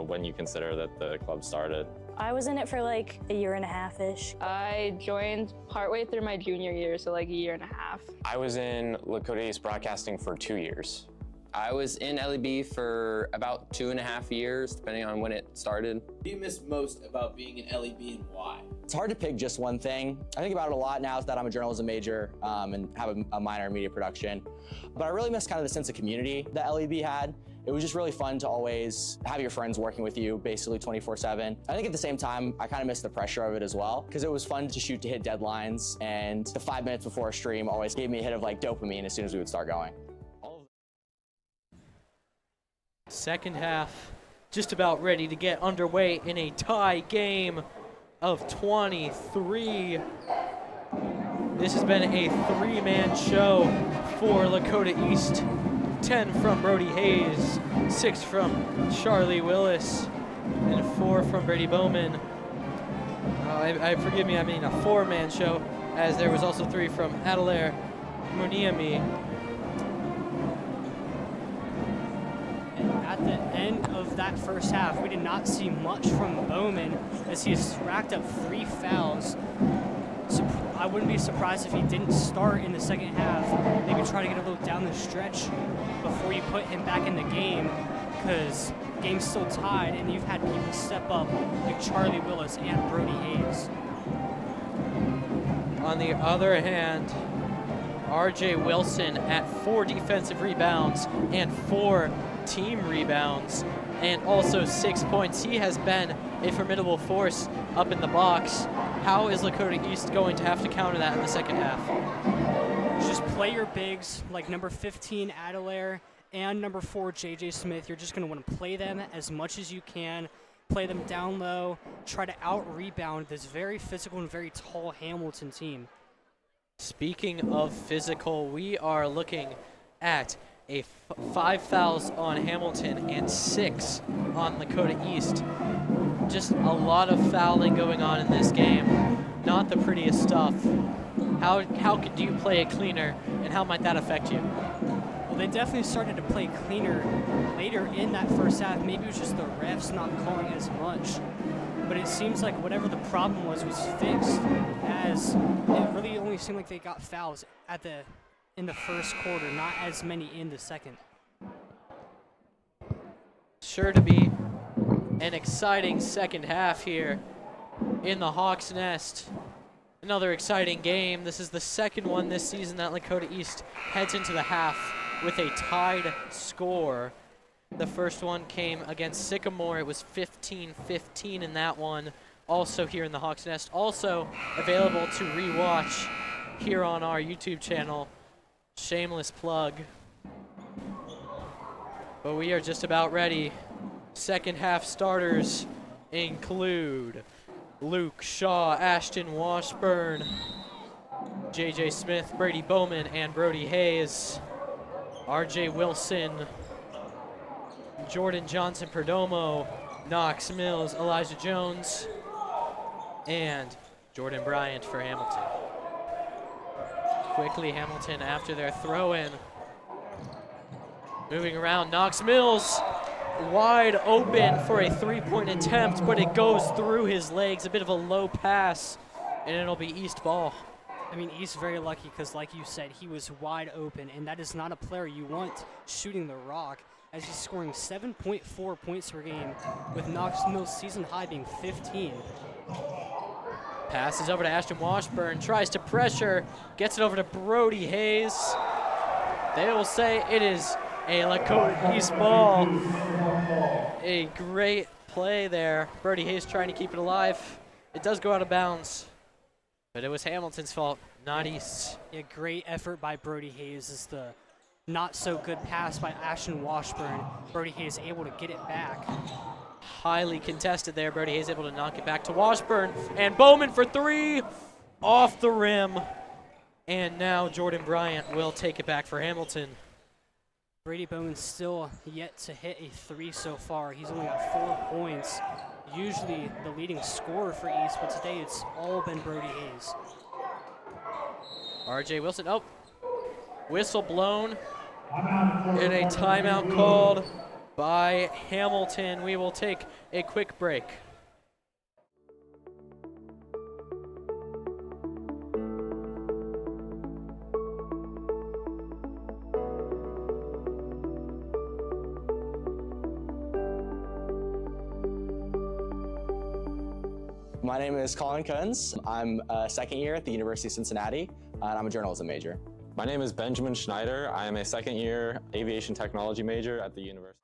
Speaker 4: when you consider that the club started.
Speaker 5: I was in it for like a year and a half-ish.
Speaker 6: I joined partway through my junior year, so like a year and a half.
Speaker 7: I was in Lakota East Broadcasting for 2 years.
Speaker 8: I was in LEB for about 2.5 years, depending on when it started.
Speaker 9: What do you miss most about being in LEB and why?
Speaker 3: It's hard to pick just one thing. I think about it a lot now that I'm a journalism major and have a minor in media production. But I really miss kind of the sense of community that LEB had. It was just really fun to always have your friends working with you basically 24/7. I think at the same time, I kind of miss the pressure of it as well, because it was fun to shoot to hit deadlines, and the 5 minutes before a stream always gave me a hit of like dopamine as soon as we would start going.
Speaker 1: Second half just about ready to get underway in a tie game of 23. This has been a three-man show for Lakota East. 10 from Brody Hayes, 6 from Charlie Willis, and 4 from Brady Bowman. Forgive me, I mean a four-man show, as there was also 3 from Adelaire Muniami.
Speaker 2: At the end of that first half, we did not see much from Bowman as he has racked up 3 fouls. So I wouldn't be surprised if he didn't start in the second half. Maybe try to get a little down the stretch before you put him back in the game, because the game's still tied and you've had people step up like Charlie Willis and Brody Hayes.
Speaker 1: On the other hand, RJ Wilson at 4 defensive rebounds and 4 team rebounds, and also 6 points. He has been a formidable force up in the box. How is Lakota East going to have to counter that in the second half?
Speaker 2: Just play your bigs like number 15 Adelaire and number 4 JJ Smith. You're just going to want to play them as much as you can, play them down low, try to out-rebound this very physical and very tall Hamilton team.
Speaker 1: Speaking of physical, we are looking at 5 fouls on Hamilton and 6 on Lakota East. Just a lot of fouling going on in this game. Not the prettiest stuff. How do you play it cleaner, and how might that affect you?
Speaker 2: Well, they definitely started to play cleaner later in that first half. Maybe it was just the refs not calling as much. But it seems like whatever the problem was fixed, as it really only seemed like they got fouls in the first quarter, not as many in the second.
Speaker 1: sure to be an exciting second half here in the Hawks' Nest. Another exciting game. This is the second one this season that Lakota East heads into the half with a tied score. The first one came against Sycamore. It was 15-15 in that one. Also here in the Hawks' Nest. Also available to rewatch here on our YouTube channel. Shameless plug. But we are just about ready. Second half starters include Luke Shaw, Ashton Washburn, JJ Smith, Brady Bowman, and Brody Hayes. RJ Wilson, Jordan Johnson Perdomo, Knox Mills, Elijah Jones, and Jordan Bryant for Hamilton. Quickly Hamilton after their throw-in. Moving around, Knox Mills wide open for a three-point attempt, but it goes through his legs. A bit of a low pass, and it'll be East ball.
Speaker 2: I mean, East very lucky because, like you said, he was wide open, and that is not a player you want shooting the rock, as he's scoring 7.4 points per game, with Knox Mills' season high being 15.
Speaker 1: Passes over to Ashton Washburn, tries to pressure, gets it over to Brody Hayes. They will say it is a Lakota East ball. A great play there. Brody Hayes trying to keep it alive. It does go out of bounds, but it was Hamilton's fault, not East's.
Speaker 2: Yeah, great effort by Brody Hayes. Is the not so good pass by Ashton Washburn. Brody Hayes able to get it back.
Speaker 1: Highly contested there. Brody Hayes able to knock it back to Washburn, and Bowman for three, off the rim. And now Jordan Bryant will take it back for Hamilton.
Speaker 2: Brady Bowman still yet to hit a three so far. He's only got 4 points. Usually the leading scorer for East, but today it's all been Brody Hayes.
Speaker 1: RJ Wilson, oh, whistle blown, and a timeout called by Hamilton. We will take a quick break.
Speaker 3: My name is Colin Kunz. I'm a second year at the University of Cincinnati, and I'm a journalism major.
Speaker 4: My name is Benjamin Schneider. I am a second year aviation technology major at the university.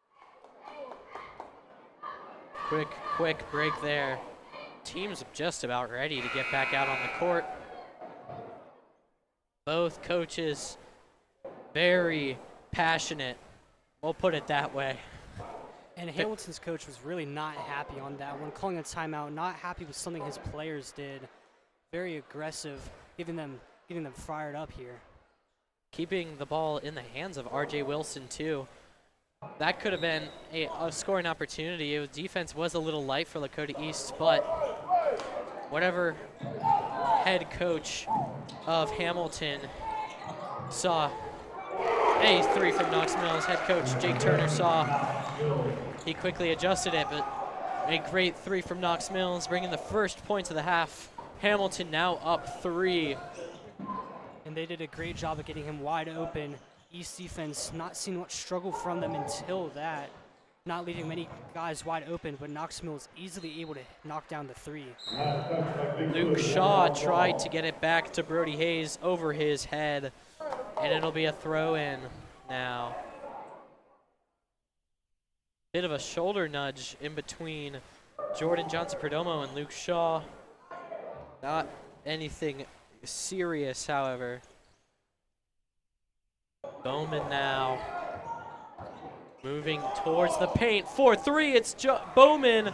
Speaker 1: Quick break there. Team's just about ready to get back out on the court. Both coaches very passionate. We'll put it that way.
Speaker 2: And Hamilton's coach was really not happy on that one, calling a timeout, not happy with something his players did. Very aggressive, getting them fired up here.
Speaker 1: Keeping the ball in the hands of RJ Wilson too. That could have been a scoring opportunity. Defense was a little light for Lakota East, but whatever head coach of Hamilton saw a three from Knox Mills, head coach Jake Turner saw, he quickly adjusted it, but a great three from Knox Mills, bringing the first points of the half. Hamilton now up 3.
Speaker 2: And they did a great job of getting him wide open. East defense not seeing much struggle from them until that. Not leaving many guys wide open, but Knox Mills easily able to knock down the 3.
Speaker 1: Luke Shaw tried to get it back to Brody Hayes over his head, and it'll be a throw-in now. Bit of a shoulder nudge in between Jordan Johnson Perdomo and Luke Shaw. Not anything serious, however. Bowman now moving towards the paint. 4-3, it's Bowman.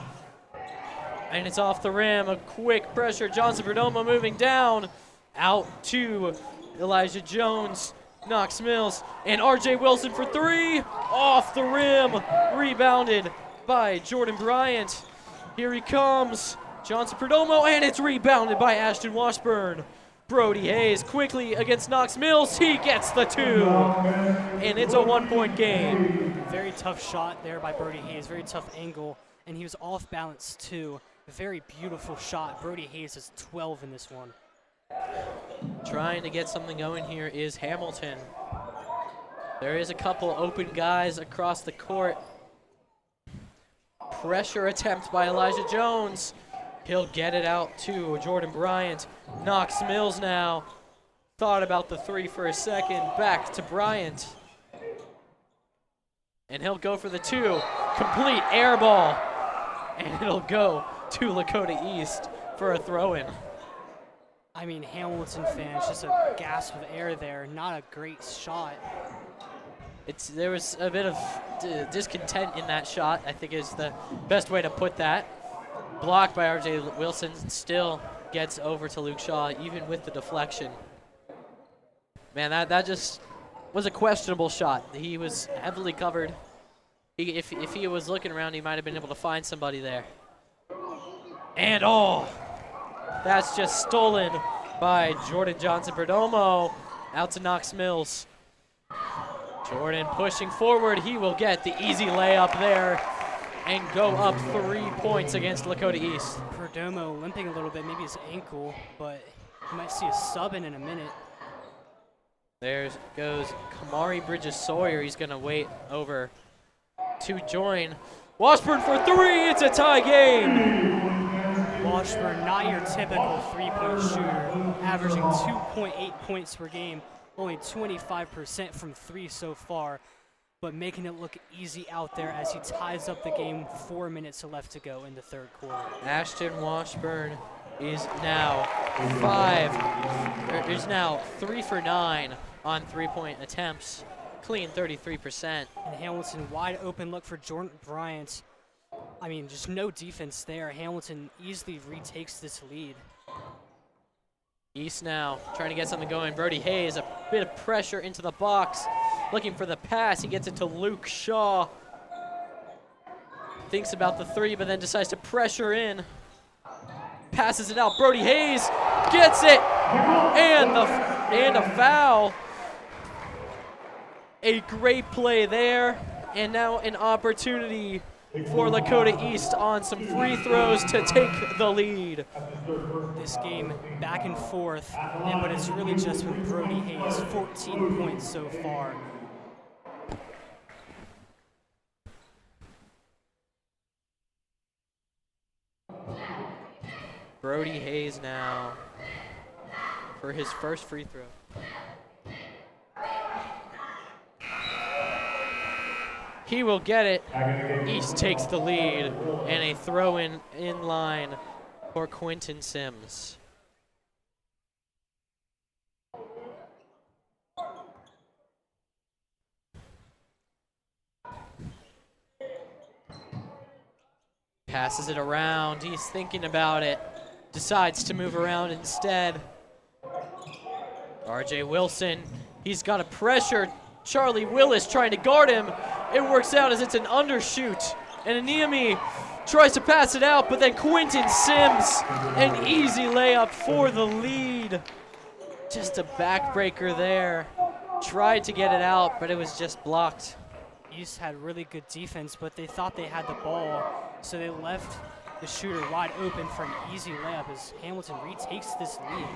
Speaker 1: And it's off the rim, a quick pressure. Johnson Perdomo moving down. Out to Elijah Jones, Knox Mills, and RJ Wilson for 3. Off the rim, rebounded by Jordan Bryant. Here he comes, Johnson Perdomo, and it's rebounded by Ashton Washburn. Brody Hayes quickly against Knox Mills. He gets the 2, and it's a 1-point game.
Speaker 2: Very tough shot there by Brody Hayes, very tough angle, and he was off balance too. Very beautiful shot. Brody Hayes is 12 in this one.
Speaker 1: Trying to get something going here is Hamilton. There is a couple open guys across the court. pressure attempt by Elijah Jones. He'll get it out to Jordan Bryant. Knox Mills now. Thought about the three for a second. Back to Bryant. And he'll go for the two. Complete air ball. And it'll go to Lakota East for a throw-in.
Speaker 2: I mean, Hamilton fans, just a gasp of air there. Not a great shot.
Speaker 1: There was a bit of discontent in that shot, I think is the best way to put that. Blocked by R.J. Wilson, still gets over to Luke Shaw, even with the deflection. Man, that just was a questionable shot. He was heavily covered. If he was looking around, he might have been able to find somebody there. And that's just stolen by Jordan Johnson-Perdomo. Out to Knox Mills. Jordan pushing forward. He will get the easy layup there and go up 3 points against Lakota East.
Speaker 2: Perdomo limping a little bit, maybe his ankle, but you might see a sub in a minute.
Speaker 1: There goes Kamari Bridges-Sawyer. He's going to wait over to join Washburn for three. It's a tie game.
Speaker 2: Washburn, not your typical three-point shooter, averaging 2.8 points per game, only 25% from three so far, but making it look easy out there as he ties up the game. 4 minutes left to go in the third quarter. Ashton
Speaker 1: Washburn is now 3 for 9 on three-point attempts, clean 33%.
Speaker 2: And Hamilton, wide open look for Jordan Bryant. I mean, just no defense there. Hamilton easily retakes this lead.
Speaker 1: East now trying to get something going. Brody Hayes, a bit of pressure into the box, looking for the pass. He gets it to Luke Shaw. Thinks about the three, but then decides to pressure in. Passes it out. Brody Hayes gets it, and a foul. A great play there, and now an opportunity for Lakota East on some free throws to take the lead.
Speaker 2: This game back and forth, but it's really just been Brody Hayes, 14 points so far.
Speaker 1: Brody Hayes now for his first free throw. He will get it. East takes the lead, and a throw-in in line for Quentin Sims. Passes it around. He's thinking about it. Decides to move around instead. R.J. Wilson, he's got a pressure. Charlie Willis trying to guard him. It works out as it's an undershoot. And Aniemi tries to pass it out, but then Quentin Sims, an easy layup for the lead. Just a backbreaker there. Tried to get it out, but it was just blocked.
Speaker 2: East had really good defense, but they thought they had the ball, so they left the shooter wide open for an easy layup as Hamilton retakes this lead.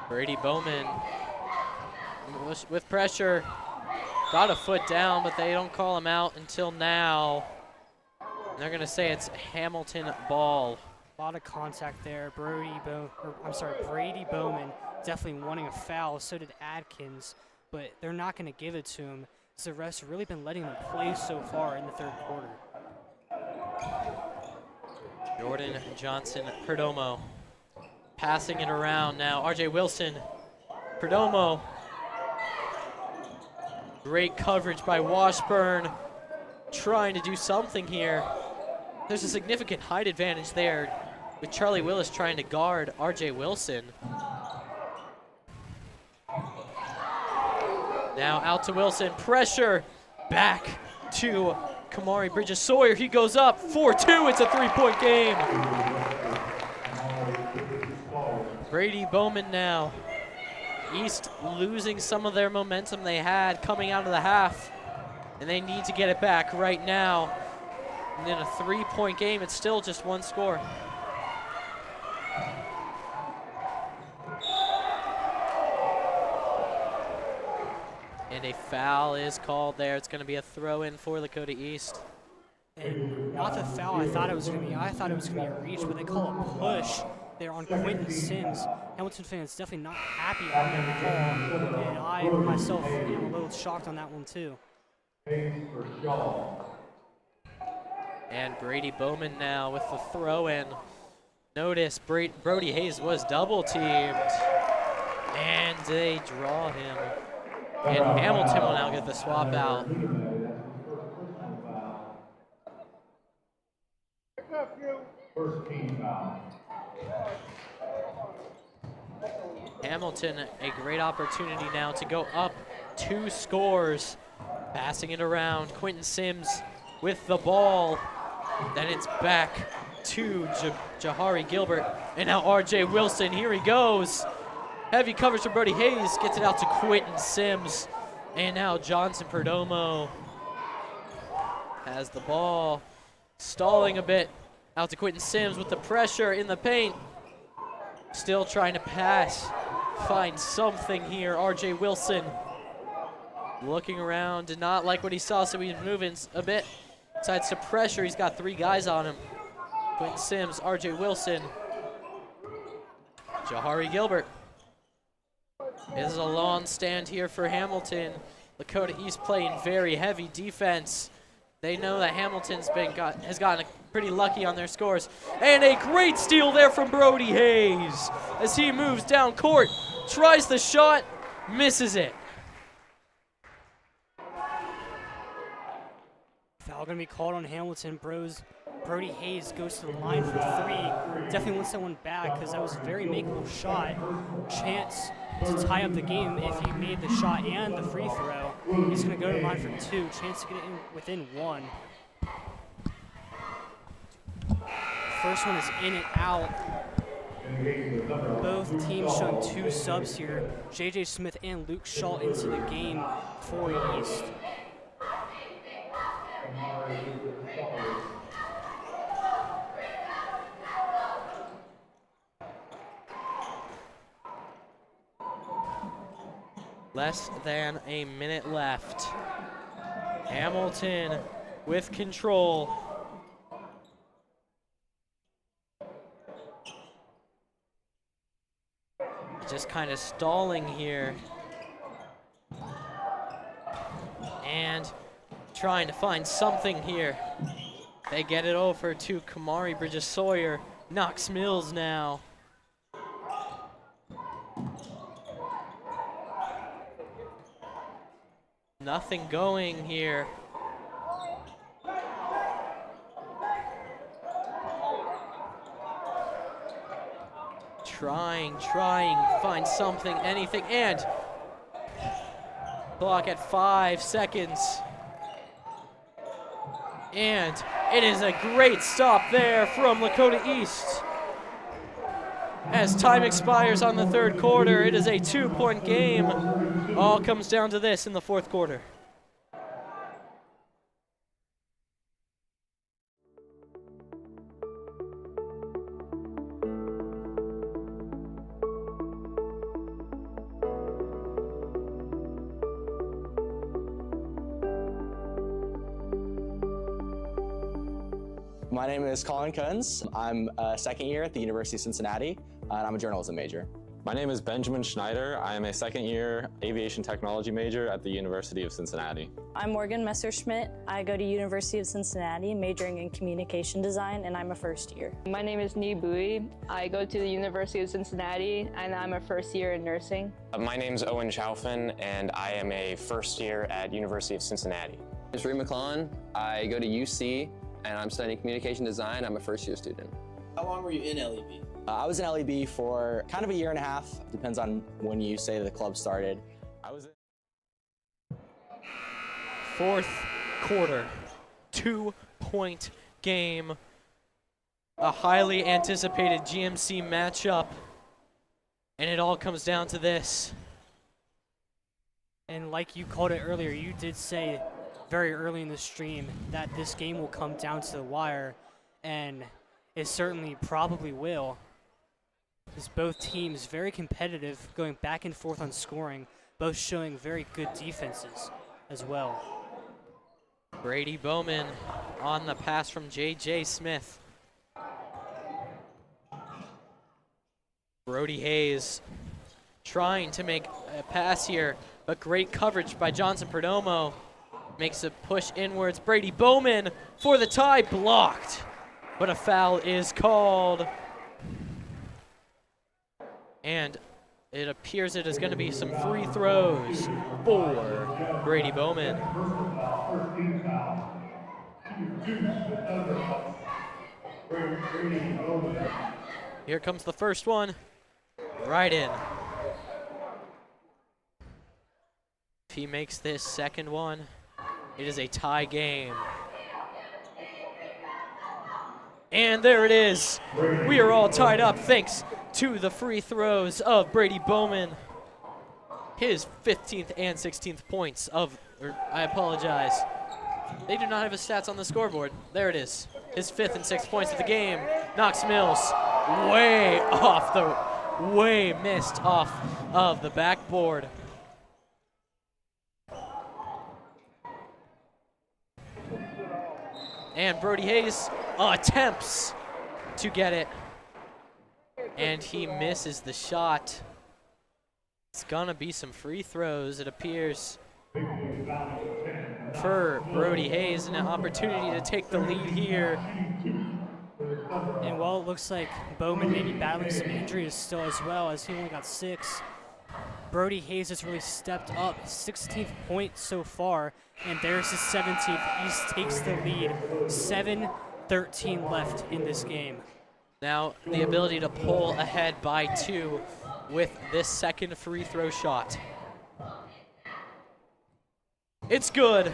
Speaker 1: Brady Bowman with pressure. Got a foot down, but they don't call him out until now. And they're going to say it's Hamilton ball.
Speaker 2: A lot of contact there. Brady Bowman definitely wanting a foul. So did Adkins, but they're not going to give it to him. So the refs have really been letting them play so far in the third quarter.
Speaker 1: Jordan Johnson-Perdomo passing it around now. R.J. Wilson, Perdomo. Great coverage by Washburn, trying to do something here. There's a significant height advantage there with Charlie Willis trying to guard R.J. Wilson. Now out to Wilson, pressure, back to Kamari Bridges-Sawyer. He goes up, 4-2, it's a three-point game. Brady Bowman now. East losing some of their momentum they had coming out of the half, and they need to get it back right now. And in a three-point game, it's still just one score. And a foul is called there. It's going to be a throw-in for Lakota East.
Speaker 2: And not the foul I thought it was going to be. I thought it was going to be a reach, but they call a push there on Quentin Sims. Hamilton fans definitely not happy with that call, and I myself am a little shocked on that one too.
Speaker 1: And Brady Bowman now with the throw-in. Notice Brody Hayes was double-teamed, and they draw him. And Hamilton will now get the swap out.
Speaker 10: First team foul.
Speaker 1: Hamilton, a great opportunity now to go up 2 scores. Passing it around, Quentin Sims with the ball. Then it's back to Jahari Gilbert. And now RJ Wilson, here he goes. Heavy coverage from Brody Hayes, gets it out to Quentin Sims. And now Johnson Perdomo has the ball, stalling a bit. Out to Quentin Sims with the pressure in the paint. Still trying to pass, find something here. RJ Wilson looking around, did not like what he saw, so he's moving a bit. Decides to pressure, he's got 3 guys on him. Quentin Sims, RJ Wilson, Jahari Gilbert. This is a long stand here for Hamilton. Lakota East playing very heavy defense. They know that Hamilton's has gotten pretty lucky on their scores. And a great steal there from Brody Hayes as he moves down court, tries the shot, misses it.
Speaker 2: Foul going to be called on Hamilton. Brody Hayes goes to the line for 3. Definitely wants that one back because that was a very makeable shot. Chance to tie up the game if he made the shot and the free throw. He's going to go to the line for 2. Chance to get it in within 1. First one is in and out. Both teams showing 2 subs here. JJ Smith and Luke Shaw into the game for East.
Speaker 1: Less than a minute left. Hamilton with control. Just kind of stalling here. And trying to find something here. They get it over to Kamari Bridges-Sawyer. Knox Mills now. Nothing going here. Trying, find something, anything, and clock at 5 seconds. And it is a great stop there from Lakota East. As time expires on the 3rd quarter, it is a 2-point game. All comes down to this in the 4th quarter.
Speaker 3: My name is Colin Kunz. I'm a 2nd year at the University of Cincinnati, and I'm a journalism major.
Speaker 4: My name is Benjamin Schneider. I am a 2nd year aviation technology major at the University of Cincinnati.
Speaker 5: I'm Morgan Messerschmidt. I go to University of Cincinnati, majoring in communication design, and I'm a 1st year.
Speaker 6: My name is Nee Bui. I go to the University of Cincinnati, and I'm a 1st year in nursing.
Speaker 7: My name's Owen Chaufin, and I am a 1st year at University of Cincinnati.
Speaker 8: I'm Reed McClellan. I go to UC, and I'm studying communication design. I'm a 1st year student.
Speaker 9: How long were you in LEB?
Speaker 3: I was in LEB for kind of a year and a half. Depends on when you say the club started.
Speaker 4: I was
Speaker 1: 4th quarter, 2-point game. A highly anticipated GMC matchup. And it all comes down to this.
Speaker 2: And like you called it earlier, you did say very early in the stream that this game will come down to the wire, and it certainly probably will. As both teams very competitive, going back and forth on scoring, both showing very good defenses as well.
Speaker 1: Brady Bowman on the pass from J.J. Smith. Brody Hayes trying to make a pass here, but great coverage by Johnson Perdomo. Makes a push inwards. Brady Bowman for the tie, blocked, but a foul is called. And it appears it is going to be some free throws for Brady Bowman.
Speaker 10: First team foul. Deuce, the Thunderhawks. Brady Bowman.
Speaker 1: Here comes the first one, right in. If he makes this second one, it is a tie game. And there it is. We are all tied up thanks to the free throws of Brady Bowman. His 15th and 16th points of, or I apologize. They do not have his stats on the scoreboard. There it is. His 5th and 6th points of the game. Knox Mills way missed off of the backboard. And Brody Hayes attempts to get it. And he misses the shot. It's gonna be some free throws, it appears, for Brody Hayes, and an opportunity to take the lead here.
Speaker 2: And while it looks like Bowman may be battling some injuries still as well, as he only got 6, Brody Hayes has really stepped up. 16th point so far, and there's his 17th. East takes the lead. 7:13 left in this game.
Speaker 1: Now the ability to pull ahead by 2 with this second free throw shot. It's good.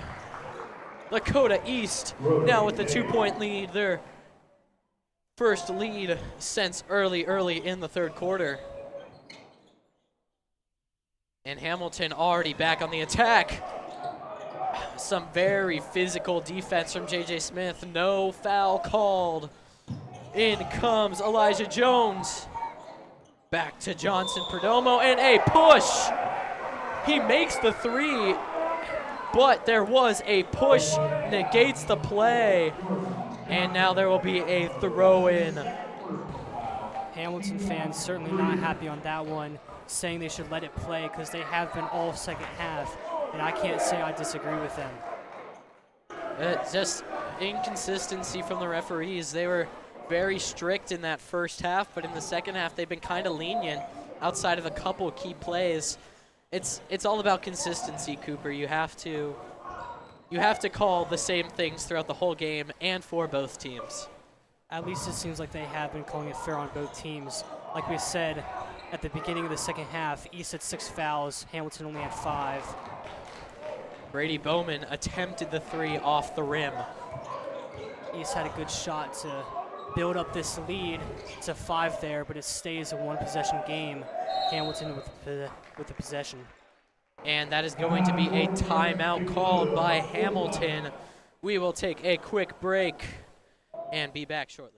Speaker 1: Lakota East now with the 2-point lead. Their first lead since early in the third quarter. And Hamilton already back on the attack. Some very physical defense from J.J. Smith. No foul called. In comes Elijah Jones. Back to Johnson Perdomo, and a push. He makes the 3, but there was a push, negates the play. And now there will be a throw-in.
Speaker 2: Hamilton fans certainly not happy on that one, saying they should let it play because they have been all second half, and I can't say I disagree with them.
Speaker 1: Just inconsistency from the referees. They were very strict in that first half, but in the second half they've been kind of lenient outside of a couple key plays. It's all about consistency, Cooper. You have to call the same things throughout the whole game and for both teams.
Speaker 2: At least it seems like they have been calling it fair on both teams. Like we said at the beginning of the second half, East had 6 fouls, Hamilton only had 5.
Speaker 1: Brady Bowman attempted the 3 off the rim.
Speaker 2: East had a good shot to build up this lead to 5 there, but it stays a 1-possession game. Hamilton with the possession.
Speaker 1: And that is going to be a timeout called by Hamilton. We will take a quick break and be back shortly.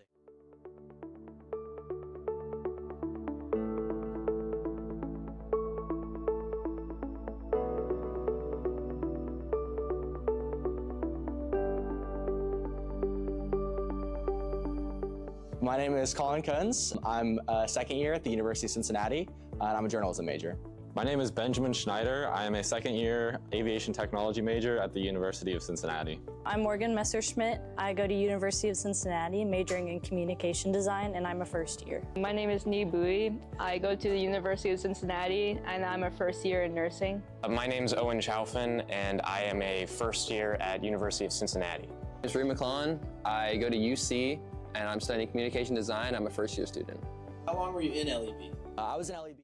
Speaker 3: My name is Colin Kunz. I'm a second year at the University of Cincinnati, and I'm a journalism major.
Speaker 4: My name is Benjamin Schneider. I am a second-year aviation technology major at the University of Cincinnati.
Speaker 5: I'm Morgan Messerschmidt. I go to University of Cincinnati, majoring in communication design, and I'm a first year.
Speaker 6: My name is Nee Bui. I go to the University of Cincinnati, and I'm a first year in nursing.
Speaker 7: My name's Owen Chaufin, and I am a first year at University of Cincinnati.
Speaker 8: I'm Reed McClellan. I go to UC, and I'm studying communication design. I'm a first year student.
Speaker 9: How long were you in LEB?
Speaker 3: I was in LEB.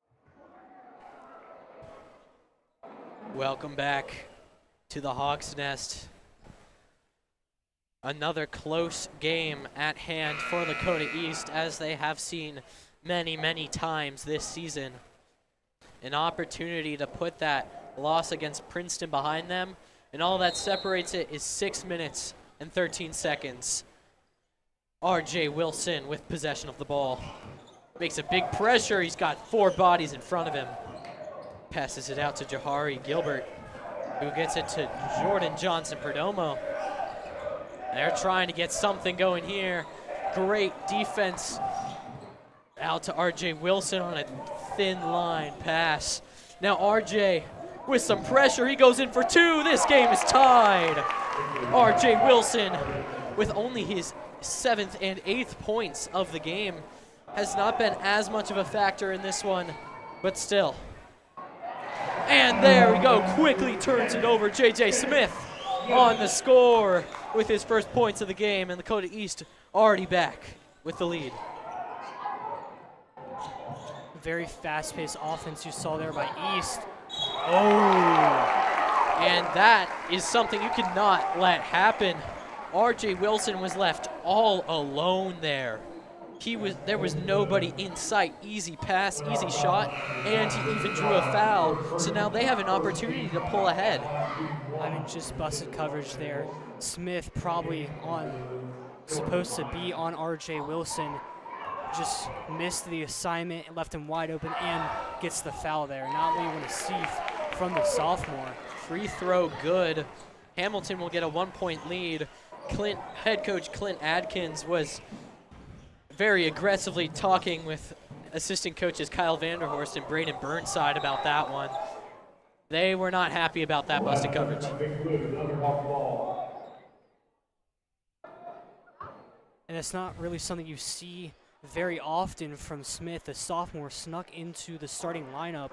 Speaker 1: Welcome back to the Hawks Nest. Another close game at hand for Lakota East, as they have seen many times this season. An opportunity to put that loss against Princeton behind them, and all that separates it is 6 minutes and 13 seconds. R.J. Wilson with possession of the ball. Makes a big pressure. He's got 4 bodies in front of him. Passes it out to Jahari Gilbert, who gets it to Jordan Johnson Perdomo. They're trying to get something going here. Great defense out to RJ Wilson on a thin line pass. Now RJ with some pressure, he goes in for two. This game is tied. RJ Wilson with only his 7th and 8th points of the game has not been as much of a factor in this one, but still. And there we go, quickly turns it over. JJ Smith on the score with his first points of the game, and Lakota East already back with the lead.
Speaker 2: Very fast-paced offense you saw there by East.
Speaker 1: And that is something you cannot let happen. RJ Wilson was left all alone there. There was nobody in sight. Easy pass, easy shot, and he even drew a foul. So now they have an opportunity to pull ahead.
Speaker 2: I mean, just busted coverage there. Smith probably supposed to be on RJ Wilson. Just missed the assignment and left him wide open and gets the foul there. Not what you want to see from the sophomore.
Speaker 1: Free throw good. Hamilton will get a 1-point lead. Head coach Clint Adkins was very aggressively talking with assistant coaches Kyle Vanderhorst and Braden Burnside about that one. They were not happy about that busted coverage.
Speaker 2: And it's not really something you see very often from Smith. The sophomore snuck into the starting lineup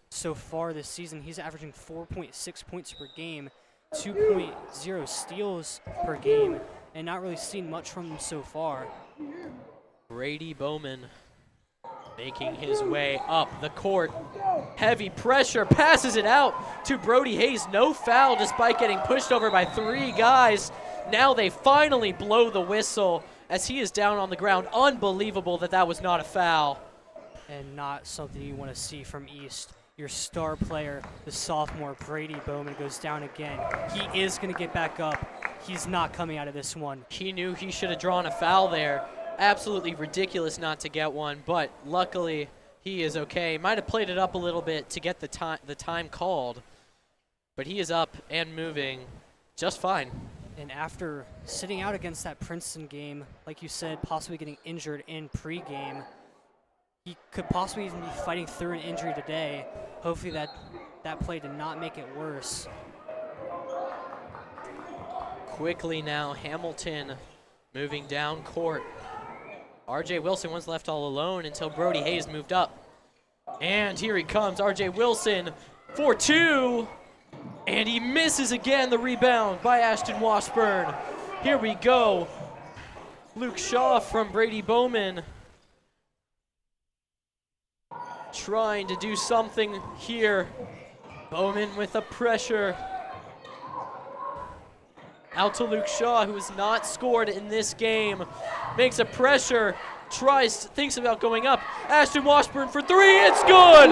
Speaker 2: so far this season. He's averaging 4.6 points per game, 2.0 steals per game, and not really seen much from him so far.
Speaker 1: Brady Bowman making his way up the court. Heavy pressure, passes it out to Brody Hayes. No foul despite getting pushed over by 3 guys. Now they finally blow the whistle as he is down on the ground. Unbelievable that was not a foul.
Speaker 2: And not something you want to see from East. Your star player, the sophomore Brady Bowman, goes down again. He is going to get back up. He's not coming out of this one.
Speaker 1: He knew he should have drawn a foul there. Absolutely ridiculous not to get one, but luckily he is okay. Might have played it up a little bit to get the time called, but he is up and moving just fine.
Speaker 2: And after sitting out against that Princeton game, like you said, possibly getting injured in pregame, he could possibly even be fighting through an injury today. Hopefully that play did not make it worse.
Speaker 1: Quickly now, Hamilton moving down court. RJ Wilson was left all alone until Brody Hayes moved up. And here he comes, RJ Wilson for 2. And he misses again. The rebound by Ashton Washburn. Here we go. Luke Shaw from Brady Bowman trying to do something here. Bowman with the pressure. Out to Luke Shaw, who has not scored in this game. Makes a pressure, thinks about going up. Ashton Washburn for 3, it's good!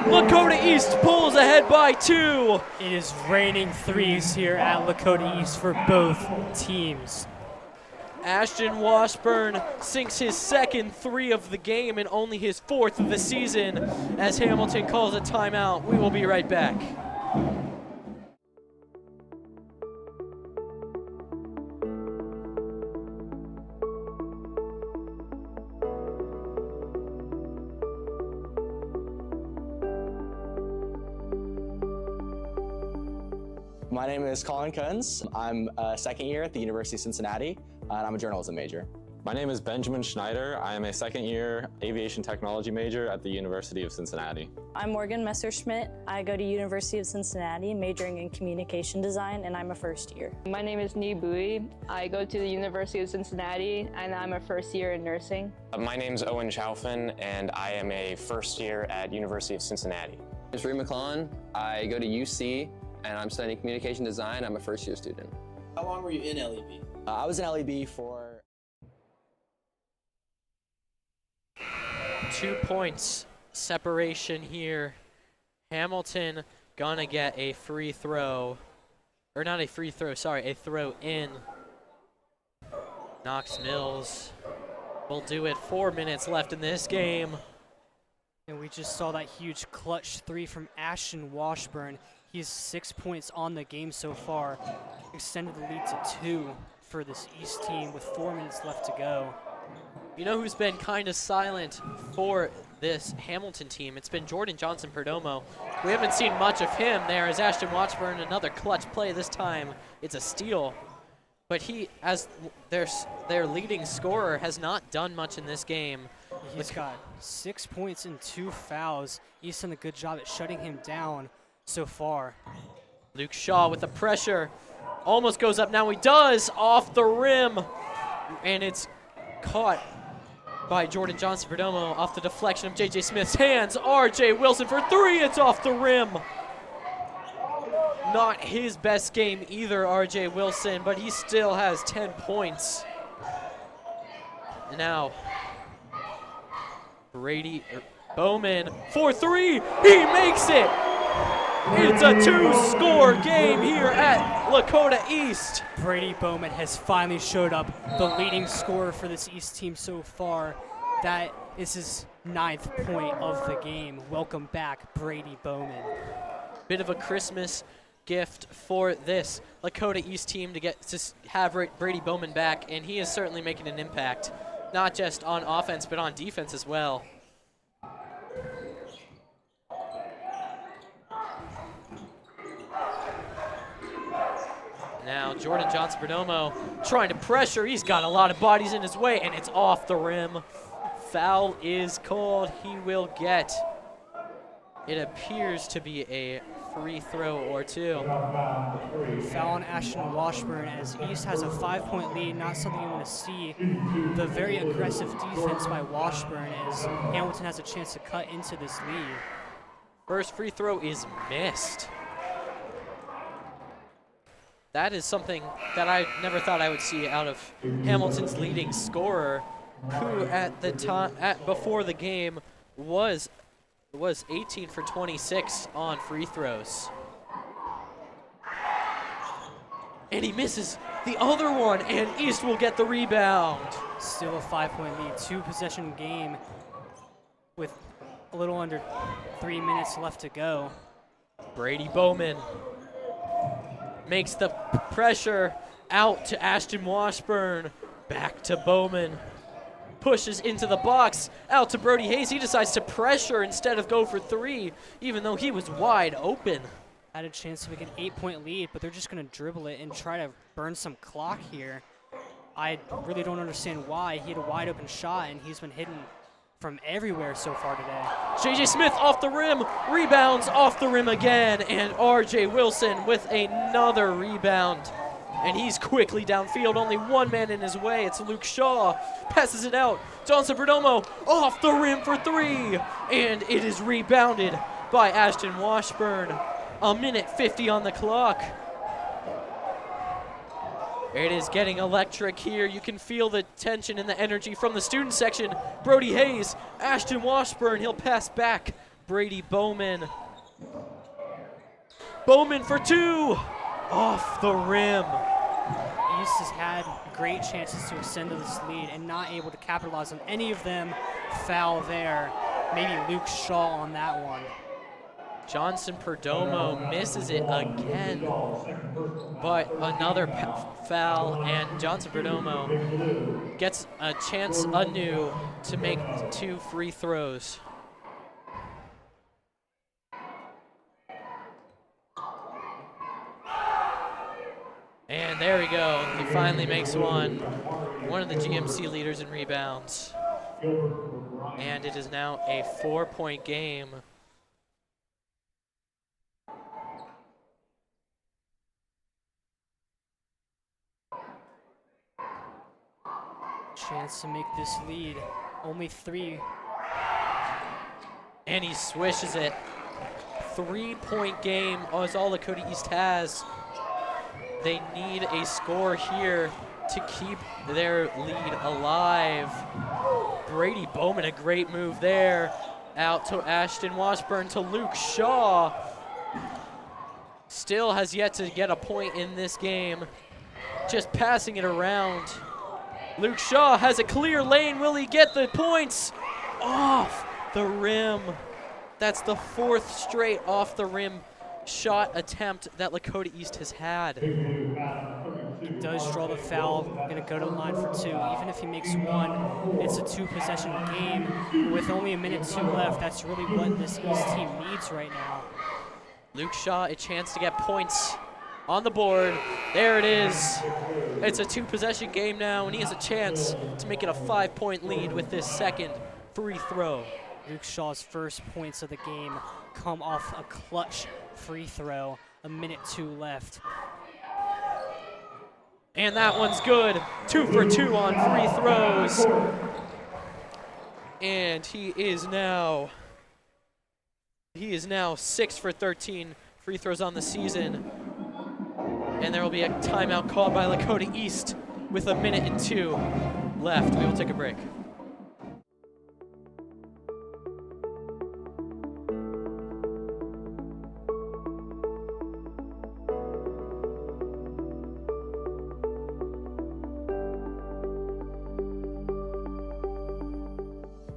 Speaker 1: Lakota East pulls ahead by 2.
Speaker 2: It is raining threes here at Lakota East for both teams.
Speaker 1: Ashton Washburn sinks his 2nd 3 of the game and only his 4th of the season as Hamilton calls a timeout. We will be right back.
Speaker 3: My name is Colin Kunz. I'm a 2nd year at the University of Cincinnati, and I'm a journalism major.
Speaker 4: My name is Benjamin Schneider. I am a 2nd year aviation technology major at the University of Cincinnati.
Speaker 5: I'm Morgan Messerschmidt. I go to University of Cincinnati, majoring in communication design, and I'm a 1st year.
Speaker 6: My name is Ni Bui. I go to the University of Cincinnati, and I'm a 1st year in nursing.
Speaker 7: My name's Owen Chaufin, and I am a 1st year at University of Cincinnati.
Speaker 8: I'm Reed McClellan. I go to UC, and I'm studying communication design. I'm a 1st year student.
Speaker 9: How long were you in LEB?
Speaker 3: I was in LEB for
Speaker 1: 2 points separation here. Hamilton gonna get a free throw, or not a free throw, sorry, a throw in. Knox Mills will do it. 4 minutes left in this game.
Speaker 2: And we just saw that huge clutch 3 from Ashton Washburn. He's 6 points on the game so far, extended the lead to 2 for this East team with 4 minutes left to go.
Speaker 1: You know who's been kind of silent for this Hamilton team? It's been Jordan Johnson-Perdomo. We haven't seen much of him there as Ashton Watchburn, another clutch play. This time it's a steal. But he, as their leading scorer, has not done much in this game.
Speaker 2: He's got 6 points and 2 fouls. He's done a good job at shutting him down so far.
Speaker 1: Luke Shaw with the pressure. Almost goes up. Now he does, off the rim. And it's caught by Jordan Johnson-Perdomo off the deflection of J.J. Smith's hands. R.J. Wilson for 3. It's off the rim. Not his best game either, R.J. Wilson, but he still has 10 points. Now, Brady Bowman for 3. He makes it. It's a 2-score game here at Lakota East.
Speaker 2: Brady Bowman has finally showed up, the leading scorer for this East team so far. That is his 9th point of the game. Welcome back, Brady Bowman.
Speaker 1: Bit of a Christmas gift for this Lakota East team to get to have Brady Bowman back, and he is certainly making an impact, not just on offense, but on defense as well. Now Jordan Johnson-Perdomo trying to pressure. He's got a lot of bodies in his way, and it's off the rim. Foul is called. He will get, it appears to be a free throw or 2.
Speaker 2: Foul on Ashton Washburn as East has a 5-point lead, not something you want to see. The very aggressive defense by Washburn as Hamilton has a chance to cut into this lead.
Speaker 1: First free throw is missed. That is something that I never thought I would see out of Hamilton's leading scorer, who at the time, before the game, was 18 for 26 on free throws. And he misses the other one, and East will get the rebound.
Speaker 2: Still a 5-point lead, 2-possession game with a little under 3 minutes left to go.
Speaker 1: Brady Bowman makes the pressure out to Ashton Washburn. Back to Bowman. Pushes into the box, out to Brody Hayes. He decides to pressure instead of go for 3, even though he was wide open.
Speaker 2: Had a chance to make an 8-point lead, but they're just going to dribble it and try to burn some clock here. I really don't understand why. He had a wide open shot, and he's been hitting from everywhere so far today.
Speaker 1: J.J. Smith off the rim, rebounds off the rim again, and R.J. Wilson with another rebound. And he's quickly downfield, only one man in his way. It's Luke Shaw, passes it out. Johnson-Perdomo off the rim for 3, and it is rebounded by Ashton Washburn. 1:50 on the clock. It is getting electric here. You can feel the tension and the energy from the student section. Brody Hayes, Ashton Washburn, he'll pass back. Brady Bowman. Bowman for 2, off the rim.
Speaker 2: East has had great chances to extend this lead and not able to capitalize on any of them. Foul there. Maybe Luke Shaw on that one.
Speaker 1: Johnson-Perdomo misses it again, but another foul, and Johnson-Perdomo gets a chance anew to make 2 free throws. And there we go. He finally makes one. One of the GMC leaders in rebounds. And it is now a 4-point game.
Speaker 2: Chance to make this lead. Only 3.
Speaker 1: And he swishes it. 3-point game is all Lakota East has. They need a score here to keep their lead alive. Brady Bowman, a great move there. Out to Ashton Washburn to Luke Shaw. Still has yet to get a point in this game. Just passing it around. Luke Shaw has a clear lane. Will he get the points? Off the rim. That's the 4th straight off the rim shot attempt that Lakota East has had.
Speaker 2: He does draw the foul, gonna go to the line for 2. Even if he makes 1, it's a 2-possession game. With only a minute 2 left, that's really what this East team needs right now.
Speaker 1: Luke Shaw, a chance to get points on the board. There it is. It's a 2-possession game now, and he has a chance to make it a 5-point lead with this second free throw.
Speaker 2: Luke Shaw's first points of the game come off a clutch free throw. A minute 2 left.
Speaker 1: And that one's good. 2 for 2 on free throws. And he is now 6 for 13 free throws on the season. And there will be a timeout called by Lakota East with a minute and 2 left. We will take a break.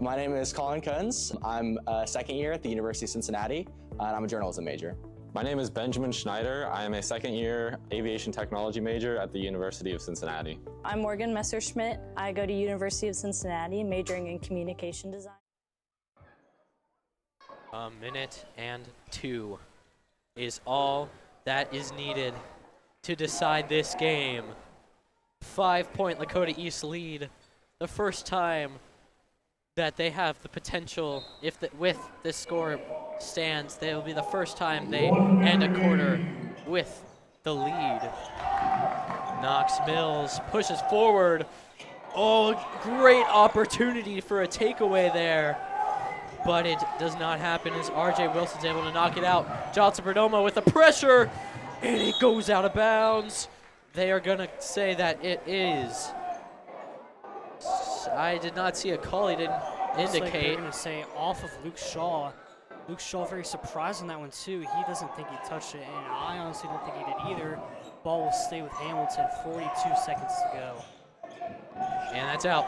Speaker 3: My name is Colin Kunz. I'm a second year at the University of Cincinnati, and I'm a journalism major.
Speaker 4: My name is Benjamin Schneider. I am a second-year aviation technology major at the University of Cincinnati.
Speaker 5: I'm Morgan Messerschmidt. I go to University of Cincinnati, majoring in communication design.
Speaker 1: A minute and 2 is all that is needed to decide this game. 5-point Lakota East lead. The first time that they have the potential, with this score stands, they will be the first time they end a quarter with the lead. Knox Mills pushes forward. Oh, great opportunity for a takeaway there. But it does not happen as RJ Wilson's able to knock it out. Johnson Perdomo with the pressure, and it goes out of bounds. They are gonna say that it is. I did not see a call. He didn't indicate.
Speaker 2: Like they're going to say off of Luke Shaw. Luke Shaw very surprised on that one too. He doesn't think he touched it, and I honestly don't think he did either. Ball will stay with Hamilton. 42 seconds to go.
Speaker 1: And that's out.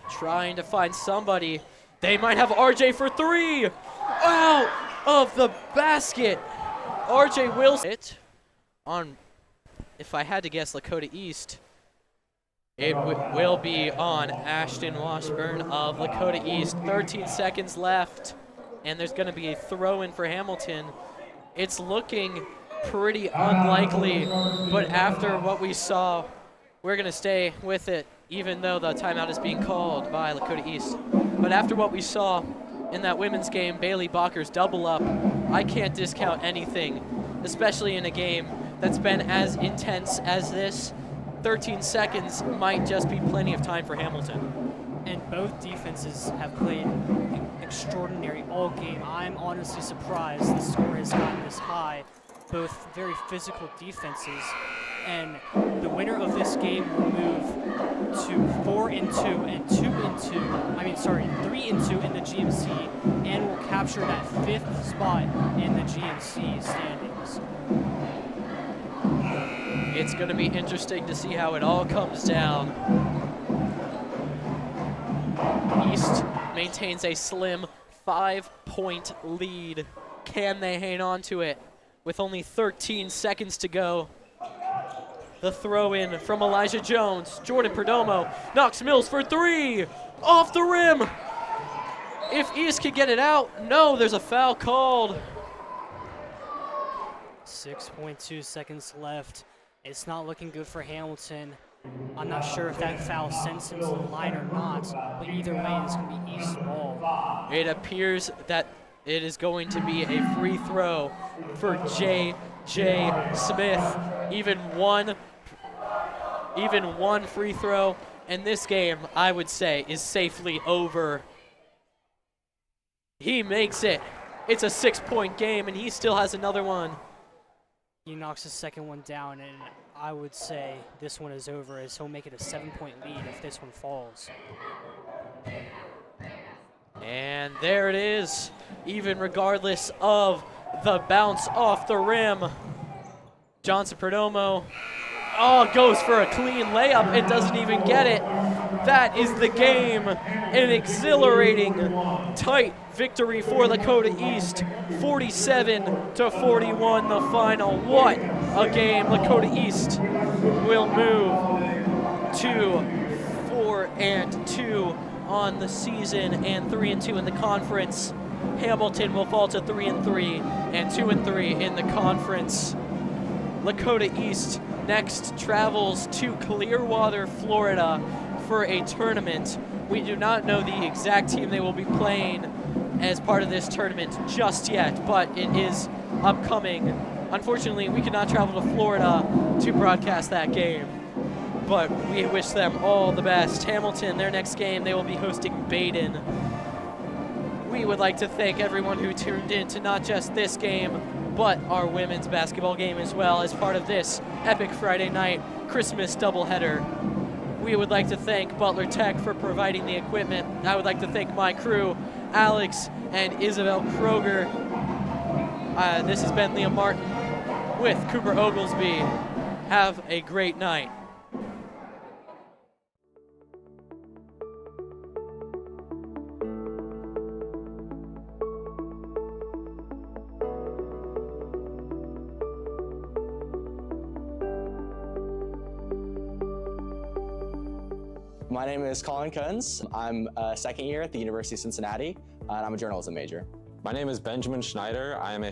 Speaker 1: Trying to find somebody. They might have RJ for 3. Out of the basket. RJ Wilson. If I had to guess, Lakota East, it will be on Ashton Washburn of Lakota East. 13 seconds left, and there's going to be a throw-in for Hamilton. It's looking pretty unlikely, but after what we saw, we're going to stay with it, even though the timeout is being called by Lakota East. But after what we saw in that women's game, Bailey Bacher's double up, I can't discount anything, especially in a game that's been as intense as this. 13 seconds might just be plenty of time for Hamilton.
Speaker 2: And both defenses have played extraordinary all game. I'm honestly surprised the score has gotten this high. Both very physical defenses. And the winner of this game will move to 4-2 and 3-2 in the GMC, and will capture that 5th spot in the GMC standings.
Speaker 1: It's going to be interesting to see how it all comes down. East maintains a slim 5-point lead. Can they hang on to it with only 13 seconds to go? The throw-in from Elijah Jones. Jordan Perdomo. Knox Mills for 3. Off the rim. If East could get it out. No, there's a foul called.
Speaker 2: 6.2 seconds left. It's not looking good for Hamilton. I'm not sure if that foul sends him to the line or not, but either way, it's going to be East ball.
Speaker 1: It appears that it is going to be a free throw for J.J. Smith. Even one free throw, and this game, I would say, is safely over. He makes it. It's a 6-point game, and he still has another one.
Speaker 2: He knocks the second one down, and I would say this one is over, as he'll make it a 7-point lead if this one falls.
Speaker 1: And there it is, even regardless of the bounce off the rim. Johnson Perdomo, goes for a clean layup and doesn't even get it. That is the game. An exhilarating, tight victory for Lakota East. 47-41 the final. What a game. Lakota East will move to 4-2 on the season and 3-2 in the conference. Hamilton will fall to 3-3 and 2-3 in the conference. Lakota East next travels to Clearwater, Florida for a tournament. We do not know the exact team they will be playing as part of this tournament just yet, but it is upcoming. Unfortunately, we could not travel to Florida to broadcast that game, but we wish them all the best. Hamilton, their next game, they will be hosting Baden. We would like to thank everyone who tuned in to not just this game, but our women's basketball game as well as part of this epic Friday night Christmas doubleheader. We would like to thank Butler Tech for providing the equipment. I would like to thank my crew, Alex and Isabel Kroger. This has been Liam Martin with Cooper Oglesby. Have a great night.
Speaker 3: My name is Colin Kunz. I'm a second year at the University of Cincinnati, and I'm a journalism major.
Speaker 4: My name is Benjamin Schneider. I am a